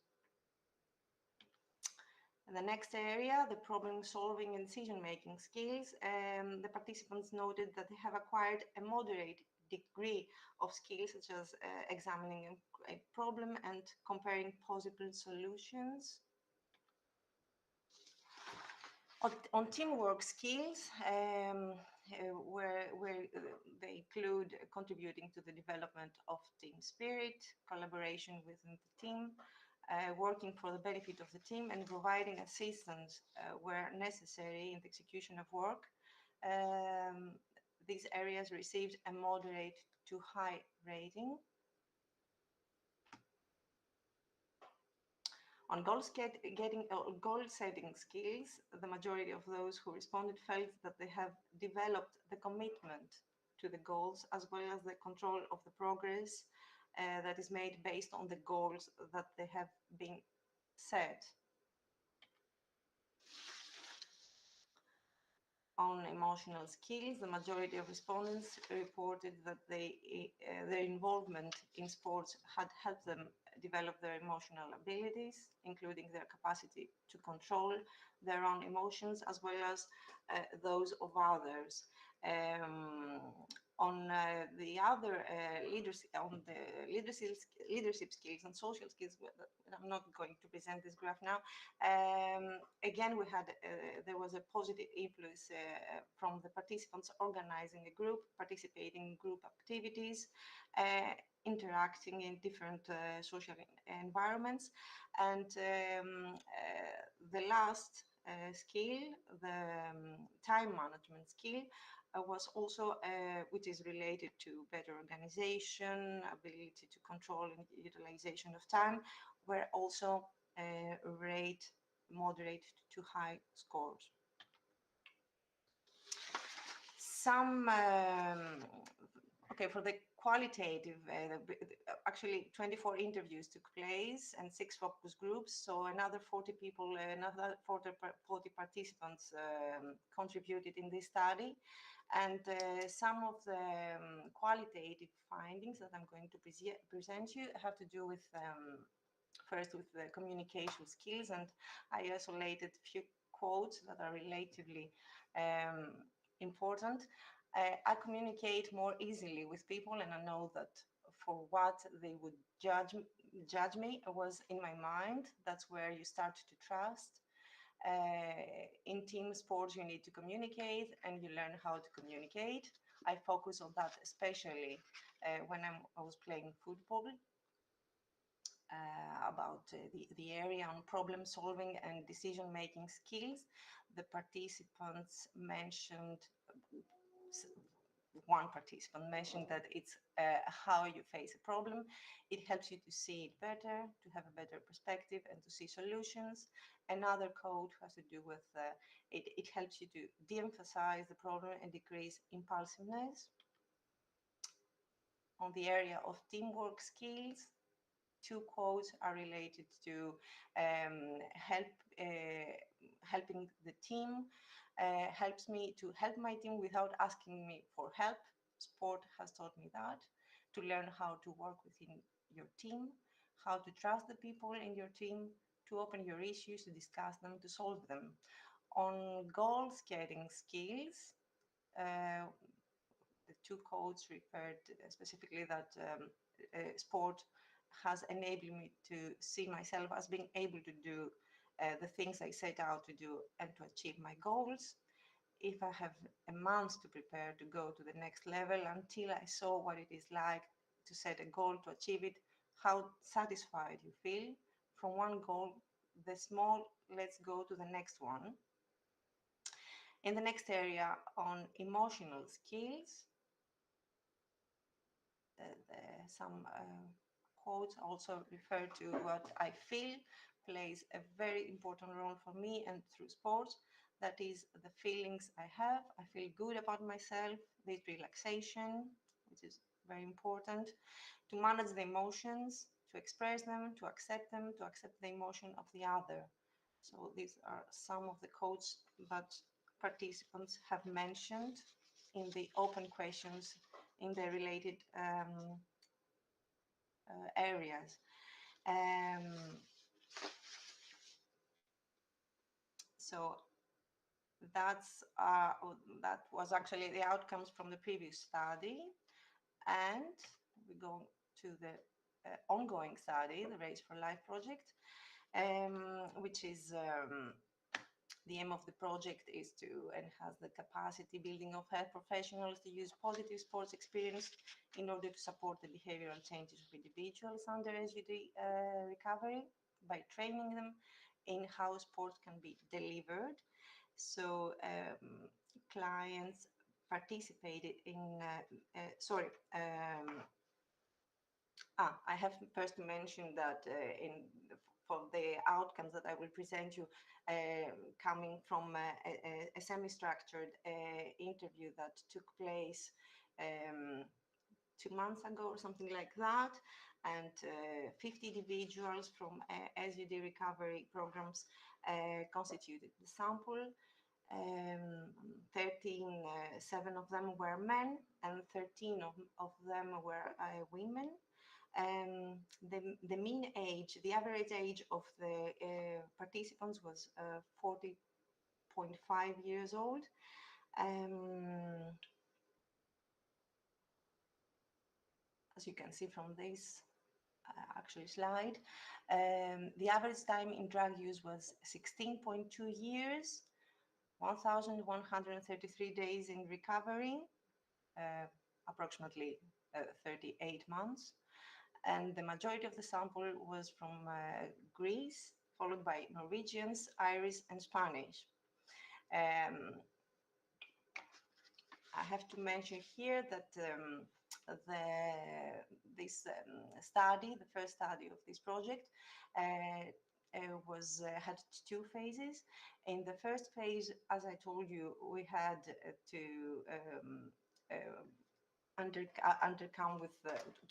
And the next area, the problem solving and decision making skills, the participants noted that they have acquired a moderate degree of skills such as examining a problem and comparing possible solutions. On teamwork skills, where they include contributing to the development of team spirit, collaboration within the team, working for the benefit of the team, and providing assistance where necessary in the execution of work. These areas received a moderate to high rating. On goal setting skills, the majority of those who responded felt that they have developed the commitment to the goals as well as the control of the progress that is made based on the goals that they have been set. On emotional skills, the majority of respondents reported that their involvement in sports had helped them develop their emotional abilities, including their capacity to control their own emotions as well as those of others. On the other leadership skills and social skills, I'm not going to present this graph now. Again, there was a positive influence from the participants organizing a group, participating in group activities, interacting in different social environments. And the last skill, the time management skill, was also, which is related to better organization, ability to control and utilization of time, were also rate moderate to high scores. Some, okay, for the qualitative, actually 24 interviews took place and 6 focus groups. So another 40 people, another 40 participants contributed in this study. And some of the qualitative findings that I'm going to present you have to do with, first with the communication skills. And I isolated a few quotes that are relatively important. I communicate more easily with people, and I know that for what they would judge me was in my mind. That's where you start to trust. In team sports, you need to communicate and you learn how to communicate. I focus on that, especially when I was playing football, about the area on problem solving and decision-making skills. The participants mentioned, one participant mentioned that it's how you face a problem. It helps you to see it better, to have a better perspective and to see solutions. Another quote has to do with it helps you to de-emphasize the problem and decrease impulsiveness. On the area of teamwork skills, 2 quotes are related to helping the team. Helps me to help my team without asking me for help. Sport has taught me that. To learn how to work within your team, how to trust the people in your team, to open your issues, to discuss them, to solve them. On goal-setting skills, the two codes referred specifically that sport has enabled me to see myself as being able to do the things I set out to do and to achieve my goals. If I have a month to prepare to go to the next level, until I saw what it is like to set a goal, to achieve it, how satisfied you feel from one goal, the small, let's go to the next one. In the next area on emotional skills, some quotes also refer to what I feel plays a very important role for me and through sports. That is the feelings I have. I feel good about myself, this relaxation, which is very important, to manage the emotions, to express them, to accept the emotion of the other. So these are some of the quotes that participants have mentioned in the open questions in the related areas. So that was actually the outcomes from the previous study. And we go to the ongoing study, the Race4Life project, which is the aim of the project is to enhance the capacity building of health professionals to use positive sports experience in order to support the behavioral changes of individuals under SUD recovery by training them in how sports can be delivered. So clients participated in, I have first to mention that for the outcomes that I will present you, coming from a semi-structured interview that took place 2 months ago or something like that, and 50 individuals from SUD recovery programs constituted the sample. 7 of them were men and 13 of them were women. The mean age, the average age of the participants was 40.5 years old. As you can see from this slide, the average time in drug use was 16.2 years, 1,133 days in recovery, approximately 38 months. And the majority of the sample was from Greece, followed by Norwegians, Irish, and Spanish. I have to mention here that this study, the first study of this project, had 2 phases. In the first phase, as I told you, we had to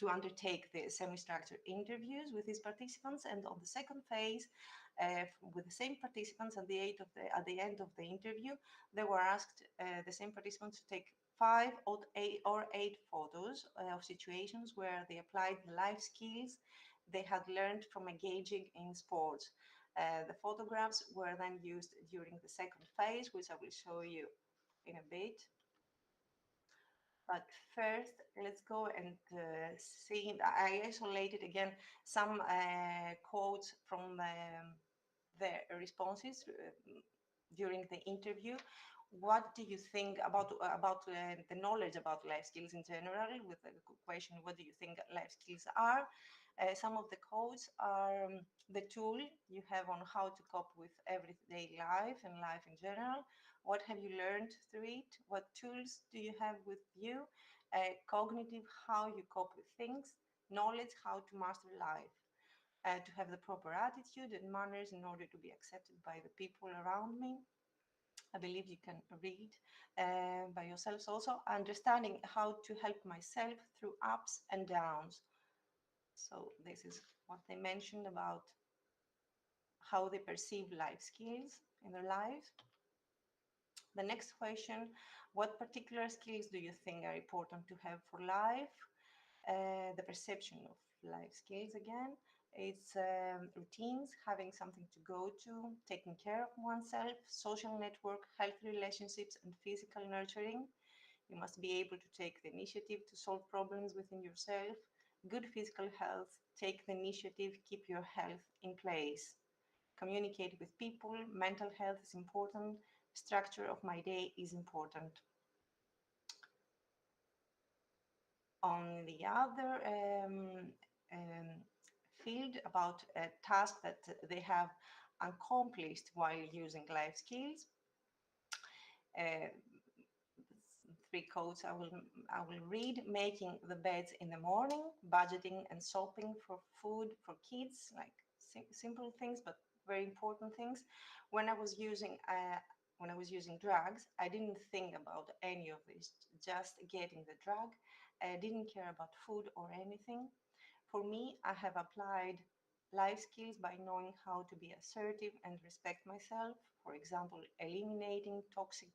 undertake the semi-structured interviews with these participants, and on the second phase, with the same participants, at the end of the interview, they were asked, the same participants, to take 5 or 8 photos of situations where they applied the life skills they had learned from engaging in sports. The photographs were then used during the second phase, which I will show you in a bit. But first, let's go and see. I isolated again some quotes from the responses during the interview. What do you think about the knowledge about life skills in general? With the question, what do you think life skills are? Some of the quotes are the tool you have on how to cope with everyday life and life in general. What have you learned through it? What tools do you have with you? Cognitive, how you cope with things. Knowledge, how to master life. To have the proper attitude and manners in order to be accepted by the people around me. I believe you can read by yourselves also. Understanding how to help myself through ups and downs. So this is what they mentioned about how they perceive life skills in their lives. The next question, what particular skills do you think are important to have for life? The perception of life skills again. It's routines, having something to go to, taking care of oneself, social network, healthy relationships, and physical nurturing. You must be able to take the initiative to solve problems within yourself. Good physical health, take the initiative, keep your health in place. Communicate with people, mental health is important, structure of my day is important. On the other field, about a task that they have accomplished while using life skills. Three quotes I will read: making the beds in the morning, budgeting and shopping for food for kids, like simple things but very important things. When I was using drugs, I didn't think about any of this, just getting the drug. I didn't care about food or anything. For me, I have applied life skills by knowing how to be assertive and respect myself. For example, eliminating toxic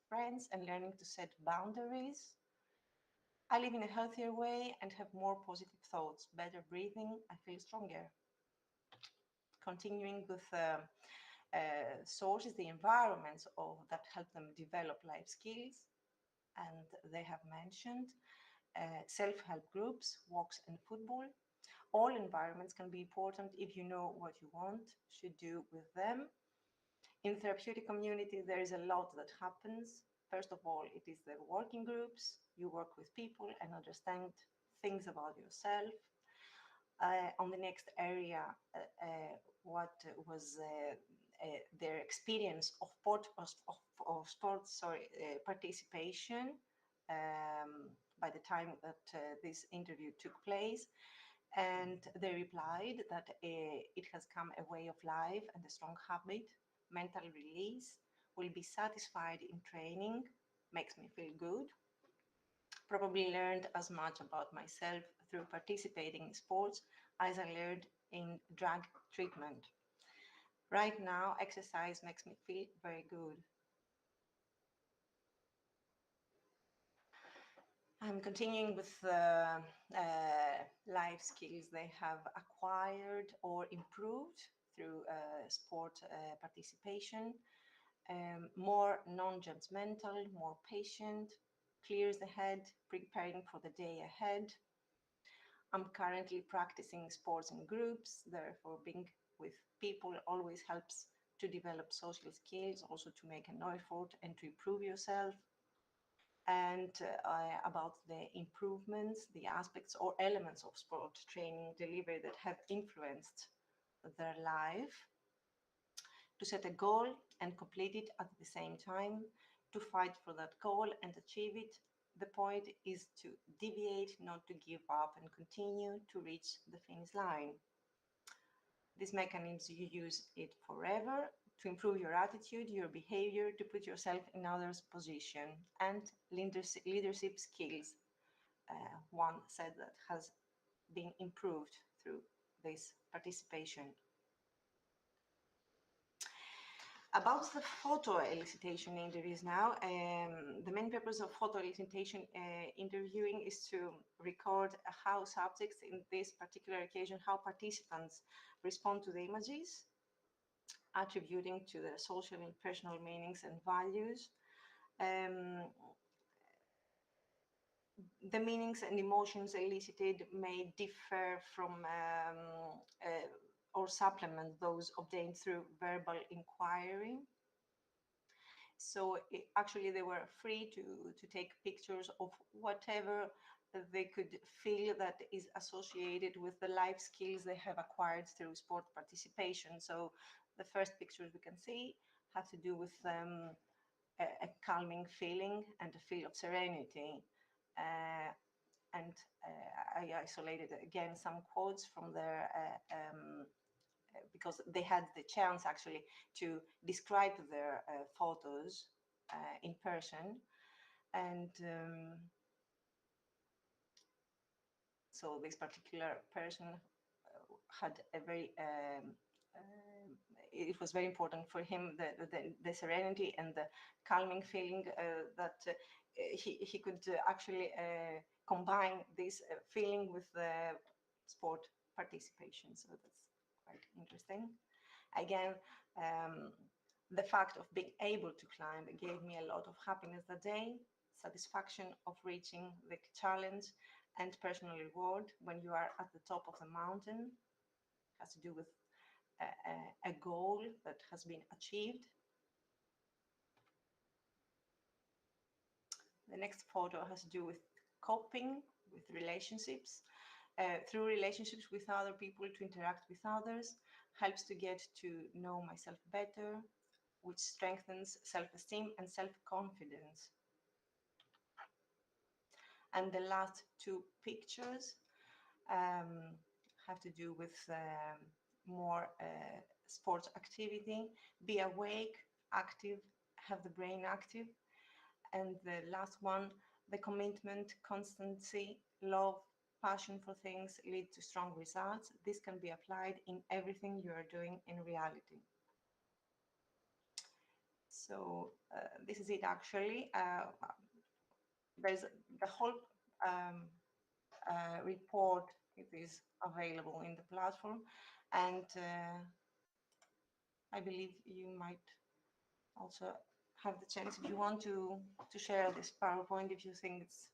friends and learning to set boundaries. I live in a healthier way and have more positive thoughts, better breathing, I feel stronger. Continuing with sources, the environments that help them develop life skills, and they have mentioned self-help groups, walks and football. All environments can be important if you know what you should do with them. In therapeutic community, there is a lot that happens. First of all, it is the working groups. You work with people and understand things about yourself. On the next area, what was their experience of sports participation by the time that this interview took place. And they replied that it has come a way of life and a strong habit, mental release, will be satisfied in training, makes me feel good. Probably learned as much about myself through participating in sports as I learned in drug treatment. Right now, exercise makes me feel very good. I'm continuing with life skills they have acquired or improved through sport participation. More non-judgmental, more patient, clears the head, preparing for the day ahead. I'm currently practicing sports in groups, therefore being with people always helps to develop social skills, also to make an effort and to improve yourself. And about the improvements, the aspects or elements of sport training delivery that have influenced their life. To set a goal and complete it at the same time, to fight for that goal and achieve it. The point is to deviate, not to give up, and continue to reach the finish line. These mechanisms, you use it forever to improve your attitude, your behavior, to put yourself in others' position, and leadership skills. One said that has been improved through this participation. About the photo elicitation interviews now, the main purpose of photo elicitation interviewing is to record how subjects in this particular occasion, how participants respond to the images, attributing to the social and personal meanings and values. The meanings and emotions elicited may differ from or supplement those obtained through verbal inquiry. So actually they were free to take pictures of whatever they could feel that is associated with the life skills they have acquired through sport participation. So the first pictures we can see have to do with a calming feeling and a feel of serenity. And I isolated again some quotes from their because they had the chance actually to describe their photos in person. And so this particular person had a very, it was very important for him, the serenity and the calming feeling that he could actually combine this feeling with the sport participation. So that's quite interesting. Again, the fact of being able to climb gave me a lot of happiness that day, satisfaction of reaching the challenge, and personal reward when you are at the top of the mountain. It has to do with a goal that has been achieved. The next photo has to do with coping with relationships. Through relationships with other people, to interact with others, helps to get to know myself better, which strengthens self-esteem and self-confidence. And the last two pictures have to do with more sports activity. Be awake, active, have the brain active. And the last one, the commitment, constancy, love, passion for things lead to strong results. This can be applied in everything you are doing in reality. So this is it actually. There's the whole report. It is available in the platform, and I believe you might also have the chance, if you want to share this PowerPoint, if you think it's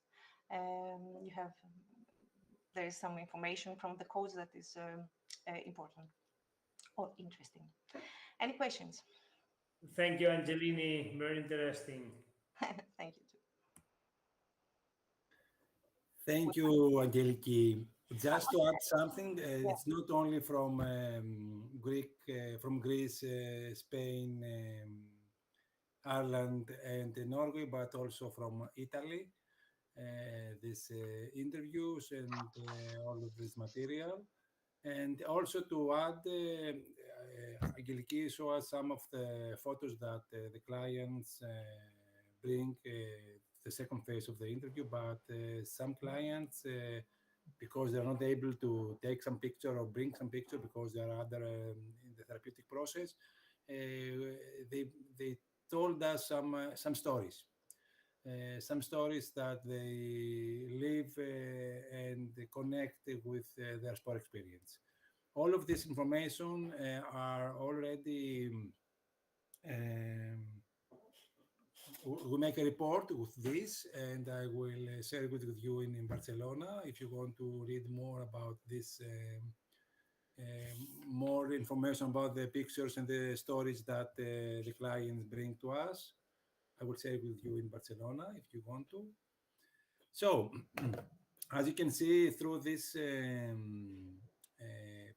there is some information from the codes that is important or interesting. Any questions? Thank you, Angelini. Very interesting. Thank you too. Thank you, Aggeliki. Just to add something, it's not only from Greece, Spain, Ireland, and Norway, but also from Italy. These interviews and all of this material. And also to add, Aggeliki showed us some of the photos that the clients bring the second phase of the interview, but some clients, because they're not able to take some picture or bring some picture because there are other in the therapeutic process, they told us some stories. Some stories that they live and connect with their sport experience. All of this information are already we make a report with this, and I will share it with you in Barcelona if you want to read more about this, more information about the pictures and the stories that the clients bring to us. I will share it with you in Barcelona if you want to. So, as you can see through these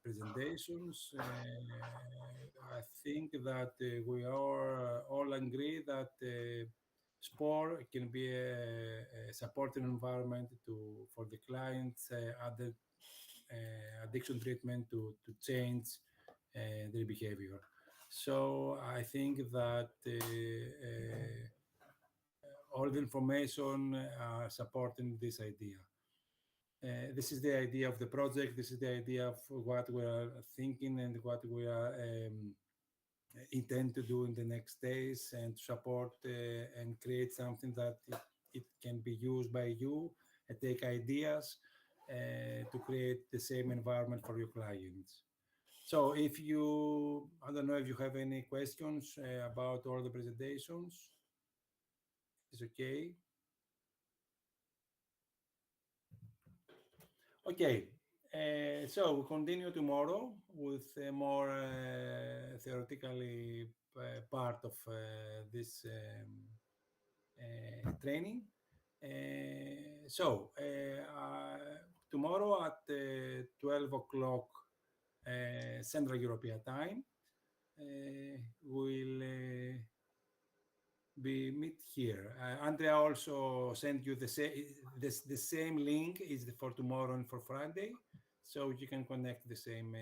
presentations, I think that we are all agree that sport can be a supportive environment for the clients, other addiction treatment to change their behavior. So I think that all the information supporting this idea. This is the idea of the project. This is the idea of what we are thinking and what we are intend to do in the next days, and support and create something that it can be used by you and take ideas to create the same environment for your clients. So if you, I don't know if you have any questions about all the presentations. It's okay. Okay, so we'll continue tomorrow with a more theoretically part of this training. So tomorrow at 12 o'clock Central European Time, we'll be meet here. Andrea also sent you the same link is for tomorrow and for Friday, so you can connect the same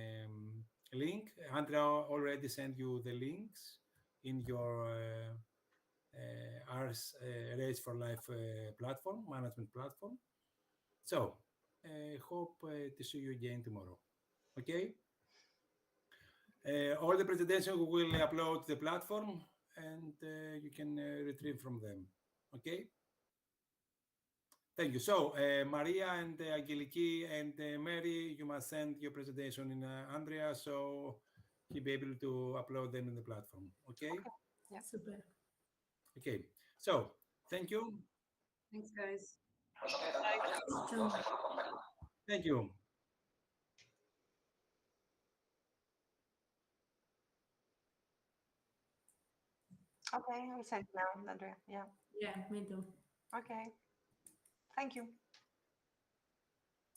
link. Andrea already sent you the links in your Race4Life platform, management platform. So hope to see you again tomorrow. Okay. All the presentations we will upload to the platform, and you can retrieve from them. Okay. Thank you. So, Maria and Aggeliki and Mary, you must send your presentation in Andrea, so he'll be able to upload them in the platform. Okay? Yeah. Super. Okay. So, thank you. Thanks, guys. Thank you. Okay, I'll send now, Andrea. Yeah. Yeah, me too. Okay. Thank you.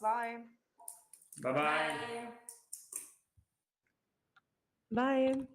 Bye. Bye-bye. Bye. Bye.